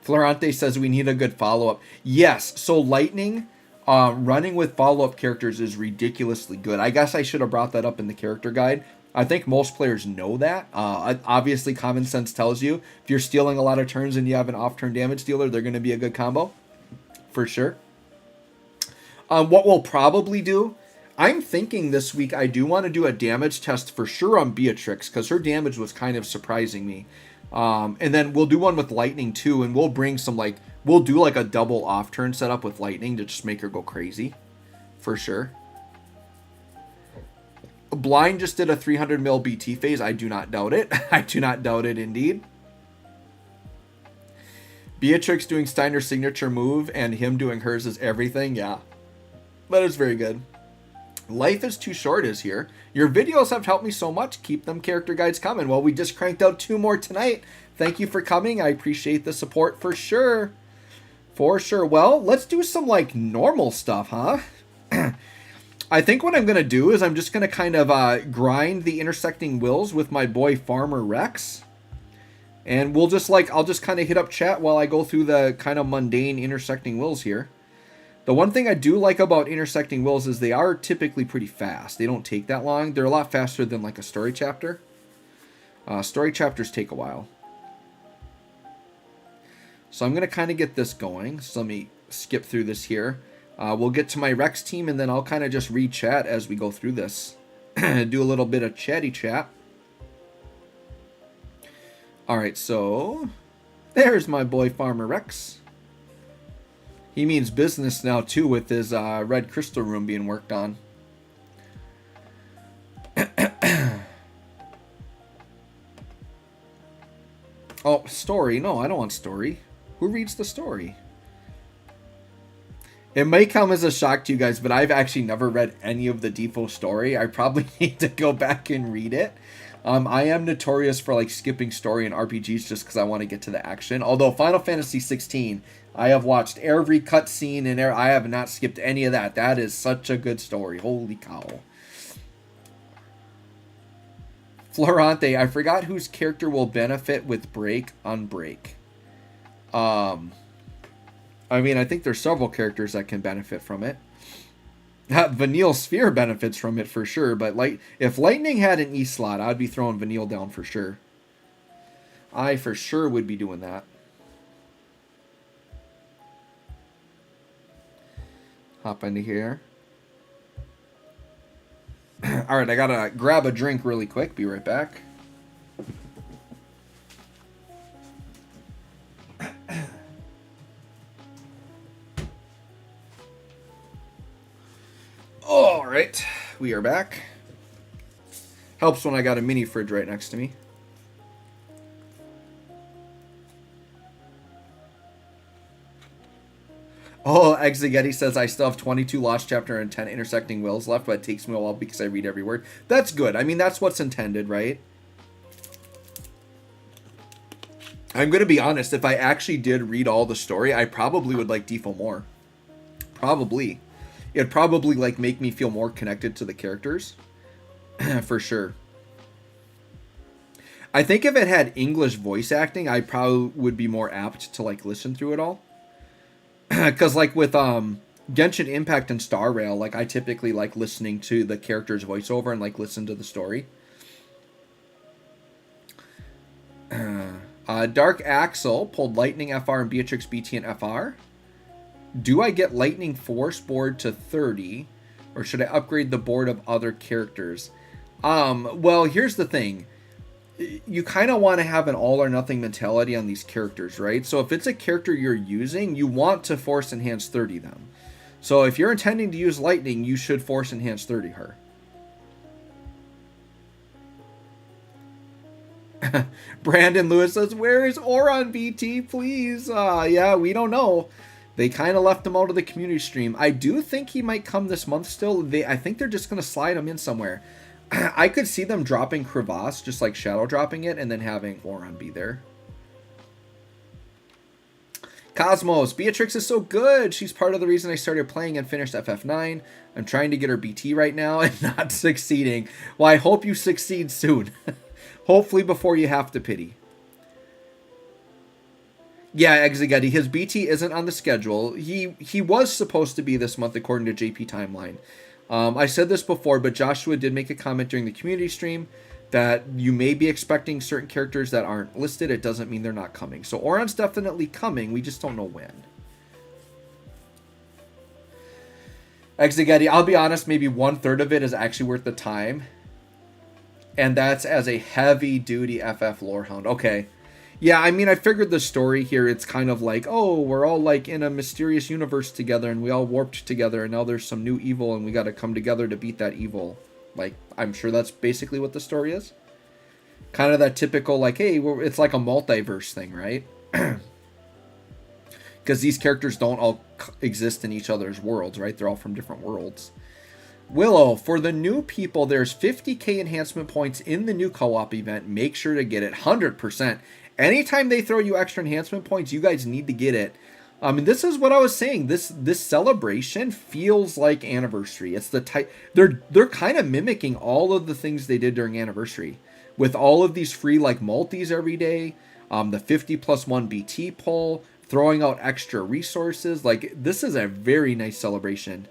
Florante says we need a good follow-up. Yes, so Lightning running with follow-up characters is ridiculously good. I guess I should have brought that up in the character guide. I think most players know that. Obviously, common sense tells you if you're stealing a lot of turns and you have an off-turn damage dealer, they're going to be a good combo. For sure. What we'll probably do, I'm thinking this week I do want to do a damage test for sure on Beatrix, because her damage was kind of surprising me. And then we'll do one with Lightning too, and we'll bring some we'll do like a double off turn setup with Lightning to just make her go crazy. For sure. Blind just did a 300 mil BT phase. I do not doubt it. I do not doubt it indeed. Beatrix doing Steiner's signature move and him doing hers is everything. Yeah. That is very good. Life is Too Short is here. Your videos have helped me so much. Keep them character guides coming. Well, we just cranked out 2 more tonight. Thank you for coming. I appreciate the support for sure. For sure. Well, let's do some normal stuff, huh? I think what I'm going to do is I'm just going to kind of grind the Intersecting Wills with my boy Farmer Rex. And we'll just I'll just kind of hit up chat while I go through the kind of mundane Intersecting Wills here. The one thing I do like about Intersecting Wills is they are typically pretty fast. They don't take that long. They're a lot faster than a story chapter. Story chapters take a while. So I'm going to kind of get this going. So let me skip through this here. We'll get to my Rex team, and then I'll kind of just read chat as we go through this. Do a little bit of chatty chat. Alright, so there's my boy Farmer Rex. He means business now, too, with his red crystal room being worked on. Oh, story. No, I don't want story. Who reads the story? It may come as a shock to you guys, but I've actually never read any of the DFFOO story. I probably need to go back and read it. I am notorious for skipping story in RPGs just because I want to get to the action. Although Final Fantasy 16, I have watched every cutscene and I have not skipped any of that. That is such a good story. Holy cow. Florante, I forgot whose character will benefit with break on break. I mean, I think there's several characters that can benefit from it. Vanille Sphere benefits from it for sure, but if Lightning had an E slot, I'd be throwing Vanille down for sure. I for sure would be doing that. Hop into here. Alright, I gotta grab a drink really quick. Be right back. Alright, we are back. Helps when I got a mini fridge right next to me. Oh, Exegetti says, I still have 22 Lost Chapter and 10 Intersecting Wills left, but it takes me a while because I read every word. That's good. I mean, that's what's intended, right? I'm going to be honest. If I actually did read all the story, I probably would like DFFOO more. Probably. It'd probably, like, make me feel more connected to the characters. For sure. I think if it had English voice acting, I probably would be more apt to, like, listen through it all. Because, like, with Genshin Impact and Star Rail, like, I typically like listening to the character's voiceover and, like, listen to the story. Dark Axel pulled Lightning FR and Beatrix BT and FR. Do I get Lightning Force board to 30? Or should I upgrade the board of other characters? Well, here's the thing. You kind of want to have an all or nothing mentality on these characters, right? So if it's a character you're using, you want to force enhance 30 them. So if you're intending to use Lightning, you should force enhance 30 her. Brandon Lewis says, where is Oron BT, please? Yeah, we don't know. They kind of left him out of the community stream. I do think he might come this month still. I think they're just going to slide him in somewhere. I could see them dropping Crevasse, just like shadow dropping it, and then having Oron be there. Cosmos, Beatrix is so good. She's part of the reason I started playing and finished FF9. I'm trying to get her BT right now and not succeeding. Well, I hope you succeed soon. Hopefully before you have to pity. Yeah, Exegetti, his BT isn't on the schedule. He was supposed to be this month according to JP Timeline. I said this before, but Joshua did make a comment during the community stream that you may be expecting certain characters that aren't listed. It doesn't mean they're not coming. So Oron's definitely coming. We just don't know when. Exegetti, I'll be honest, maybe 1/3 of it is actually worth the time. And that's as a heavy-duty FF lorehound. Okay. Yeah, I mean, I figured the story here, it's kind of like, oh, we're all like in a mysterious universe together and we all warped together and now there's some new evil and we got to come together to beat that evil. Like, I'm sure that's basically what the story is. Kind of that typical, like, hey, it's like a multiverse thing, right? Because these characters don't all exist in each other's worlds, right? They're all from different worlds. Willow, for the new people, there's 50k enhancement points in the new co-op event. Make sure to get it 100%. Anytime they throw you extra enhancement points, you guys need to get it. And this is what I was saying. This celebration feels like Anniversary. It's the type they're kind of mimicking all of the things they did during Anniversary, with all of these free like multis every day, the 50+1 BT pull, throwing out extra resources. Like, this is a very nice celebration.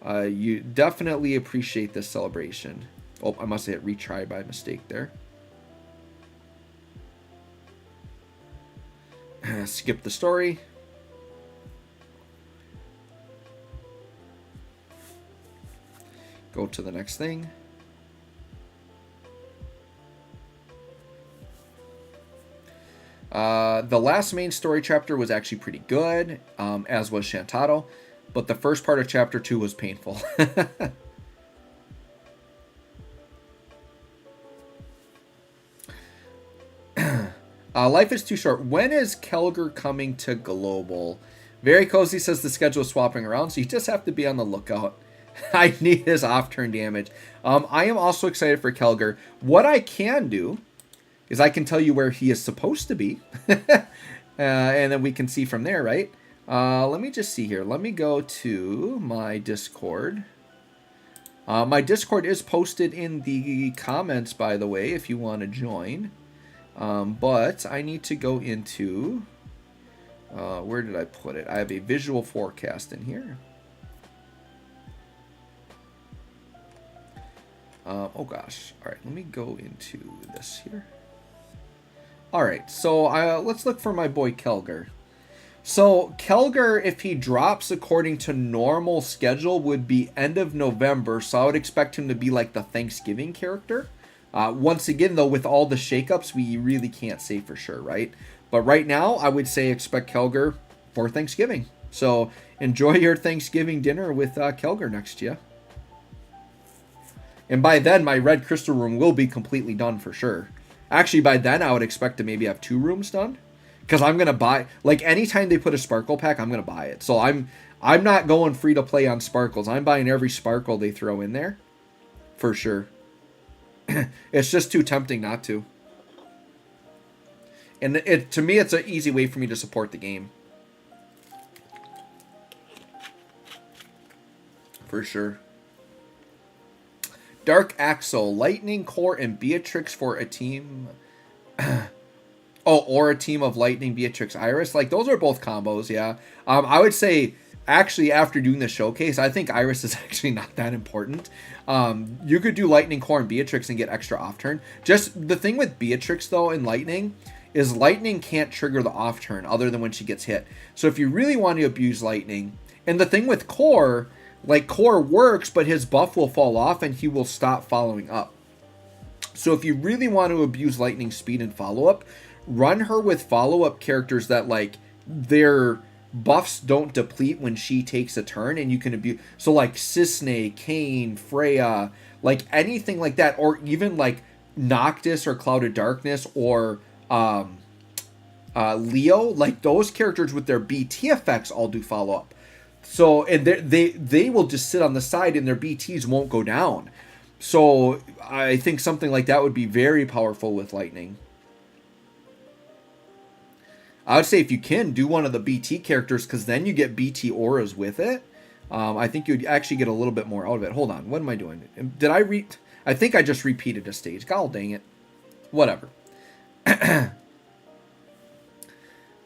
You definitely appreciate this celebration. Oh, I must have hit retry by mistake there. Skip the story. Go to the next thing. The last main story chapter was actually pretty good, as was Shantado, but the first part of chapter 2 was painful. Life is too short. When is Kelger coming to Global? Very Cozy says the schedule is swapping around, so you just have to be on the lookout. I need his off-turn damage. I am also excited for Kelger. What I can do is I can tell you where he is supposed to be. And then we can see from there, right? Let me just see here. Let me go to my Discord. My Discord is posted in the comments, by the way, if you want to join. But I need to go into... where did I put it? I have a visual forecast in here. Oh gosh. All right, let me go into this here. All right, so let's look for my boy Kelger. So Kelger, if he drops according to normal schedule, would be end of November. So I would expect him to be like the Thanksgiving character. Once again, though, with all the shakeups, we really can't say for sure, right? But right now, I would say expect Kelger for Thanksgiving. So enjoy your Thanksgiving dinner with Kelger next year. And by then, my red crystal room will be completely done for sure. Actually, by then, I would expect to maybe have 2 rooms done. Because I'm going to buy... Like, anytime they put a sparkle pack, I'm going to buy it. So I'm not going free to play on sparkles. I'm buying every sparkle they throw in there. For sure. It's just too tempting not to. And to me, it's an easy way for me to support the game. For sure. Dark Axel, Lightning Core, and Beatrix for a team... or a team of Lightning, Beatrix, Iris. Like, those are both combos, yeah. I would say, actually, after doing the showcase, I think Iris is actually not that important. You could do Lightning Core and Beatrix and get extra off turn. Just the thing with Beatrix, though, in Lightning, is Lightning can't trigger the off turn other than when she gets hit. So if you really want to abuse Lightning, and the thing with Core, like, Core works, but his buff will fall off and he will stop following up. So if you really want to abuse Lightning speed and follow-up, run her with follow-up characters that, like, their buffs don't deplete when she takes a turn, and you can abuse... So, like, Cisne, Kayn, Freya, like, anything like that, or even, like, Noctis or Clouded Darkness or Leo, like, those characters with their BT effects all do follow-up. So, and they will just sit on the side and their BTs won't go down. So, I think something like that would be very powerful with Lightning. I would say if you can, do one of the BT characters, because then you get BT auras with it. I think you'd actually get a little bit more out of it. Hold on, what am I doing? Did I think I just repeated a stage. God dang it. Whatever.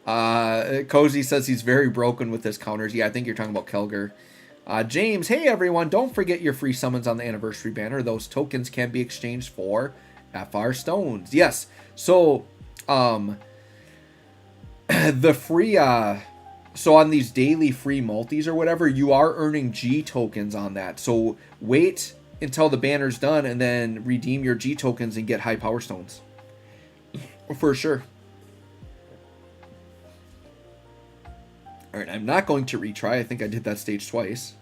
Cozy says he's very broken with his counters. Yeah, I think you're talking about Kelger. James, hey everyone, don't forget your free summons on the anniversary banner. Those tokens can be exchanged for FR stones. Yes, so... the free, so on these daily free multis or whatever, you are earning G tokens on that. So wait until the banner's done and then redeem your G tokens and get high power stones. For sure. Alright, I'm not going to retry. I think I did that stage twice.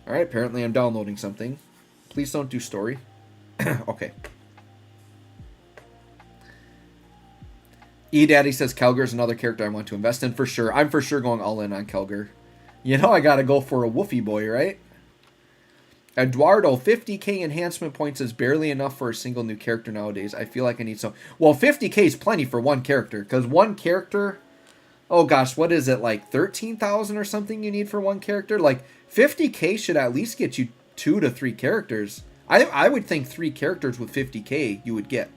Alright, apparently I'm downloading something. Please don't do story. Okay. E-Daddy says Kelger's another character I want to invest in for sure. I'm for sure going all in on Kelger. You know I gotta go for a Woofy boy, right? Eduardo, 50k enhancement points is barely enough for a single new character nowadays. I feel like I need some... Well, 50k is plenty for one character. Because one character... Oh gosh, what is it? Like 13,000 or something you need for one character? Like 50k should at least get you 2 to 3 characters. I would think 3 characters with 50k you would get.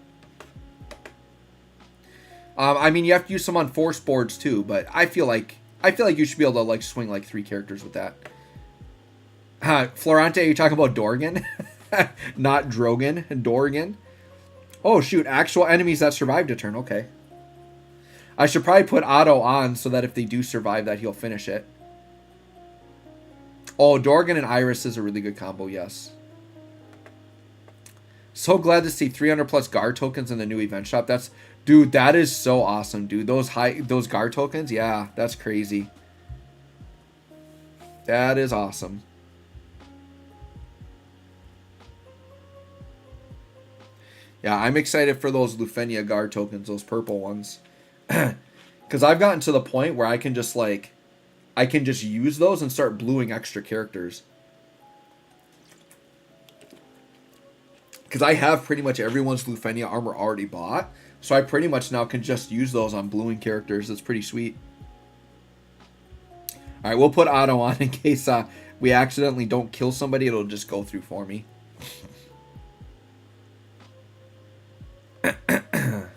I mean, you have to use some on force boards too, but I feel like you should be able to like swing like 3 characters with that. Florante, are you talking about Dorgan? Not Drogan, Dorgan. Oh shoot, actual enemies that survived a turn. Okay. I should probably put Otto on so that if they do survive that he'll finish it. Oh, Dorgan and Iris is a really good combo, yes. So glad to see 300 plus guard tokens in the new event shop. Dude, that is so awesome, dude. Those guard tokens, yeah, that's crazy. That is awesome. Yeah, I'm excited for those Lufenia guard tokens, those purple ones. Because I've gotten to the point where I can just use those and start bluing extra characters. Because I have pretty much everyone's Lufenia armor already bought. So I pretty much now can just use those on bluing characters. That's pretty sweet. Alright, we'll put auto on in case we accidentally don't kill somebody. It'll just go through for me. But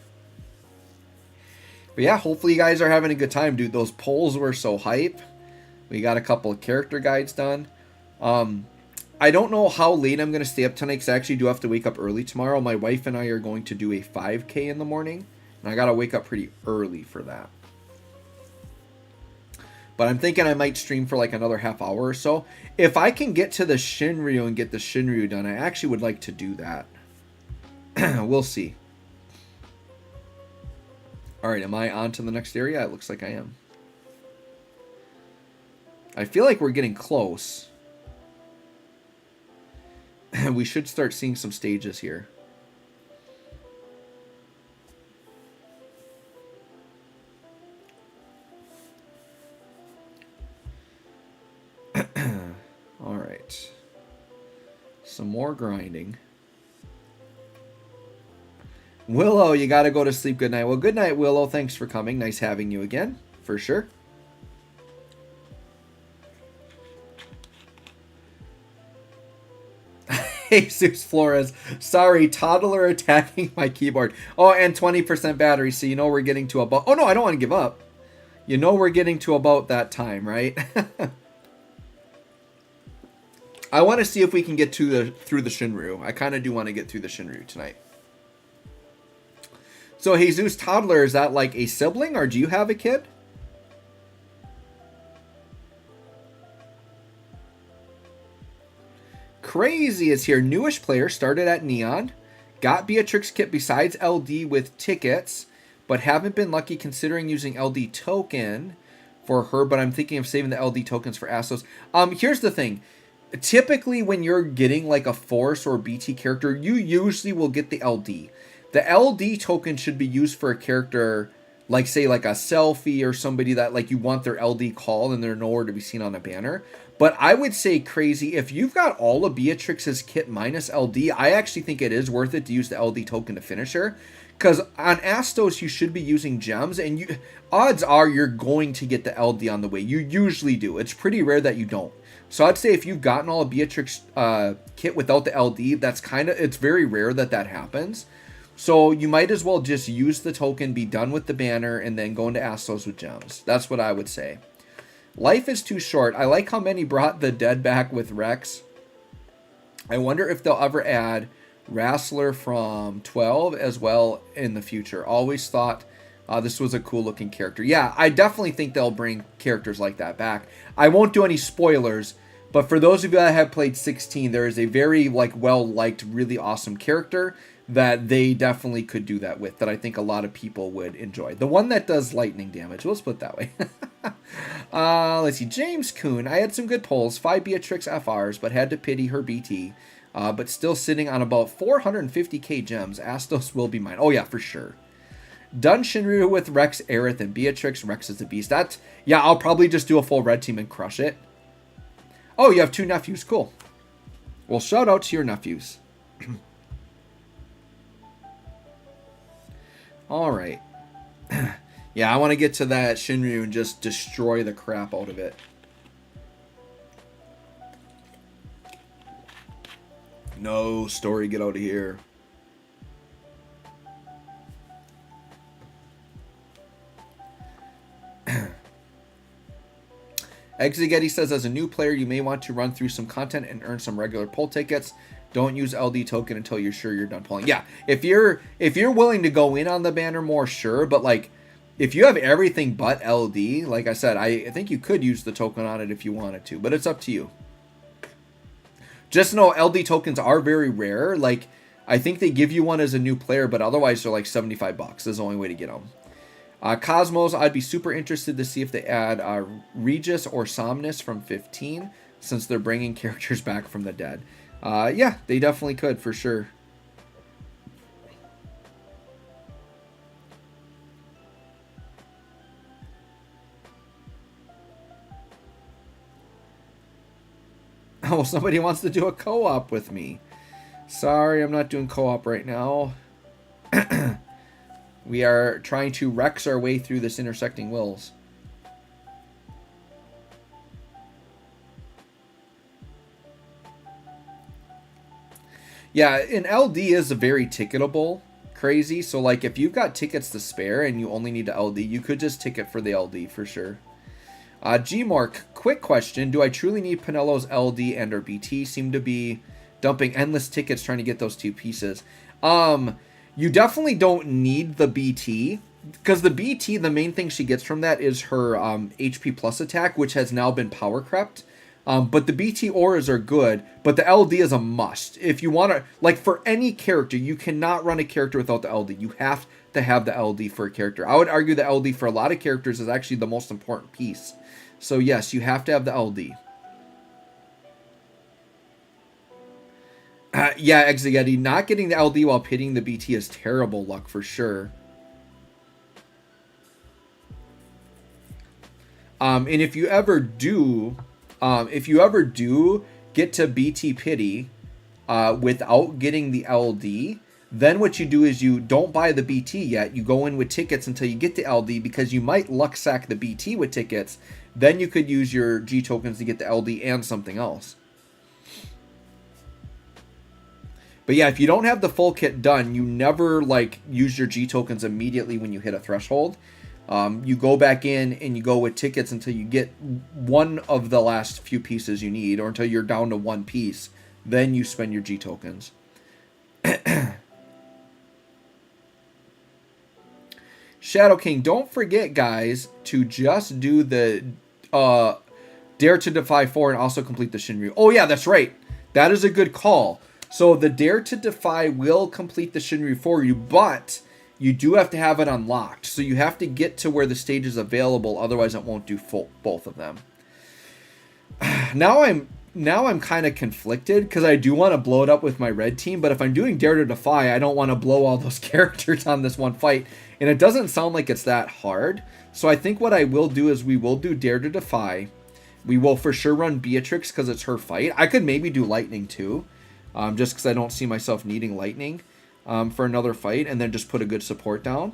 yeah, hopefully you guys are having a good time, dude. Those polls were so hype. We got a couple of character guides done. I don't know how late I'm going to stay up tonight, because I actually do have to wake up early tomorrow. My wife and I are going to do a 5K in the morning, and I got to wake up pretty early for that. But I'm thinking I might stream for like another half hour or so. If I can get to the Shinryu and get the Shinryu done, I actually would like to do that. We'll see. Alright, am I on to the next area? It looks like I am. I feel like we're getting close. We should start seeing some stages here. Alright. Some more grinding. Willow, you gotta go to sleep. Good night. Well, good night, Willow. Thanks for coming. Nice having you again, for sure. Jesus Flores. Sorry, toddler attacking my keyboard. Oh, and 20% battery, so you know we're getting to about... Oh, no, I don't want to give up. You know we're getting to about that time, right? I want to see if we can get through the Shinryu. I kind of do want to get through the Shinryu tonight. So, Jesus Toddler, is that like a sibling, or do you have a kid? Crazy is here. Newish player, started at Neon. Got Beatrix kit besides LD with tickets, but haven't been lucky considering using LD token for her, but I'm thinking of saving the LD tokens for Astos. Here's the thing. Typically, when you're getting like a Force or BT character, you usually will get the LD. The LD token should be used for a character like, say, like a Selfie or somebody that like you want their LD called and they're nowhere to be seen on a banner. But I would say, Crazy, if you've got all of Beatrix's kit minus LD, I actually think it is worth it to use the LD token to finish her. Because on Astos, you should be using gems, and odds are you're going to get the LD on the way. You usually do. It's pretty rare that you don't. So I'd say if you've gotten all of Beatrix kit without the LD, it's very rare that happens. So you might as well just use the token, be done with the banner, and then go into Astos with gems. That's what I would say. Life is too short. I like how many brought the dead back with Rex. I wonder if they'll ever add Wrestler from 12 as well in the future. Always thought this was a cool looking character. Yeah, I definitely think they'll bring characters like that back. I won't do any spoilers, but for those of you that have played 16, there is a very well liked, really awesome character that they definitely could do that with, that I think a lot of people would enjoy. The one that does lightning damage. Let's put it that way. Let's see. James Kuhn. I had some good polls. 5 Beatrix FRs, but had to pity her BT. But still sitting on about 450k gems. Astos will be mine. Oh yeah, for sure. Done Shinryu with Rex, Aerith, and Beatrix. Rex is the beast. Yeah, I'll probably just do a full red team and crush it. Oh, you have 2 nephews. Cool. Well, shout out to your nephews. Alright. Yeah, I want to get to that Shinryu and just destroy the crap out of it. No, story, get out of here. Exegetti says, as a new player, you may want to run through some content and earn some regular pull tickets. Don't use LD token until you're sure you're done pulling. Yeah, if you're willing to go in on the banner more, sure. But like, if you have everything but LD, like I said, I think you could use the token on it if you wanted to. But it's up to you. Just know LD tokens are very rare. Like, I think they give you one as a new player, but otherwise they're like $75. That's the only way to get them. Cosmos, I'd be super interested to see if they add Regis or Somnus from 15, since they're bringing characters back from the dead. Yeah, they definitely could, for sure. Oh, somebody wants to do a co-op with me. Sorry, I'm not doing co-op right now. We are trying to Rex our way through this Intersecting Wills. Yeah, an LD is a very ticketable crazy. So, like, if you've got tickets to spare and you only need to LD, you could just ticket for the LD for sure. Gmark, quick question. Do I truly need Pinello's LD and or BT? Seem to be dumping endless tickets trying to get those two pieces. You definitely don't need the BT, because the BT, the main thing she gets from that is her HP plus attack, which has now been power crept. But the BT auras are good, but the LD is a must. If you want to, like, for any character, you cannot run a character without the LD. You have to have the LD for a character. I would argue the LD for a lot of characters is actually the most important piece. So yes, you have to have the LD. Yeah, Exegeti, not getting the LD while pitting the BT is terrible luck for sure. And if you ever do get to BT pity without getting the LD, then what you do is you don't buy the BT yet. You go in with tickets until you get the LD, because you might luck sack the BT with tickets. Then you could use your G tokens to get the LD and something else. But yeah, if you don't have the full kit done, you never like use your G tokens immediately when you hit a threshold. You go back in and you go with tickets until you get one of the last few pieces you need, or until you're down to one piece. Then you spend your G tokens. Shadow King, don't forget, guys, to just do the Dare to Defy 4 and also complete the Shinryu. Oh yeah, that's right. That is a good call. So the Dare to Defy will complete the Shinryu for you, but you do have to have it unlocked. So you have to get to where the stage is available, otherwise it won't do both of them. Now I'm kind of conflicted, because I do want to blow it up with my red team, but if I'm doing Dare to Defy, I don't want to blow all those characters on this one fight, and it doesn't sound like it's that hard. So I think what I will do is we will do Dare to Defy. We will for sure run Beatrix because it's her fight. I could maybe do Lightning too, just because I don't see myself needing Lightning for another fight, and then just put a good support down.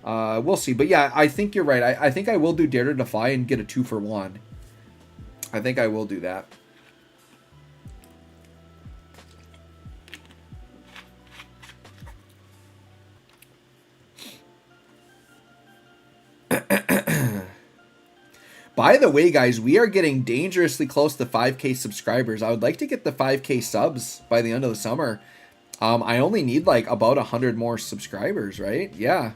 We'll see. But yeah, I think you're right. I think I will do Dare to Defy and get a 2-for-1. I think I will do that. By the way, guys, we are getting dangerously close to 5K subscribers. I would like to get the 5K subs by the end of the summer. I only need like about 100 more subscribers, right? Yeah.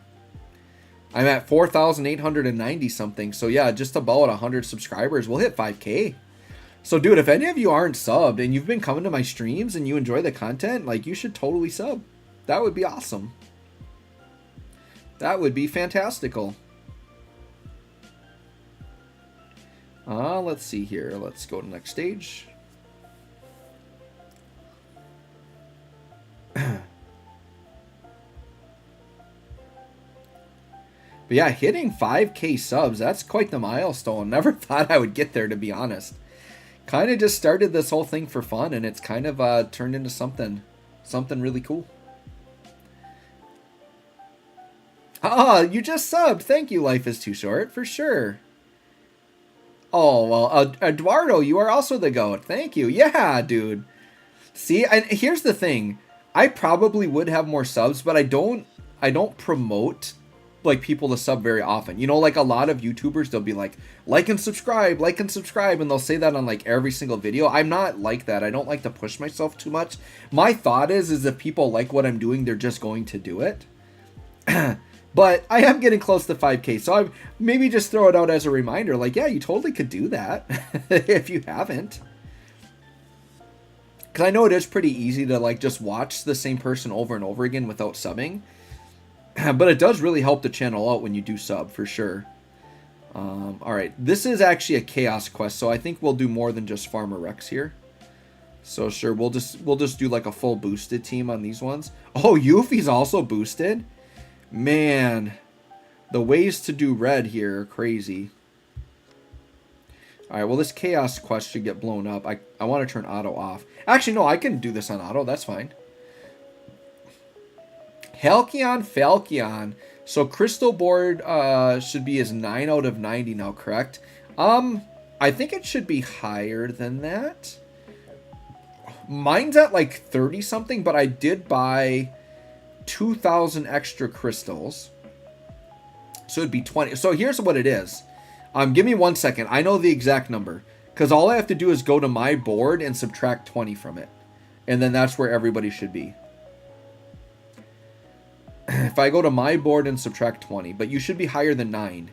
I'm at 4,890 something. So yeah, just about 100 subscribers. We'll hit 5K. So dude, if any of you aren't subbed and you've been coming to my streams and you enjoy the content, like, you should totally sub. That would be awesome. That would be fantastical. Let's see here. Let's go to the next stage. But yeah, hitting 5K subs, that's quite the milestone. Never thought I would get there, to be honest. Kind of just started this whole thing for fun, and it's kind of turned into something really cool. You just subbed. Thank you, Life is Too Short, for sure. Oh, well, Eduardo, you are also the GOAT. Thank you. Yeah, dude. See, and here's the thing. I probably would have more subs, but I don't promote like people to sub very often. You know, like a lot of YouTubers, they'll be like and subscribe, and they'll say that on like every single video. I'm not like that. I don't like to push myself too much. My thought is if people like what I'm doing, they're just going to do it. But I am getting close to 5K, so I maybe just throw it out as a reminder. Like, yeah, you totally could do that if you haven't. Because I know it is pretty easy to like just watch the same person over and over again without subbing. But it does really help the channel out when you do sub, for sure. All right, this is actually a chaos quest, so I think we'll do more than just Farmer Rex here. So sure, we'll just do like a full boosted team on these ones. Oh, Yuffie's also boosted. Man, the ways to do red here are crazy. All right, well, this chaos quest should get blown up. I want to turn auto off. Actually, no, I can do this on auto. That's fine. Halcyon Falcon. So Crystal Board should be his 9 out of 90 now, correct? I think it should be higher than that. Mine's at like 30 something, but I did buy 2,000 extra crystals. So it'd be 20. So here's what it is. Give me 1 second. I know the exact number. Because all I have to do is go to my board and subtract 20 from it. And then that's where everybody should be. If I go to my board and subtract 20. But you should be higher than 9.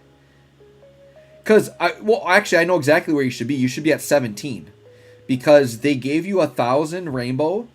Because, well, actually, I know exactly where you should be. You should be at 17. Because they gave you 1,000 rainbow.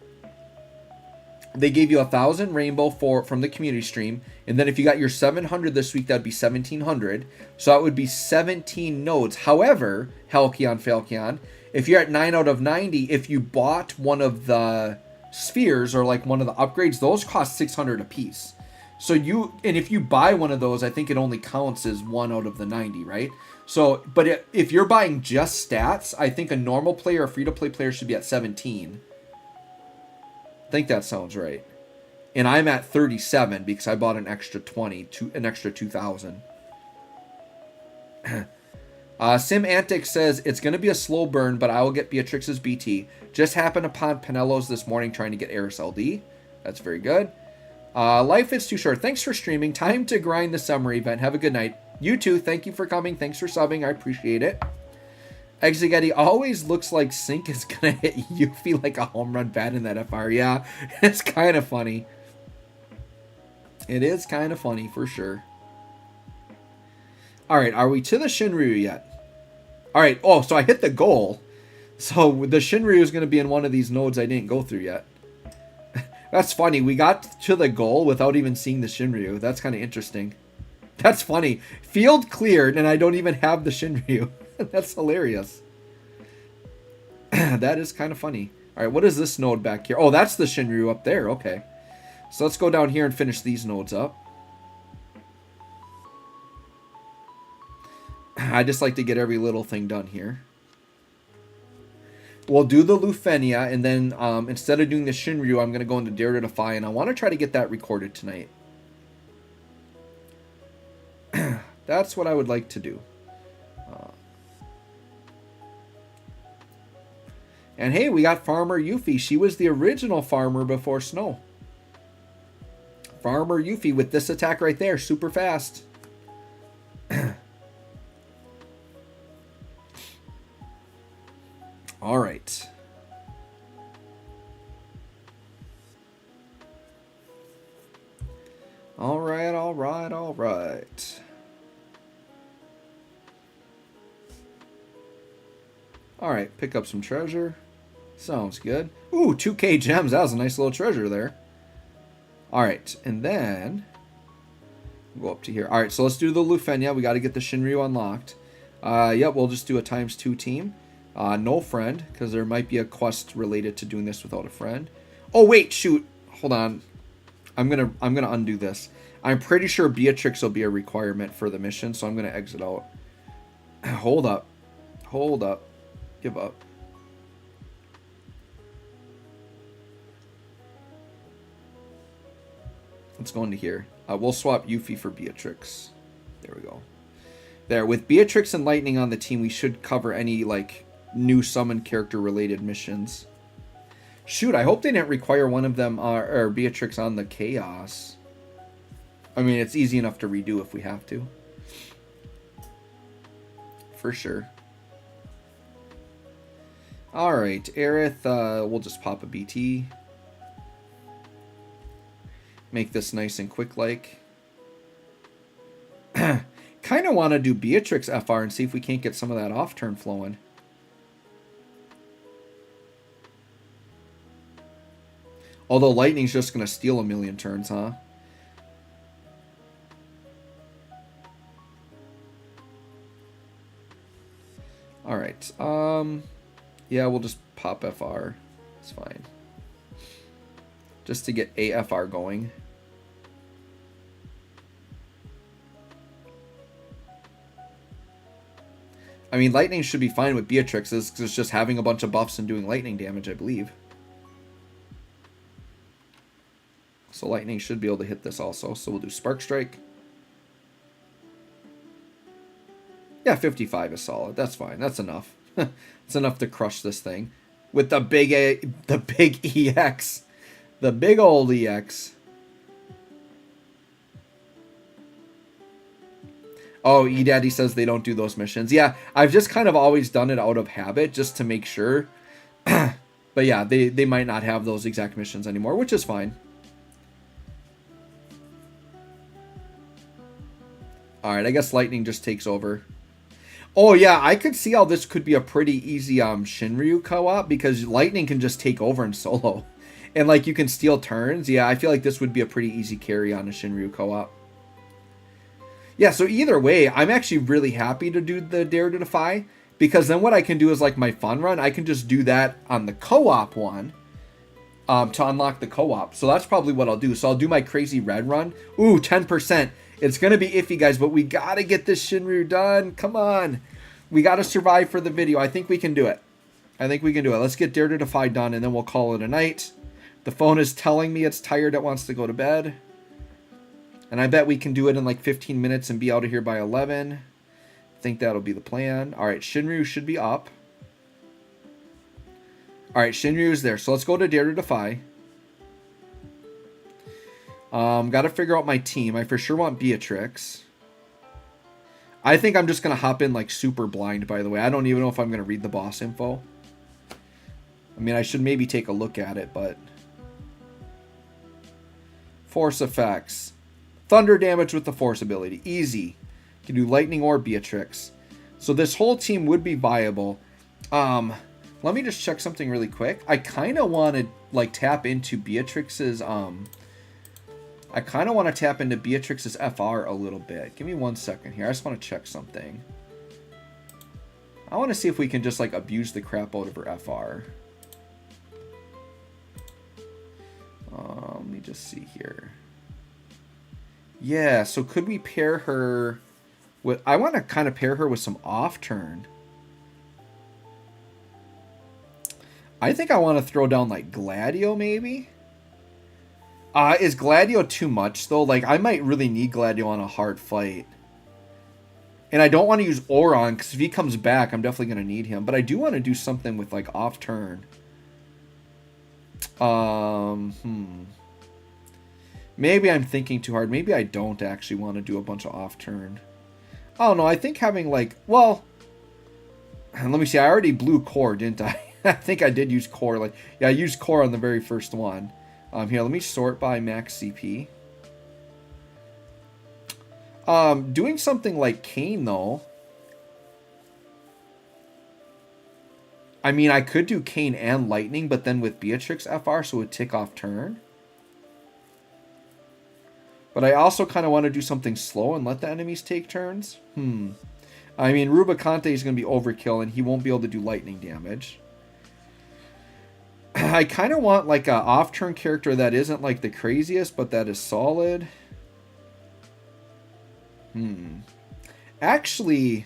They gave you 1,000 rainbow from the community stream. And then if you got your 700 this week, that'd be 1,700. So that would be 17 nodes. However, Halcyon Falcon, if you're at 9 out of 90, if you bought one of the spheres or like one of the upgrades, those cost 600 a piece. So if you buy one of those, I think it only counts as 1 out of the 90, right? So, but if you're buying just stats, I think a normal player or free-to-play player should be at 17. I think that sounds right. And I'm at 37 because I bought an extra 20, an extra 2,000. Sim Antics says, it's going to be a slow burn, but I will get Beatrix's BT. Just happened upon Penelo's this morning trying to get Eris LD. That's very good. Life is too short. Thanks for streaming. Time to grind the summer event. Have a good night. You too. Thank you for coming. Thanks for subbing. I appreciate it. Exegetti always looks like Sync is going to hit Yuffie like a home run bat in that FR. Yeah, it's kind of funny. It is kind of funny for sure. All right, are we to the Shinryu yet? All right. Oh, so I hit the goal. So the Shinryu is going to be in one of these nodes I didn't go through yet. That's funny. We got to the goal without even seeing the Shinryu. That's kind of interesting. That's funny. Field cleared, and I don't even have the Shinryu. That's hilarious. That is kind of funny. All right, what is this node back here? Oh, that's the Shinryu up there. Okay. So let's go down here and finish these nodes up. I just like to get every little thing done here. We'll do the Lufenia, and then instead of doing the Shinryu, I'm going to go into Dare to Defy, and I want to try to get that recorded tonight. That's what I would like to do. And hey, we got Farmer Yuffie. She was the original farmer before Snow. Farmer Yuffie with this attack right there. Super fast. All right. All right, all right, all right. All right, pick up some treasure. Sounds good. Ooh, 2K gems. That was a nice little treasure there. All right, and then go up to here. All right, so let's do the Lufenia. We got to get the Shinryu unlocked. Yep, we'll just do a ×2 team. No friend, because there might be a quest related to doing this without a friend. Oh wait, shoot. Hold on. I'm gonna undo this. I'm pretty sure Beatrix will be a requirement for the mission, so I'm gonna exit out. Hold up. Hold up. Give up. Let's go into here. We'll swap Yuffie for Beatrix. There we go. There, with Beatrix and Lightning on the team, we should cover any, like, new summon character related missions. Shoot, I hope they didn't require one of them, or Beatrix on the Chaos. I mean, it's easy enough to redo if we have to. For sure. Alright, Aerith, we'll just pop a BT. Make this nice and quick-like. Kind of want to do Beatrix FR and see if we can't get some of that off-turn flowing. Although Lightning's just going to steal a million turns, huh? Alright, yeah, we'll just pop FR. It's fine. Just to get AFR going. I mean, Lightning should be fine with Beatrix's, because it's just having a bunch of buffs and doing lightning damage, I believe. So So lightning should be able to hit this also. So we'll do Spark Strike. Yeah, 55 is solid. That's fine. That's enough. It's enough to crush this thing. With the big EX. The big old EX. Oh, eDaddy says they don't do those missions. Yeah, I've just kind of always done it out of habit just to make sure. But yeah, they might not have those exact missions anymore, which is fine. Alright, I guess lightning just takes over. Oh yeah, I could see how this could be a pretty easy Shinryu co-op because lightning can just take over in solo. And like you can steal turns. Yeah, I feel like this would be a pretty easy carry on a Shinryu co-op. Yeah, so either way, I'm actually really happy to do the Dare to Defy because then what I can do is like my fun run, I can just do that on the co-op one to unlock the co-op. So that's probably what I'll do. So I'll do my crazy red run. Ooh, 10%. It's going to be iffy, guys, but we got to get this Shinryu done. Come on. We got to survive for the video. I think we can do it. I think we can do it. Let's get Dare to Defy done, and then we'll call it a night. The phone is telling me it's tired. It wants to go to bed. And I bet we can do it in like 15 minutes and be out of here by 11. I think that'll be the plan. All right, Shinryu should be up. All right, Shinryu's there. So let's go to Dare to Defy. Got to figure out my team. I for sure want Beatrix. I think I'm just going to hop in like super blind, by the way. I don't even know if I'm going to read the boss info. I mean, I should maybe take a look at it, but... Force effects. Thunder damage with the force ability. Easy. You can do lightning or Beatrix. So this whole team would be viable. Let me just check something really quick. I kind of want to like tap into Beatrix's I kind of want to tap into Beatrix's FR a little bit. Give me 1 second here. I just want to check something. I want to see if we can just like abuse the crap out of her FR. Let me just see here. Yeah, so could we pair her with... I want to kind of pair her with some off-turn. I think I want to throw down like Gladio maybe? Is Gladio too much though? Like I might really need Gladio on a hard fight. And I don't want to use Oron because if he comes back, I'm definitely going to need him. But I do want to do something with like off-turn. Maybe I'm thinking too hard. Maybe I don't actually want to do a bunch of off-turn. I don't know. I think having like... Well, let me see. I already blew core, didn't I? I think I did use core. Like, yeah, I used core on the very first one. Here, let me sort by max CP. Doing something like Kane, though. I mean, I could do Kane and Lightning, but then with Beatrix FR, so it would tick off turn. But I also kind of want to do something slow and let the enemies take turns. I mean, Rubicante is going to be overkill, and he won't be able to do lightning damage. I kind of want like a off-turn character that isn't like the craziest, but that is solid. Actually,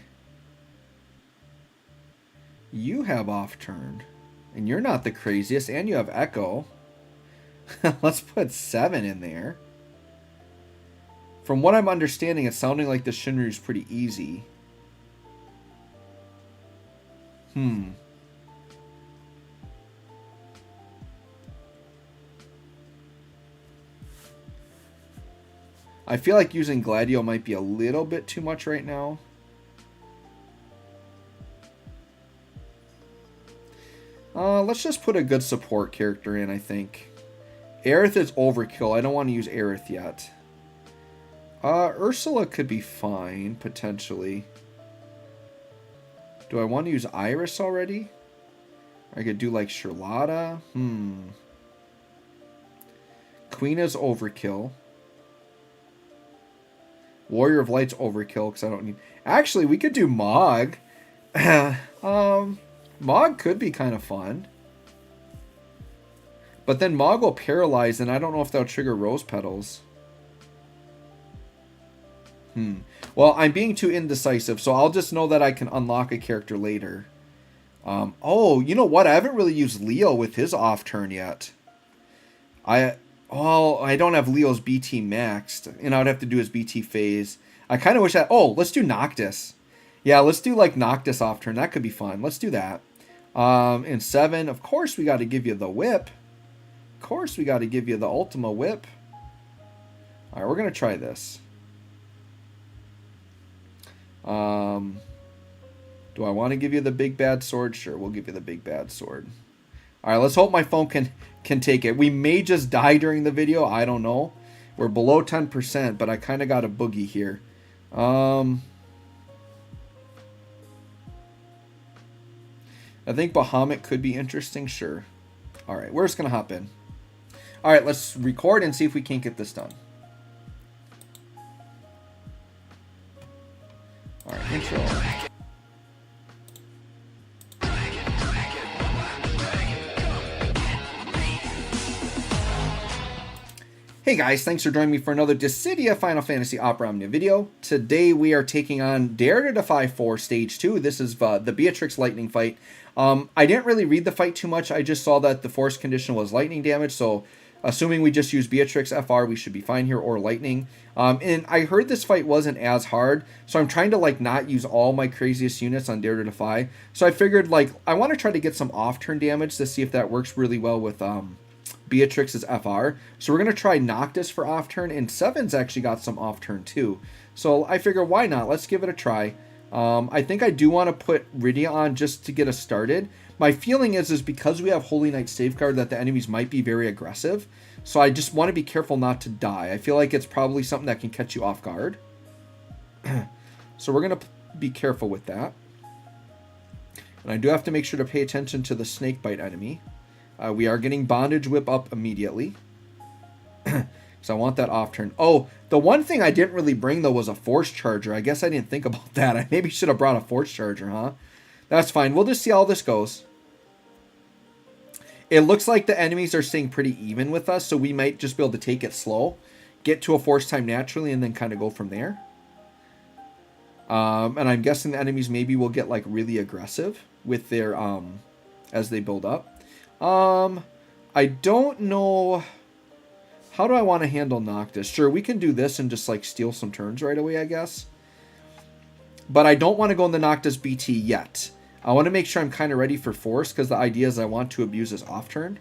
you have off-turn, and you're not the craziest, and you have Echo. Let's put 7 in there. From what I'm understanding, it's sounding like the Shinryu is pretty easy. I feel like using Gladio might be a little bit too much right now. Let's just put a good support character in, I think. Aerith is overkill. I don't want to use Aerith yet. Ursula could be fine, potentially. Do I want to use Iris already? I could do like Charlotta. Queen is overkill. Warrior of Light's overkill because I don't need... Actually, we could do Mog. Mog could be kind of fun. But then Mog will paralyze, and I don't know if that'll trigger Rose Petals. Well, I'm being too indecisive, so I'll just know that I can unlock a character later. Oh, you know what? I haven't really used Leo with his off turn yet. Oh, I don't have Leo's BT maxed, and I'd have to do his BT phase. I kind of wish that... Oh, let's do Noctis. Yeah, let's do, like, Noctis off turn. That could be fun. Let's do that. In 7, of course we got to give you the whip. Of course we got to give you the Ultima whip. All right, we're going to try this. Do I want to give you the big bad sword? Sure, we'll give you the big bad sword. All right, let's hope my phone can take it. We may just die during the video. I don't know. We're below 10%, but I kind of got a boogie here. I think Bahamut could be interesting. Sure. All right, we're just going to hop in. All right, let's record and see if we can't get this done. All right, intro. Hey guys, thanks for joining me for another Dissidia Final Fantasy Opera Omnia video. Today we are taking on Dare to Defy 4 Stage 2. This is the Beatrix lightning fight. I didn't really read the fight too much. I just saw that the force condition was lightning damage, so assuming we just use Beatrix FR, we should be fine here, or lightning. And I heard this fight wasn't as hard, so I'm trying to like not use all my craziest units on Dare to Defy. So I figured like I want to try to get some off-turn damage to see if that works really well with Beatrix's FR. So we're going to try Noctis for off-turn, and 7's actually got some off-turn too. So I figure why not? Let's give it a try. I think I do want to put Rydia on just to get us started. My feeling is because we have Holy Knight Safeguard that the enemies might be very aggressive. So I just want to be careful not to die. I feel like it's probably something that can catch you off guard. So we're going to be careful with that. And I do have to make sure to pay attention to the Snakebite enemy. We are getting Bondage Whip up immediately. So I want that off turn. Oh, the one thing I didn't really bring, though, was a Force Charger. I guess I didn't think about that. I maybe should have brought a Force Charger, huh? That's fine. We'll just see how this goes. It looks like the enemies are staying pretty even with us, so we might just be able to take it slow, get to a Force time naturally, and then kind of go from there. And I'm guessing the enemies maybe will get, like, really aggressive with their, as they build up. I don't know. How do I want to handle Noctis? Sure, we can do this and just like steal some turns right away, I guess. But I don't want to go in the Noctis BT yet. I want to make sure I'm kind of ready for Force because the idea is I want to abuse his off turn.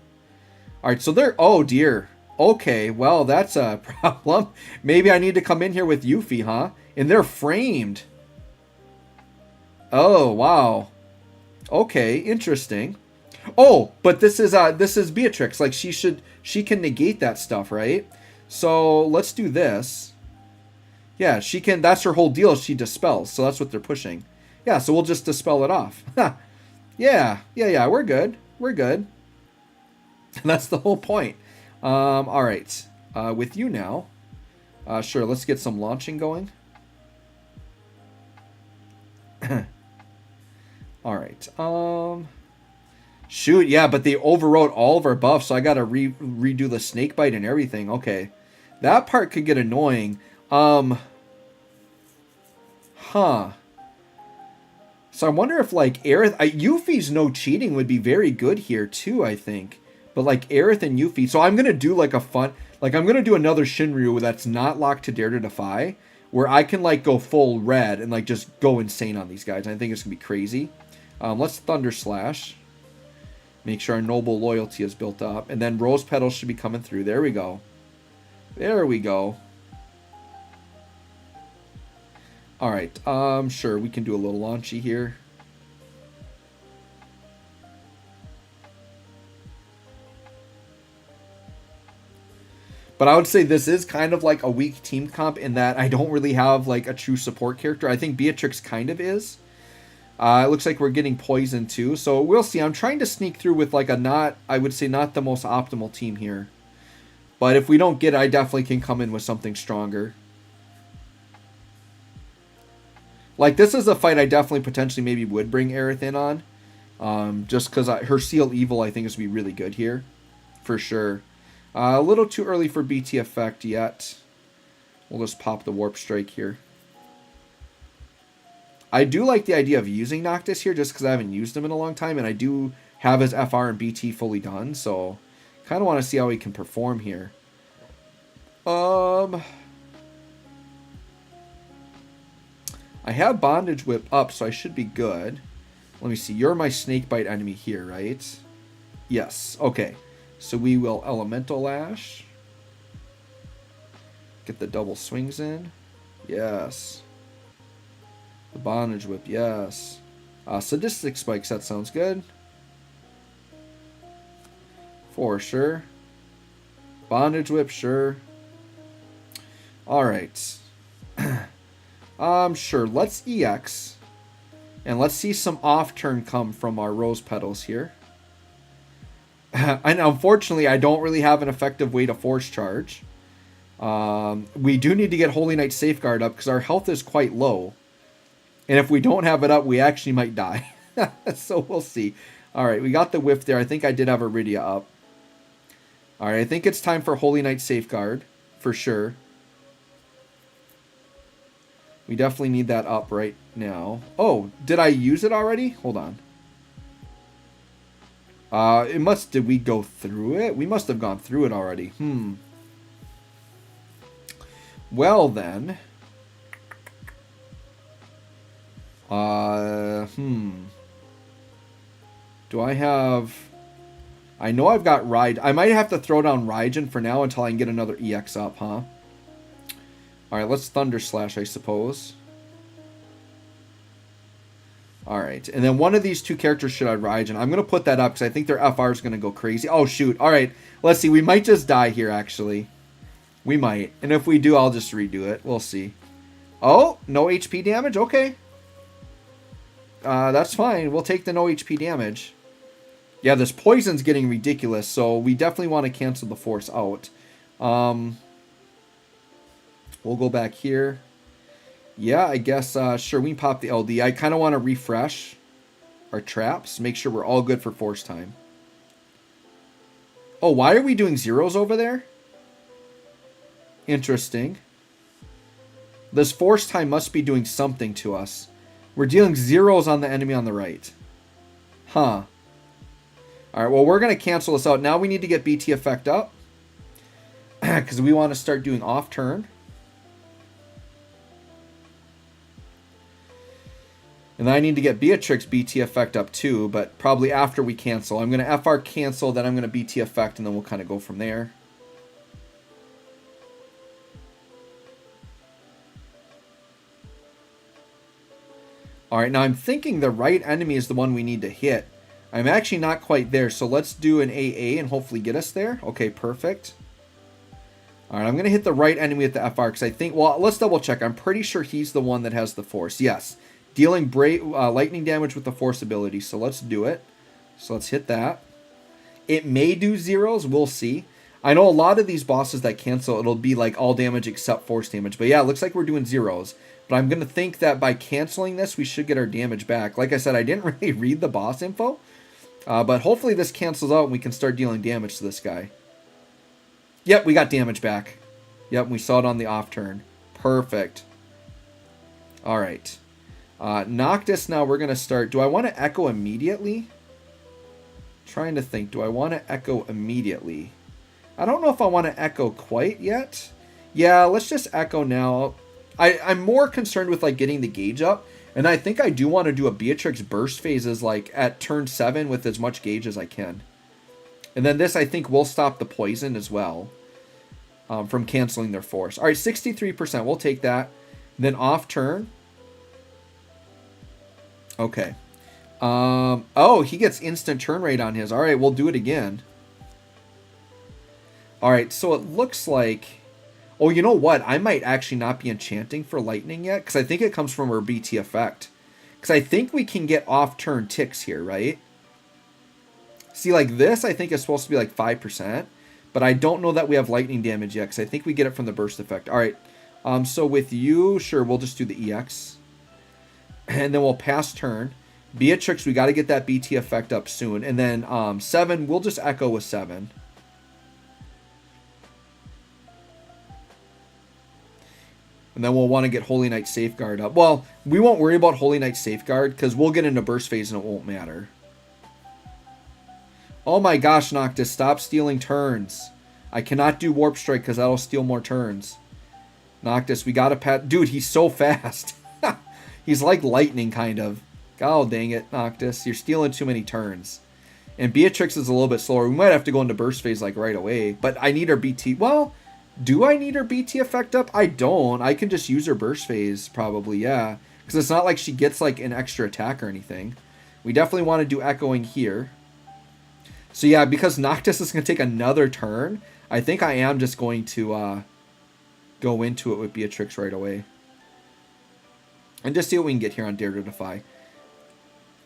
All right, so they're... Oh, dear. Okay, well, that's a problem. Maybe I need to come in here with Yuffie, huh? And they're framed. Oh, wow. Okay, interesting. Oh, but this is Beatrix. Like she can negate that stuff, right? So let's do this. Yeah, she can. That's her whole deal. She dispels. So that's what they're pushing. Yeah, so we'll just dispel it off. Yeah. We're good. We're good. And that's the whole point. All right. With you now. Sure. Let's get some launching going. All right. Shoot, yeah, but they overrode all of our buffs, so I gotta redo the Snakebite and everything. Okay. That part could get annoying. Huh. So I wonder if, like, Aerith... Yuffie's no cheating would be very good here, too, I think. But, like, Aerith and Yuffie... So I'm gonna do, like, a fun... Like, I'm gonna do another Shinryu that's not locked to Dare to Defy, where I can, like, go full red and, like, just go insane on these guys. I think it's gonna be crazy. Let's Thunder Slash. Make sure our noble loyalty is built up. And then Rose Petals should be coming through. There we go. There we go. Alright. Sure, we can do a little launchy here. But I would say this is kind of like a weak team comp in that I don't really have like a true support character. I think Beatrix kind of is. It looks like we're getting poison too, so we'll see. I'm trying to sneak through with like I would say not the most optimal team here. But if we don't get it, I definitely can come in with something stronger. Like this is a fight I definitely potentially maybe would bring Aerith in on. Just because her Seal Evil I think is going to be really good here. For sure. A little too early for BT effect yet. We'll just pop the Warp Strike here. I do like the idea of using Noctis here just because I haven't used him in a long time. And I do have his FR and BT fully done. So kind of want to see how he can perform here. I have Bondage Whip up, so I should be good. Let me see. You're my Snakebite enemy here, right? Yes. Okay. So we will Elemental Lash. Get the double swings in. Yes. The Bondage Whip, yes. Sadistic Spikes, that sounds good. For sure. Bondage Whip, sure. Alright. Sure. Let's EX. And let's see some off-turn come from our Rose Petals here. And unfortunately, I don't really have an effective way to Force Charge. We do need to get Holy Knight Safeguard up because our health is quite low. And if we don't have it up, we actually might die. So we'll see. Alright, we got the whiff there. I think I did have Iridia up. Alright, I think it's time for Holy Knight Safeguard. For sure. We definitely need that up right now. Oh, did I use it already? Hold on. Did we go through it? We must have gone through it already. Well then. Do I have... I know I've got Ride. I might have to throw down Raijin for now until I can get another EX up, huh? Alright, let's Thunder Slash, I suppose. Alright, and then one of these two characters should have Raijin. I'm going to put that up because I think their FR is going to go crazy. Oh, shoot. Alright, let's see. We might just die here, actually. We might. And if we do, I'll just redo it. We'll see. Oh, no HP damage? Okay. That's fine. We'll take the no HP damage. Yeah, this poison's getting ridiculous, so we definitely want to cancel the force out. We'll go back here. Yeah, I guess, sure, we can pop the LD. I kind of want to refresh our traps, make sure we're all good for force time. Oh, why are we doing zeros over there? Interesting. This force time must be doing something to us. We're dealing zeros on the enemy on the right. Huh. Alright, well, we're going to cancel this out. Now we need to get BT effect up. Because we want to start doing off turn. And then I need to get Beatrix BT effect up too, but probably after we cancel. I'm going to FR cancel, then I'm going to BT effect, and then we'll kind of go from there. Alright, now I'm thinking the right enemy is the one we need to hit. I'm actually not quite there, so let's do an AA and hopefully get us there. Okay, perfect. Alright, I'm going to hit the right enemy with the FR because I think... Well, let's double check. I'm pretty sure he's the one that has the force. Yes. Dealing lightning damage with the force ability, so let's do it. So let's hit that. It may do zeros. We'll see. I know a lot of these bosses that cancel, it'll be like all damage except force damage. But yeah, it looks like we're doing zeros. But I'm going to think that by canceling this, we should get our damage back. Like I said, I didn't really read the boss info. But hopefully this cancels out and we can start dealing damage to this guy. Yep, we got damage back. Yep, we saw it on the off turn. Perfect. Alright. Noctis now we're going to start. Do I want to echo immediately? Trying to think. Do I want to echo immediately? I don't know if I want to echo quite yet. Yeah, let's just echo now. I'm more concerned with like getting the gauge up. And I think I do want to do a Beatrix burst phases like at turn 7 with as much gauge as I can. And then this I think will stop the poison as well. From canceling their force. Alright, 63%. We'll take that. Then off turn. Okay. Oh, he gets instant turn rate on his. Alright, we'll do it again. Alright, so it looks like... Oh, you know what? I might actually not be enchanting for lightning yet, because I think it comes from our BT effect. Because I think we can get off-turn ticks here, right? See, like this, I think is supposed to be like 5%. But I don't know that we have lightning damage yet, because I think we get it from the burst effect. Alright, so with you, sure, we'll just do the EX. And then we'll pass turn. Beatrix, we got to get that BT effect up soon. And then 7, we'll just echo with 7. And then we'll want to get Holy Knight Safeguard up. Well, we won't worry about Holy Knight Safeguard because we'll get into burst phase and it won't matter. Oh my gosh, Noctis, stop stealing turns. I cannot do Warp Strike because that'll steal more turns. Noctis, we gotta pat. Dude, he's so fast. He's like lightning, kind of. God dang it, Noctis. You're stealing too many turns. And Beatrix is a little bit slower. We might have to go into burst phase like right away. But I need her BT. Well, do I need her BT effect up? I don't. I can just use her burst phase probably, yeah. Because it's not like she gets like an extra attack or anything. We definitely want to do echoing here. So yeah, because Noctis is going to take another turn, I think I am just going to go into it with Beatrix right away. And just see what we can get here on Dare to Defy.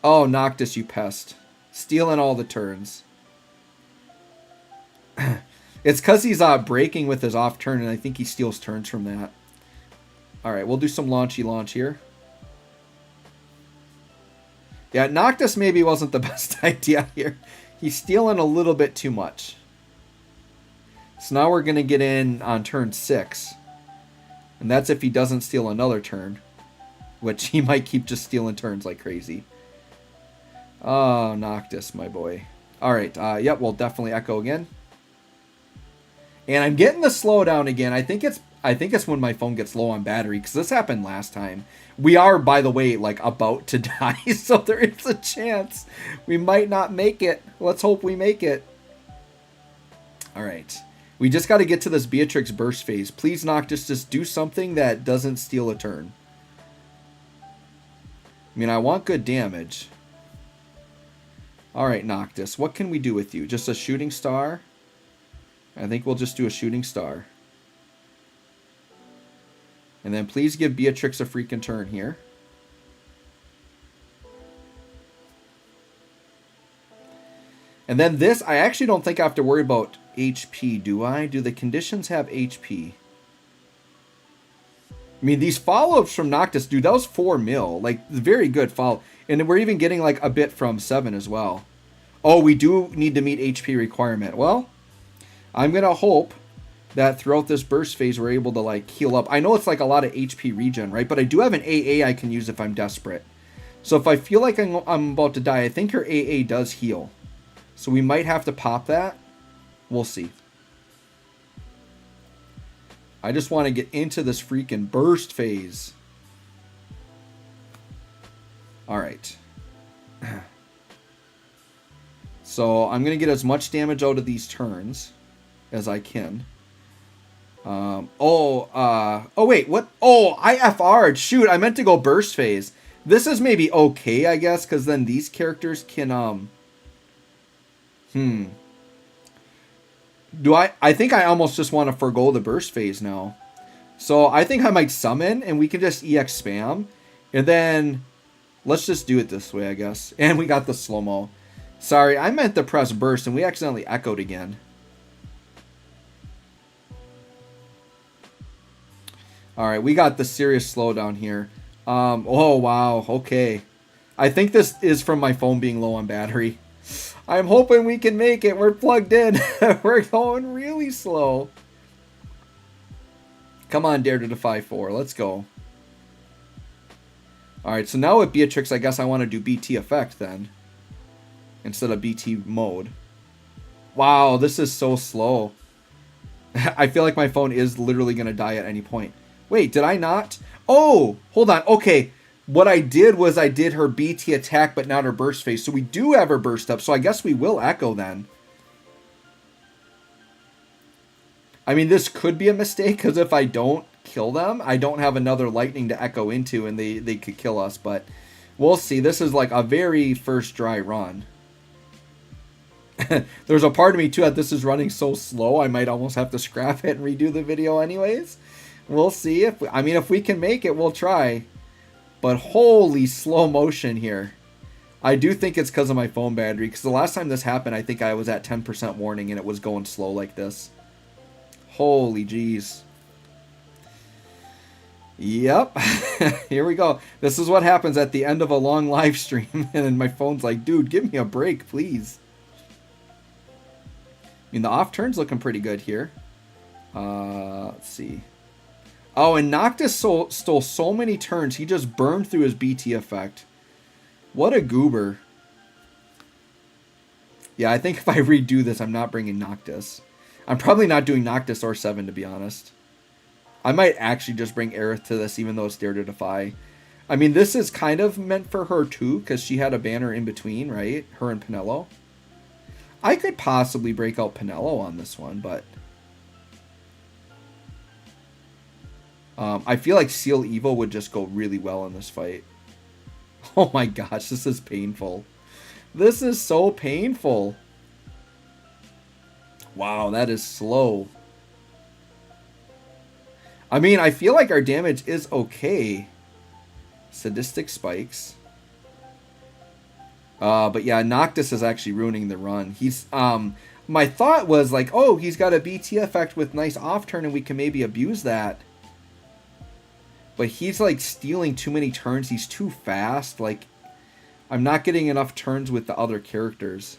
Oh, Noctis, you pest. Stealing all the turns. It's because he's breaking with his off turn, and I think he steals turns from that. Alright, we'll do some launchy launch here. Yeah, Noctis maybe wasn't the best idea here. He's stealing a little bit too much. So now we're going to get in on turn 6. And that's if he doesn't steal another turn. Which he might keep just stealing turns like crazy. Oh, Noctis, my boy. Alright, yep, we'll definitely echo again. And I'm getting the slowdown again. I think it's when my phone gets low on battery, because this happened last time. We are, by the way, like about to die, so there is a chance we might not make it. Let's hope we make it. Alright. We just got to get to this Beatrix burst phase. Please, Noctis, just do something that doesn't steal a turn. I mean, I want good damage. Alright, Noctis, what can we do with you? Just a shooting star? I think we'll just do a shooting star. And then please give Beatrix a freaking turn here. And then this, I actually don't think I have to worry about HP, do I? Do the conditions have HP? I mean, these follow-ups from Noctis, dude, that was 4 mil. Like, very good follow. And we're even getting, like, a bit from 7 as well. Oh, we do need to meet HP requirement. Well, I'm going to hope that throughout this burst phase, we're able to, like, heal up. I know it's, like, a lot of HP regen, right? But I do have an AA I can use if I'm desperate. So if I feel like I'm about to die, I think her AA does heal. So we might have to pop that. We'll see. I just want to get into this freaking burst phase. Alright. So I'm going to get as much damage out of these turns as I can. Oh wait, what? Oh, I FR'd. Shoot, I meant to go burst phase. This is maybe okay, I guess, because then these characters can, I think I almost just want to forgo the burst phase now. So I think I might summon, and we can just EX spam. And then, let's just do it this way, I guess. And we got the slow-mo. Sorry, I meant to press burst, and we accidentally echoed again. Alright, we got the serious slowdown here. Oh, wow, okay. I think this is from my phone being low on battery. I'm hoping we can make it. We're plugged in. We're going really slow. Come on, Dare to Defy 4. Let's go. Alright, so now with Beatrix, I guess I want to do BT effect then. Instead of BT mode. Wow, this is so slow. I feel like my phone is literally going to die at any point. Wait, did I not? Oh, hold on. Okay. What I did was I did her BT attack, but not her burst phase. So we do have her burst up. So I guess we will echo then. I mean, this could be a mistake, because if I don't kill them, I don't have another lightning to echo into, and they could kill us. But we'll see. This is like a very first dry run. There's a part of me, too, that this is running so slow, I might almost have to scrap it and redo the video anyways. We'll see. If we can make it, we'll try. But holy slow motion here. I do think it's because of my phone battery. Because the last time this happened, I think I was at 10% warning and it was going slow like this. Holy jeez. Yep. Here we go. This is what happens at the end of a long live stream. And then my phone's like, dude, give me a break, please. I mean, the off turn's looking pretty good here. Let's see. Oh, and Noctis stole so many turns. He just burned through his BT effect. What a goober. Yeah, I think if I redo this, I'm not bringing Noctis. I'm probably not doing Noctis or 7, to be honest. I might actually just bring Aerith to this, even though it's Dare to Defy. I mean, this is kind of meant for her, too, because she had a banner in between, right? Her and Pinello. I could possibly break out Pinello on this one, but... I feel like Seal Evo would just go really well in this fight. Oh my gosh, this is painful. This is so painful. Wow, that is slow. I mean, I feel like our damage is okay. Sadistic Spikes. But yeah, Noctis is actually ruining the run. He's, my thought was like, oh, he's got a BT effect with nice off turn and we can maybe abuse that. But he's like stealing too many turns. He's too fast. Like, I'm not getting enough turns with the other characters.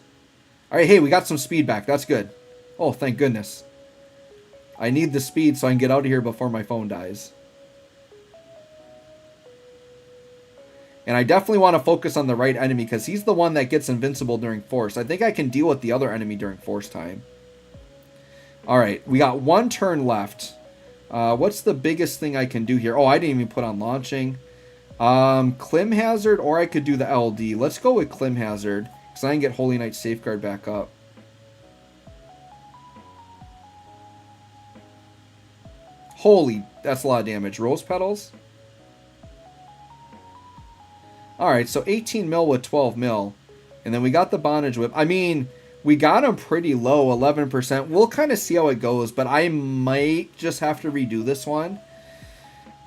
Alright, hey, we got some speed back. That's good. Oh, thank goodness. I need the speed so I can get out of here before my phone dies. And I definitely want to focus on the right enemy because he's the one that gets invincible during force. I think I can deal with the other enemy during force time. Alright, we got one turn left. What's the biggest thing I can do here? Oh, I didn't even put on launching. Clim Hazard, or I could do the LD. Let's go with Clim Hazard because I can get Holy Knight Safeguard back up. Holy, that's a lot of damage. Rose Petals. Alright, so 18 mil with 12 mil. And then we got the Bondage Whip. I mean, we got him pretty low, 11%. We'll kind of see how it goes, but I might just have to redo this one.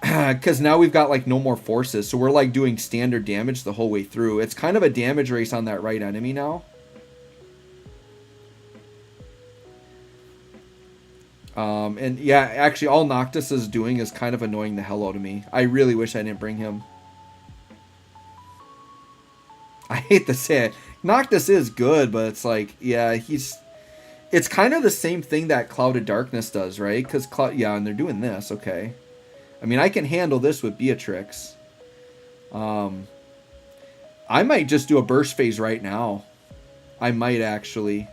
Because now we've got, like, no more forces. So we're, like, doing standard damage the whole way through. It's kind of a damage race on that right enemy now. And yeah, actually all Noctis is doing is kind of annoying the hell out of me. I really wish I didn't bring him. I hate to say it. Noctis is good, but it's like, yeah, it's kind of the same thing that Clouded Darkness does, right? Because, yeah, and they're doing this, okay. I mean, I can handle this with Beatrix. I might just do a burst phase right now. I might actually.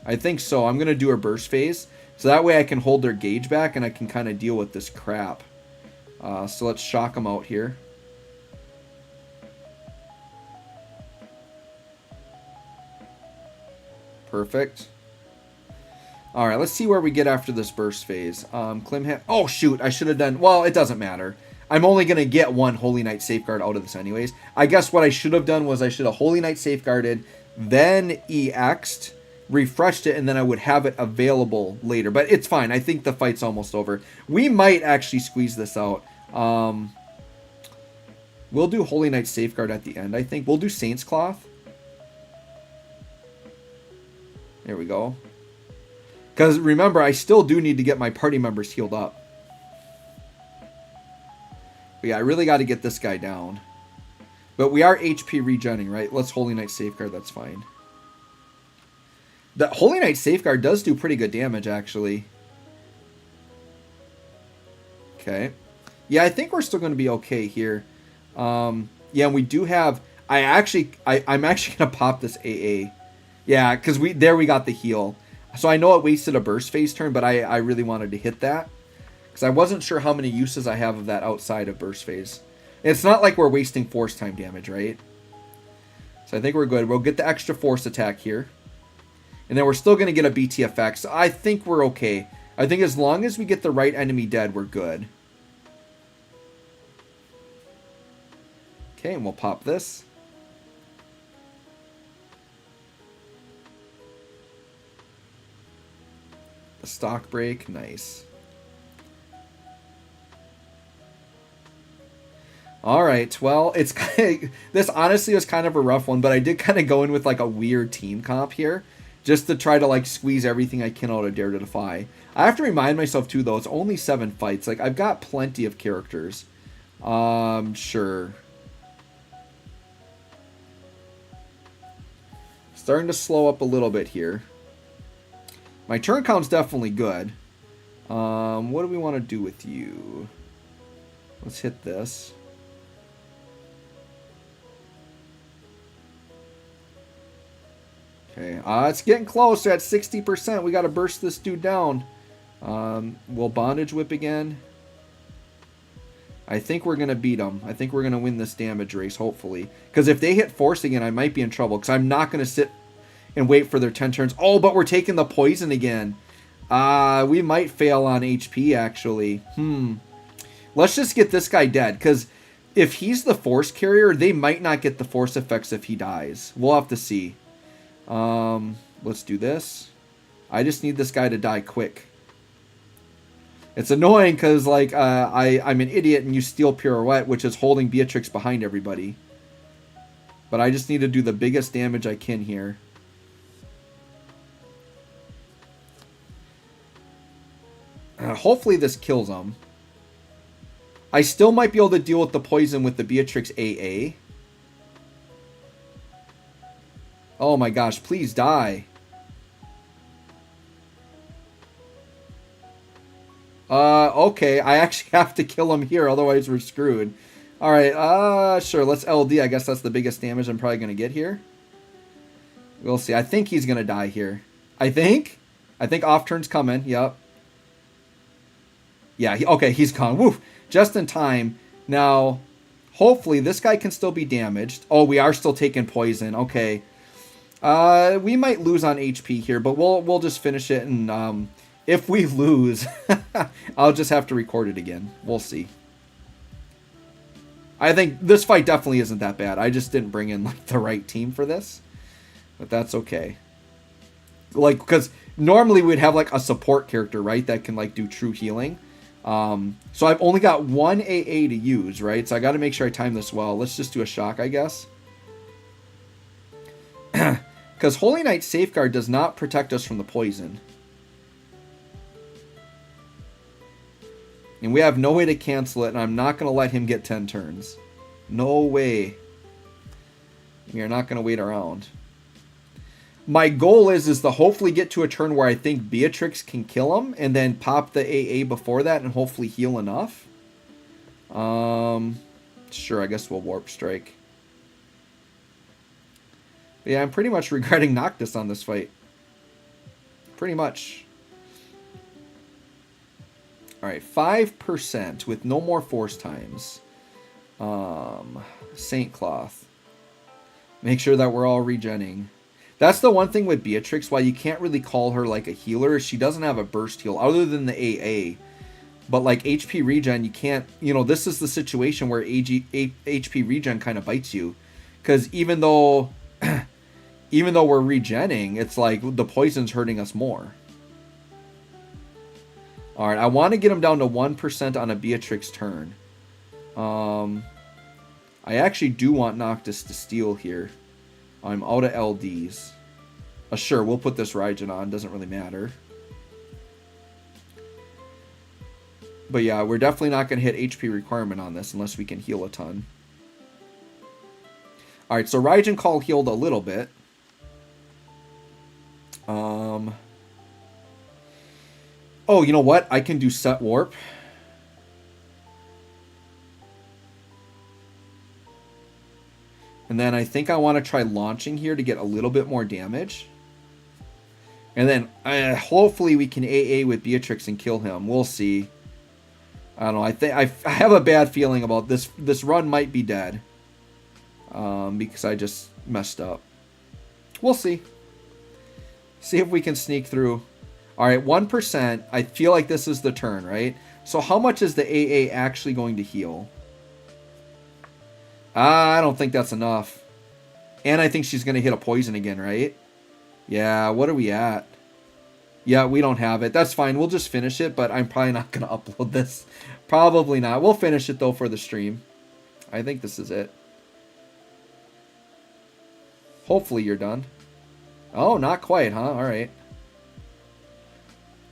I think so. I'm going to do a burst phase. So that way I can hold their gauge back and I can kind of deal with this crap. So let's shock them out here. Perfect. Alright, let's see where we get after this burst phase. Oh, shoot. I should have done... Well, it doesn't matter. I'm only going to get one Holy Knight Safeguard out of this anyways. I guess what I should have done was I should have Holy Knight Safeguarded, then EX'd, refreshed it, and then I would have it available later. But it's fine. I think the fight's almost over. We might actually squeeze this out. We'll do Holy Knight Safeguard at the end, I think. We'll do Saint's Cloth. There we go. Because remember, I still do need to get my party members healed up. But yeah, I really got to get this guy down. But we are HP regenning, right? Let's Holy Knight Safeguard. That's fine. The Holy Knight Safeguard does do pretty good damage, actually. Okay. Yeah, I think we're still going to be okay here. Yeah, and we do have... I'm actually going to pop this AA. Yeah, because we got the heal. So I know it wasted a burst phase turn, but I really wanted to hit that. Because I wasn't sure how many uses I have of that outside of burst phase. It's not like we're wasting force time damage, right? So I think we're good. We'll get the extra force attack here. And then we're still going to get a BT effect. So I think we're okay. I think as long as we get the right enemy dead, we're good. Okay, and we'll pop this. The stock break, nice. Alright, well, it's kind of, this honestly was kind of a rough one, but I did kind of go in with like a weird team comp here. Just to try to like squeeze everything I can out of Dare to Defy. I have to remind myself too though, it's only 7 fights. Like I've got plenty of characters. Sure. Starting to slow up a little bit here. My turn count's definitely good. What do we want to do with you? Let's hit this. Okay, it's getting close. We're at 60%. We got to burst this dude down. Will Bondage Whip again. I think we're going to beat them. I think we're going to win this damage race, hopefully. Because if they hit Force again, I might be in trouble. Because I'm not going to sit and wait for their 10 turns. Oh, but we're taking the poison again. We might fail on HP, actually. Let's just get this guy dead. Because if he's the Force carrier, they might not get the Force effects if he dies. We'll have to see. Let's do this. I just need this guy to die quick. It's annoying because, like, I'm an idiot and you steal Pirouette, which is holding Beatrix behind everybody. But I just need to do the biggest damage I can here. Hopefully this kills him. I still might be able to deal with the poison with the Beatrix AA. Oh my gosh, please die. Okay, I actually have to kill him here, otherwise we're screwed. Alright, sure, let's LD. I guess that's the biggest damage I'm probably going to get here. We'll see. I think he's going to die here. I think off turn's coming, yep. Yeah, okay, he's gone. Woo! Just in time. Now, hopefully this guy can still be damaged. Oh, we are still taking poison. Okay. We might lose on HP here, but we'll just finish it, and if we lose, I'll just have to record it again. We'll see. I think this fight definitely isn't that bad. I just didn't bring in like the right team for this, but that's okay. Like, because normally we'd have like a support character, right, that can like do true healing. So I've only got one AA to use, right? So I got to make sure I time this well. Let's just do a shock, I guess. Because Holy Knight Safeguard does not protect us from the poison. And we have no way to cancel it, and I'm not going to let him get 10 turns. No way. We are not going to wait around. My goal is to hopefully get to a turn where I think Beatrix can kill him, and then pop the AA before that and hopefully heal enough. Sure, I guess we'll Warp Strike. But yeah, I'm pretty much regretting Noctis on this fight. Pretty much. Alright, 5% with no more force times. Saint Cloth. Make sure that we're all regenning. That's the one thing with Beatrix, why you can't really call her like a healer. She doesn't have a burst heal other than the AA. But like HP regen, you can't, you know, this is the situation where HP regen kind of bites you. Because even though we're regenning, it's like the poison's hurting us more. Alright, I want to get him down to 1% on a Beatrix turn. I actually do want Noctis to steal here. I'm out of LDs. Sure, we'll put this Raijin on. Doesn't really matter. But yeah, we're definitely not going to hit HP requirement on this unless we can heal a ton. Alright, so Raijin Call healed a little bit. Oh, you know what? I can do Set Warp. And then I think I want to try launching here to get a little bit more damage. And then hopefully we can AA with Beatrix and kill him. We'll see. I don't know. I think I have a bad feeling about this. This run might be dead. Because I just messed up. We'll see. See if we can sneak through. Alright, 1%. I feel like this is the turn, right? So how much is the AA actually going to heal? I don't think that's enough. And I think she's going to hit a poison again, right? Yeah, what are we at? Yeah, we don't have it. That's fine. We'll just finish it, but I'm probably not going to upload this. Probably not. We'll finish it, though, for the stream. I think this is it. Hopefully you're done. Oh, not quite, huh? All right.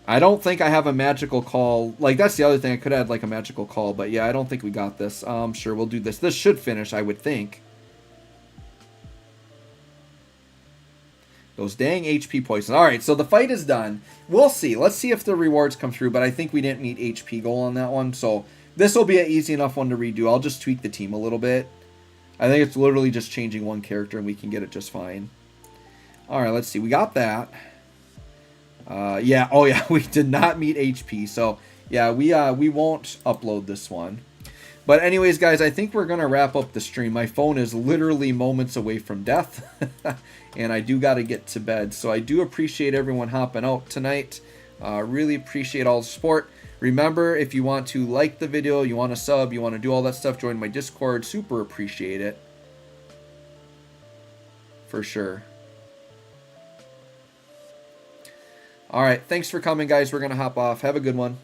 I don't think I have a magical call. Like, that's the other thing. I could have had, like, a magical call. But, yeah, I don't think we got this. Sure, we'll do this. This should finish, I would think. Those dang HP poisons. Alright, so the fight is done. We'll see. Let's see if the rewards come through. But I think we didn't meet HP goal on that one. So, this will be an easy enough one to redo. I'll just tweak the team a little bit. I think it's literally just changing one character and we can get it just fine. All right, let's see. We got that. Yeah. Oh yeah, we did not meet HP. So yeah, we won't upload this one. But anyways, guys, I think we're gonna wrap up the stream. My phone is literally moments away from death, and I do gotta get to bed. So I do appreciate everyone hopping out tonight. Really appreciate all the support. Remember, if you want to like the video, you want to sub, you want to do all that stuff, join my Discord. Super appreciate it. For sure. All right, thanks for coming, guys. We're gonna hop off. Have a good one.